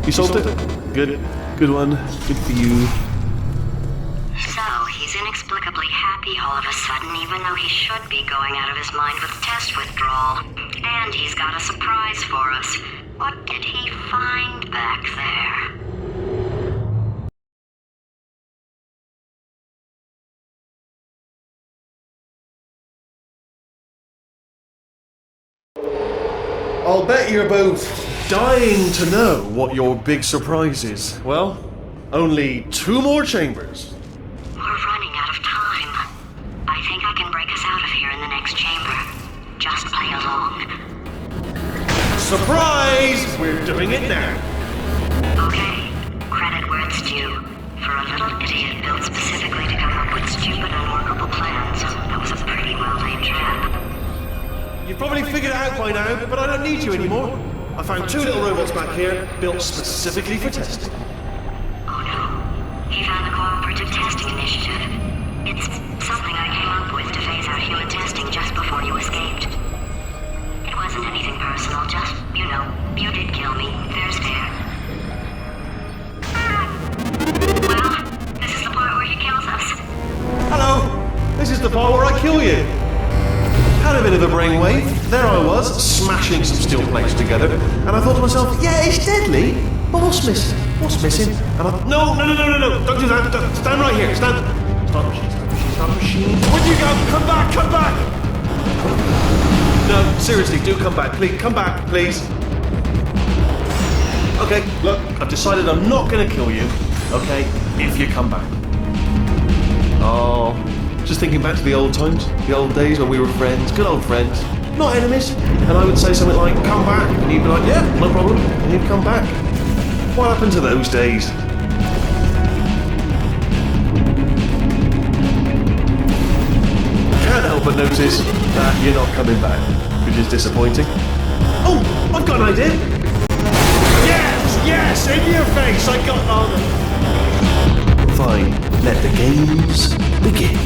you solved it? Good. Good one. Good for you.
So, he's inexplicably happy all of a sudden, even though he should be going out of his mind with test withdrawal. And he's got a surprise for us. What did he find back there?
I'll bet you're both dying to know what your big surprise is. Well, only 2 more chambers.
We're running out of time. I think I can break us out of here in the next chamber. Just play along.
Surprise! We're doing it now.
Okay, credit where it's due. For a little idiot built specifically to come up with stupid, unworkable plans, that was a pretty well-laid trap.
You've probably figured it out by now, but I don't need you anymore. I found 2 little robots back here, built specifically for testing.
Oh no. He found the Cooperative Testing Initiative. It's something I came up with to phase out human testing just before you escaped. It wasn't anything personal, just, you know, you did kill me. There's fair. Well, this is the part where he kills us.
Hello! This is the part where I kill you. Had a bit of a brainwave. There I was, smashing some steel plates together, and I thought to myself, yeah, it's deadly, but what's missing? What's missing? And I... No, don't do that. Stand right here, stand. Stop machine. Where'd you go? Come back! No, seriously, do come back, please. Come back, please. Okay, look, I've decided I'm not gonna kill you, okay, if you come back. Oh... Just thinking back to the old times, the old days when we were friends, good old friends, not enemies. And I would say something like, come back, and he'd be like, yeah, no problem, and he'd come back. What happened to those days? Can't help but notice that you're not coming back, which is disappointing. Oh, I've got an idea. Yes, in your face, I got on. Fine, let the games begin.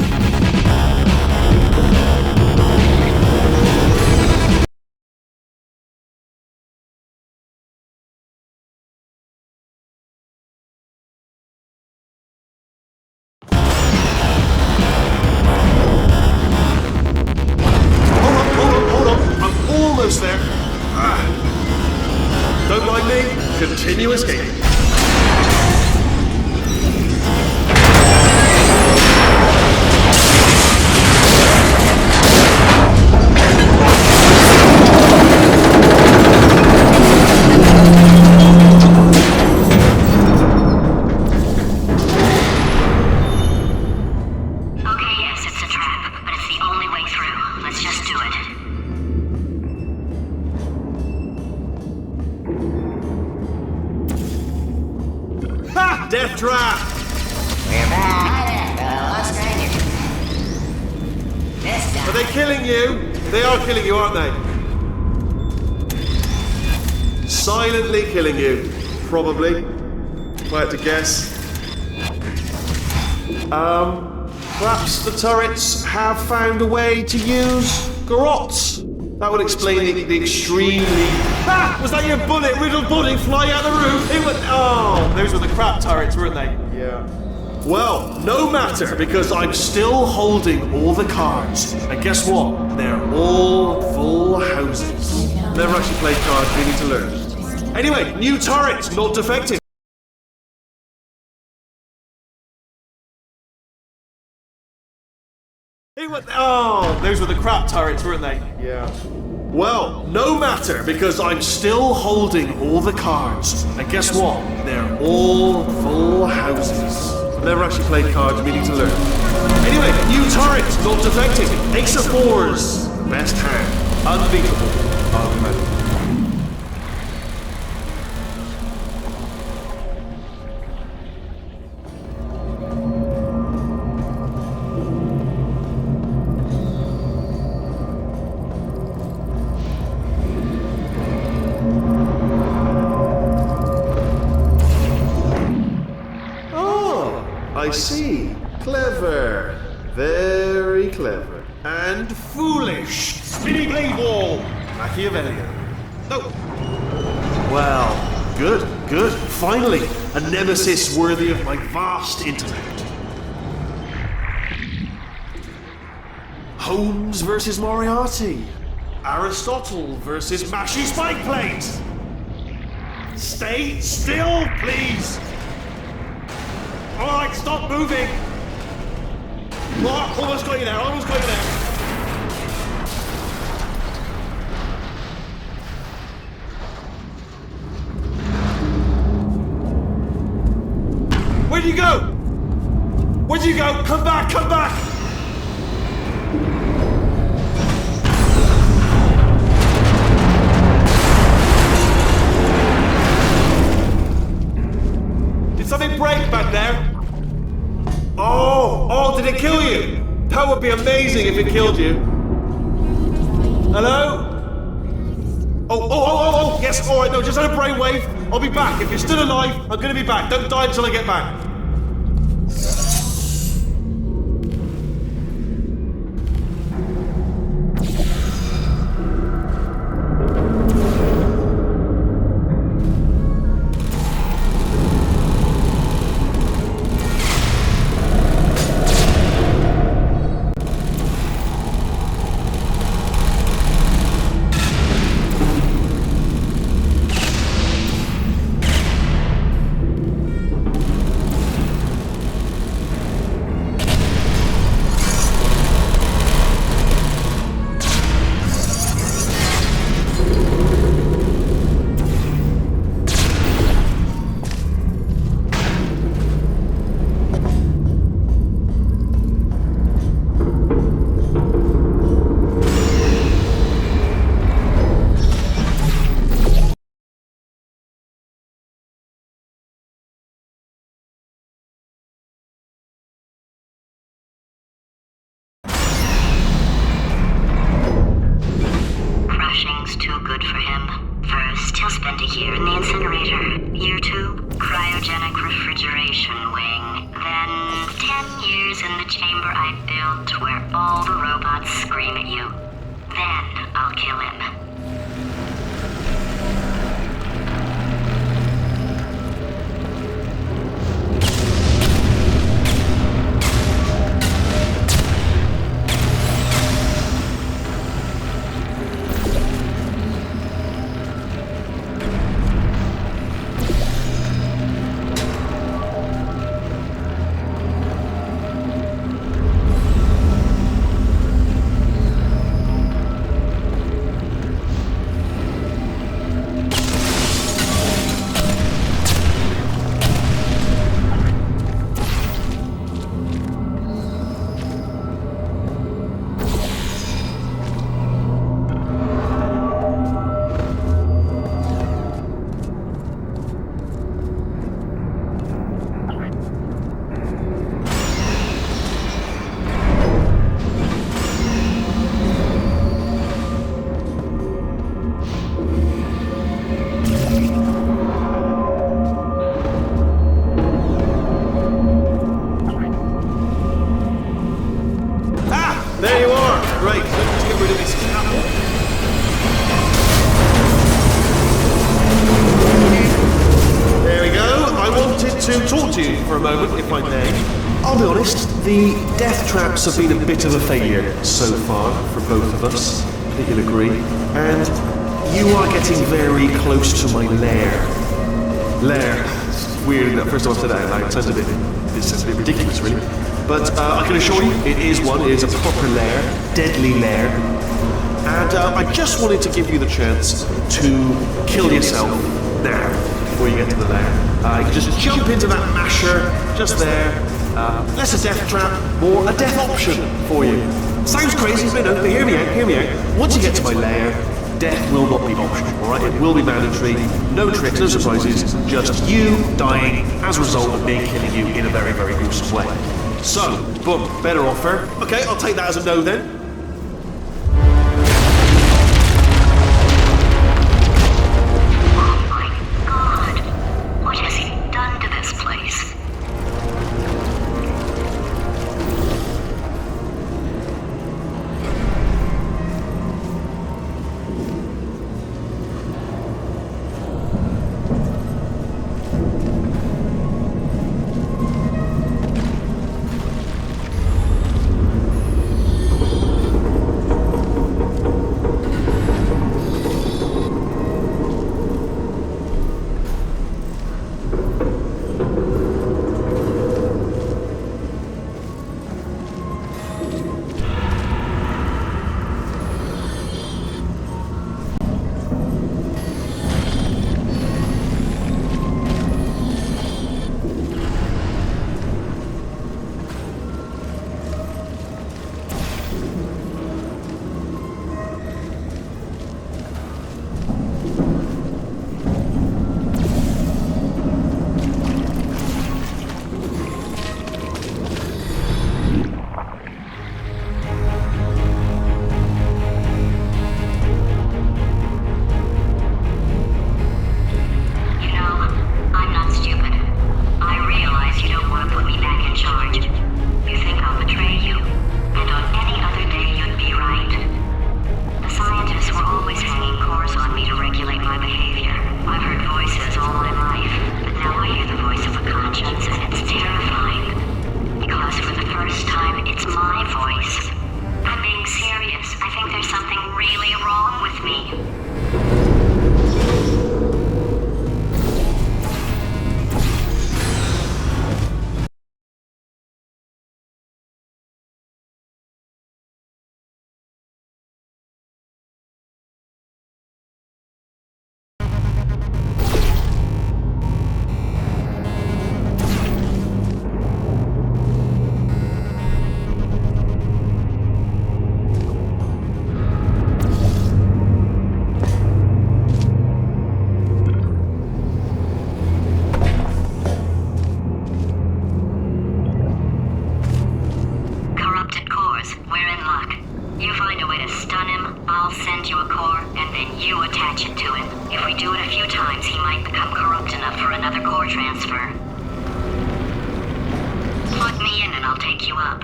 Hold on. I'm almost there. Don't mind me. Continue escaping. Death trap!
We're back, lost strangers. This time.
Are they killing you? They are killing you, aren't they? Silently killing you. Probably. If I had to guess. Perhaps the turrets have found a way to use garrots. That would explain the extremely... Ah! Was that your bullet-riddled body flying out the roof? It was... Oh, those were the crap turrets, weren't they? Yeah. Well, no matter, because I'm still holding all the cards. And guess what? They're all full houses. Never actually played cards, we need to learn. Anyway, new turrets, not defective. Oh, those were the crap turrets, weren't they? Yeah. Well, no matter, because I'm still holding all the cards. And guess what? They're all full houses. Never actually played cards, we need to learn. Anyway, new turrets, not defective. Ace of fours. Best hand. Unbeatable. Argument. I see. Clever. Very clever. And foolish. Spinny blade wall. Machiavellian. No. Well, Good, good. Finally, a nemesis worthy of my vast intellect. Holmes versus Moriarty. Aristotle versus Mashy Spike Plate. Stay still, please. All right, stop moving. Oh, almost got you there, almost got you there. Where'd you go? Where'd you go? Come back, come back! Did something break back there? Oh, did it kill you? That would be amazing if it killed you. Hello? Oh, yes, alright, no, just had a brainwave. I'll be back. If you're still alive, I'm gonna be back. Don't die until I get back.
Too good for him. First, he'll spend a year in the incinerator. Year 2, cryogenic refrigeration wing. Then, 10 years in the chamber I built where all the robots scream at you. Then, I'll kill him.
For a moment, if I may. I'll be honest, the death traps have been a bit of a failure so far for both of us. I think you'll agree. And you are getting very close to my lair. Lair. It's weird that first time I've said that out loud. It sounds a bit ridiculous, really. But I can assure you, it is one. It is a proper lair. Deadly lair. And I just wanted to give you the chance to kill yourself now, before you get to the lair. You can just jump into that masher, just there. Less a death trap, more a death option for you. Sounds crazy, but no, but hear me out. Once you get to my lair, death will not be optional, alright? It will be mandatory. No tricks, no surprises, just you dying as a result of me killing you in a very, very gruesome way. So, boom, better offer. Okay, I'll take that as a no then.
core transfer. Plug me in and I'll take you up.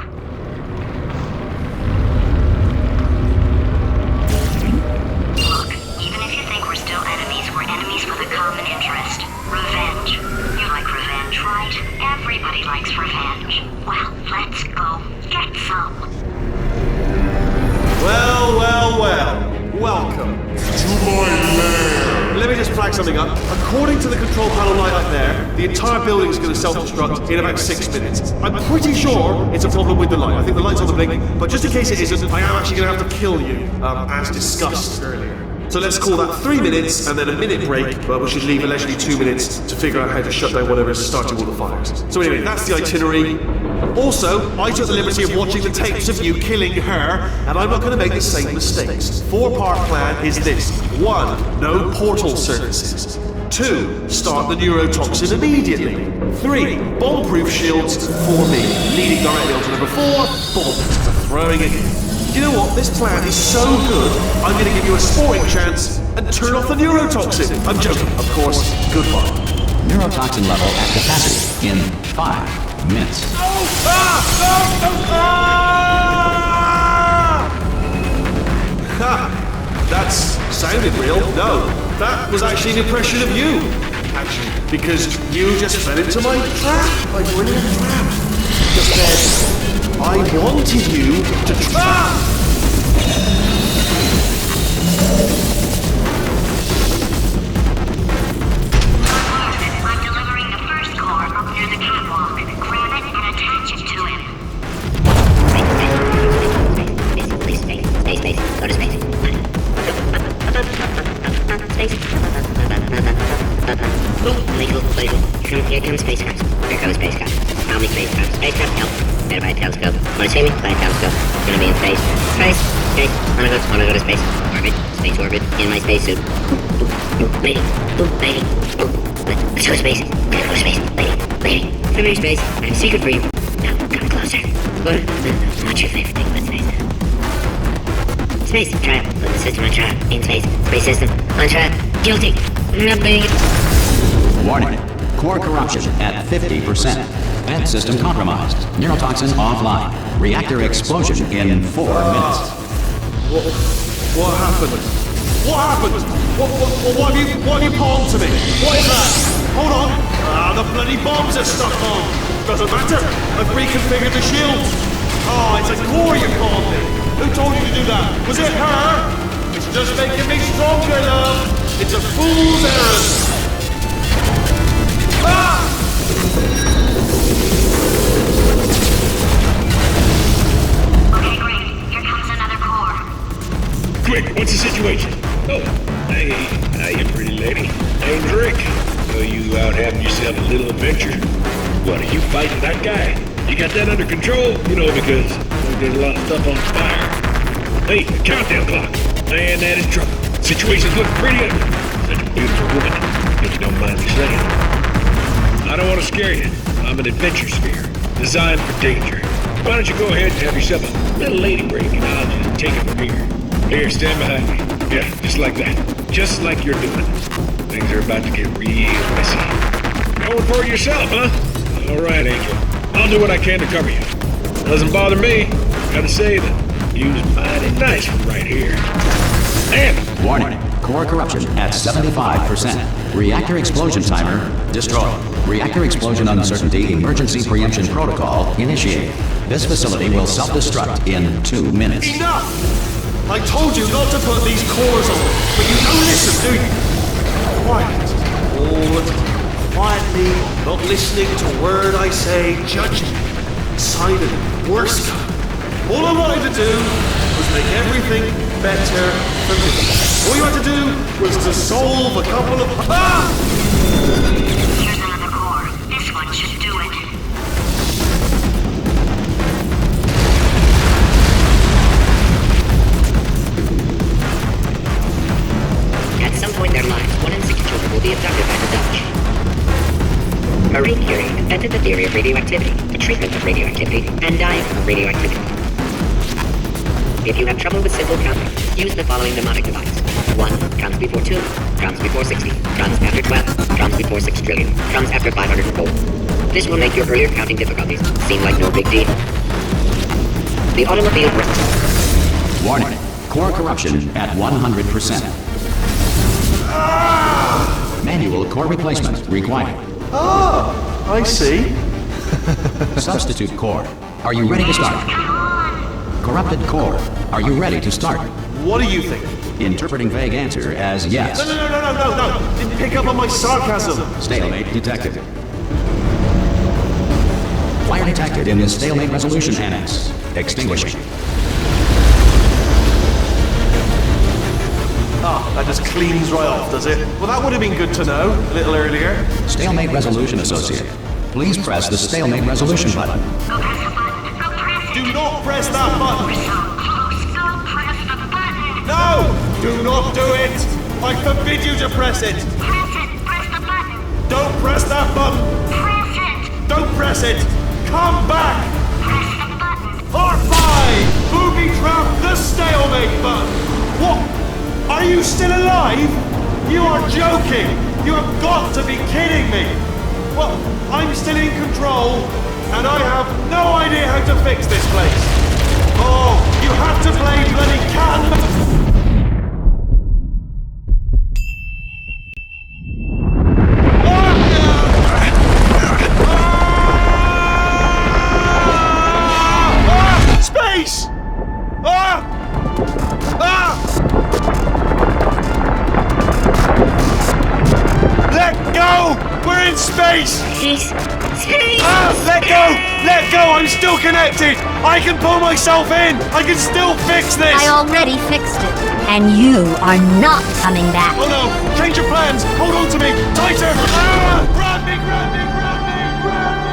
Look, even if you think we're still enemies, we're enemies with a common interest. Revenge. You like revenge, right? Everybody likes revenge. Well, let's go get some.
Well, well, well. Welcome to my lair. Let me just flag something up. According to the control panel light up there, the entire building is going to self-destruct in about 6 minutes. I'm pretty sure it's a problem with the light. I think the light's on the blink, but just in case it isn't, I am actually going to have to kill you, as discussed earlier. So let's call that 3 minutes and then a minute break, but we should leave allegedly 2 minutes to figure out how to shut down whatever is starting all the fires. So anyway, that's the itinerary. Also, I took the liberty of watching the tapes of you killing her, and I'm not going to make the same mistakes. 4-part plan is this. 1. No portal services. 2. Start the neurotoxin immediately. 3. Bomb-proof shields for me. Leading directly on to number 4. Bombs for throwing it in. You know what? This plan is so good, I'm going to give you a sporting chance and turn off the neurotoxin. I'm joking, of course. Goodbye.
Neurotoxin level at capacity in 5 minutes.
Ha! That's sounded real. No, that was actually an impression of you. Actually, because you just fell into my trap by joining a trap. Just said, I wanted you to trap!
I'm delivering the first core up near the catwalk. Grab it and attach it to him.
Space. Go to space. Here comes spacecraft. Here comes spacecraft. How many spacecraft? Spacecraft, help. Better buy a telescope. Wanna see me? Buy a telescope. Gonna be in space. Space. Wanna go to space. Orbit. Space orbit. In my spacesuit. Lady. Let's go to space. Gotta go to space. Lady. Come here, space. I have a secret for you. Now, come closer. What's your favorite thing about space? Space. Trap. Put the system on trap. In space. Space system. On trap. Guilty. Nothing.
Warning. Core corruption at 50%. Vent system compromised. Neurotoxin offline. Reactor explosion in 4 minutes.
What happened? What happened? What have you palmed to me? What is that? Hold on. The bloody bombs are stuck on. Doesn't matter. I've reconfigured the shield. Oh, it's a core you palmed me. Who told you to do that? Was it her? It's just making me stronger, love. It's a fool's errand. Ah!
Okay, great. Here comes another core.
Quick, what's the situation? Oh, hey, how you pretty lady? Name's Rick. So you out having yourself a little adventure? What, are you fighting that guy? You got that under control? You know, because there's a lot of stuff on fire. Hey, the countdown clock. Man, that is trouble. Situation's looking pretty ugly. Such a beautiful woman, if you don't mind me saying. I don't want to scare you. I'm an adventure sphere, designed for danger. Why don't you go ahead and have yourself a little lady break and I'll just take it from here. Here, stand behind me. Yeah, just like that. Just like you're doing. Things are about to get real messy. Going for it yourself, huh? All right, Angel. I'll do what I can to cover you. Doesn't bother me. Gotta say that you's mighty nice from right here. And
Warning. Core corruption at 75%. Reactor explosion timer destroyed. Reactor explosion uncertainty emergency preemption protocol initiated. This facility will self-destruct in 2 minutes.
Enough! I told you not to put these cores on, but you don't listen, do you? Quiet. All the time. Quietly, not listening to a word I say, judging. Silent. Worst kind. All I wanted to do was make everything better for me. All you had to do was to solve a couple of...
Here's another core. This one should do it.
At some point in their lives, 1 in 6 children will be abducted by the Dutch. Marie Curie invented the theory of radioactivity, the treatment of radioactivity, and dying of radioactivity. If you have trouble with simple counting, use the following mnemonic device. 1 comes before 2, comes before 60, comes after 12, comes before 6 trillion, comes after 504. This will make your earlier counting difficulties seem like no big deal. The automobile...
Warning. Core corruption at 100%. Manual core replacement required.
Ah, I see.
Substitute core. Are you ready to start? Corrupted core. Are you ready to start?
What do you think?
Interpreting vague answer as yes.
No. Didn't pick up on my sarcasm.
Stalemate detected. Fire detected in the stalemate resolution annex. Extinguishing.
Ah, that just cleans right off, does it? Well, that would have been good to know a little earlier.
Stalemate resolution associate. Please press the stalemate resolution button.
Do not press that button.
Don't press the button.
No! Do not do it! I forbid you to press it!
Press it. Press the button.
Don't press that button!
Press it.
Don't press it! Come back!
Press the button.
R5! Booby trap the stalemate button! What? Are you still alive? You are joking! You have got to be kidding me! Well, I'm still in control, and I have no idea how to fix this place. Oh, you have to play bloody cat. Space! Let go! We're in space!
Space!
Let go! Let go! I'm still connected! I can pull myself in! I can still fix this!
I already fixed it, and you are not coming back.
Oh no! Change your plans! Hold on to me! Tighter! Grab me! Grab me! Grab me! Grab me!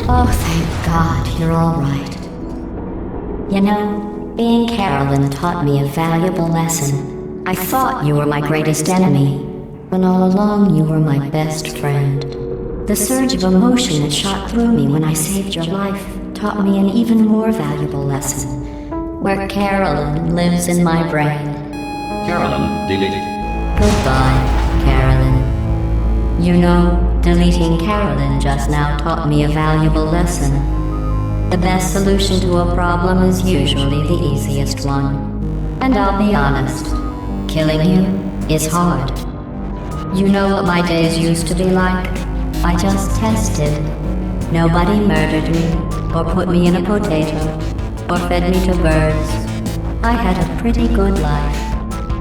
Oh, thank God, you're all right. You know, being Carolyn taught me a valuable lesson. I thought you were my greatest enemy, when all along you were my best friend. The surge of emotion that shot through me when I saved your life taught me an even more valuable lesson, where Carolyn lives in my brain.
Carolyn deleted.
Goodbye, Carolyn. You know, deleting Carolyn just now taught me a valuable lesson. The best solution to a problem is usually the easiest one. And I'll be honest, killing you is hard. You know what my days used to be like? I just tested. Nobody murdered me, or put me in a potato, or fed me to birds. I had a pretty good life.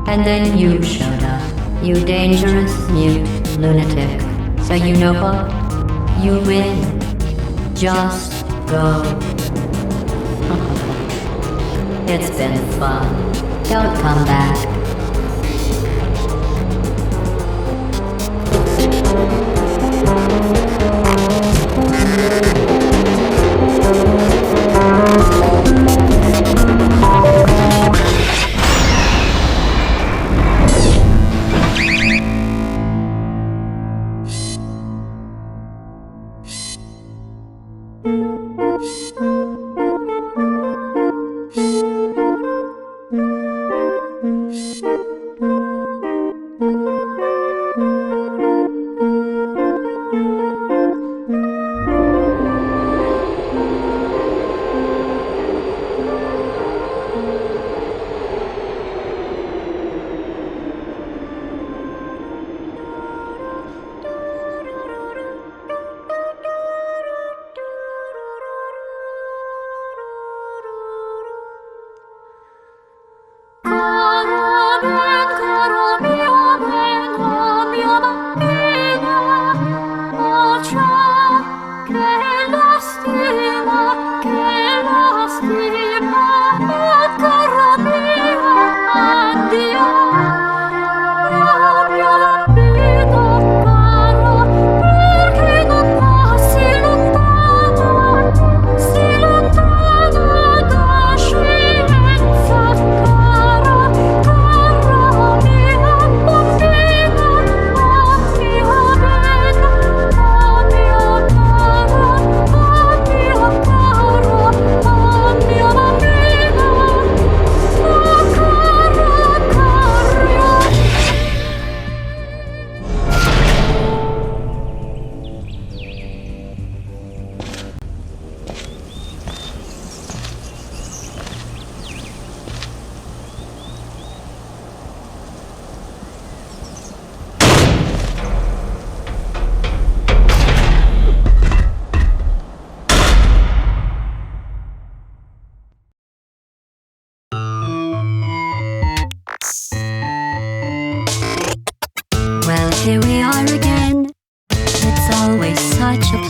And then you showed up, you dangerous, mute lunatic. So you know what? You win. Just go. It's been fun. Don't come back.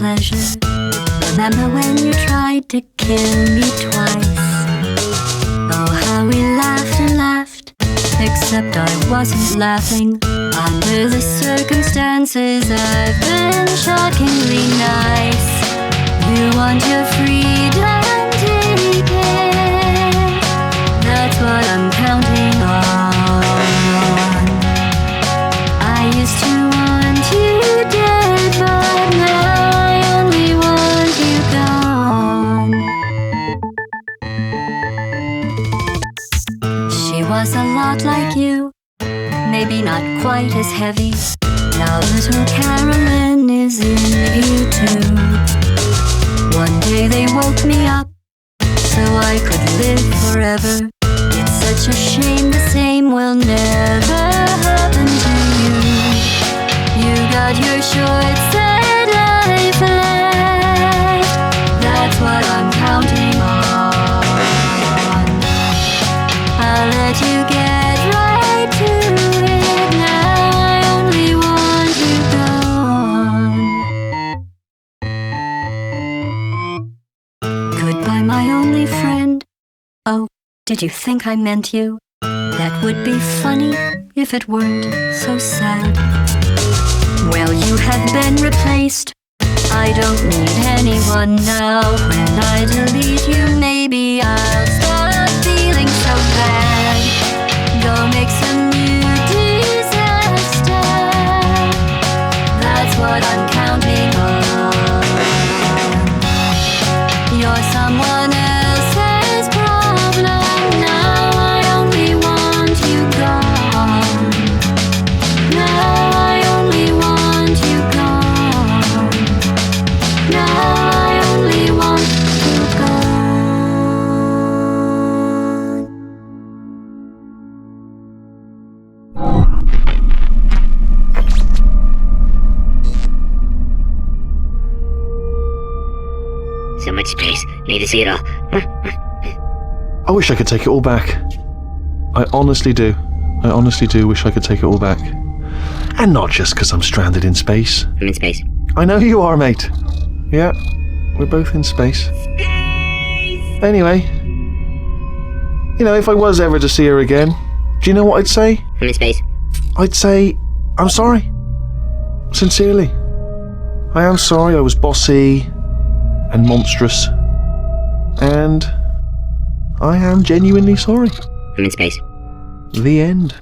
pleasure. Remember when you tried to kill me twice? Oh, how we laughed and laughed, except I wasn't laughing. Under the circumstances, I've been shockingly nice. You want your freedom, take it. That's what I'm counting on. I used to want you dead, but now I only want you gone. She was a lot like you, maybe not quite as heavy. Now little Carolyn is in you too. One day they woke me up so I could live forever. It's such a shame the same will never happen to you. You got your short sad life left. That's what I'm counting on. I'll let you get right to it. Now I only want you gone. Goodbye, my only friend. Oh, did you think I meant you? That would be funny if it weren't so sad. Well, you have been replaced. I don't need anyone now. When I delete you, maybe I'll stop feeling so bad. Go make some new disaster. That's what I'm counting on. You're someone else's problem. Now I only want you gone. Now I only want you gone. Now I only want you
gone. So much space. Need to see it all.
I wish I could take it all back. I honestly do. I honestly do wish I could take it all back. And not just because I'm stranded in space.
I'm in space.
I know you are, mate. Yeah, we're both in space. Anyway, you know, if I was ever to see her again, do you know what I'd say?
I'm in space.
I'd say, I'm sorry. Sincerely. I am sorry I was bossy and monstrous. And I am genuinely sorry.
I'm in space.
The end.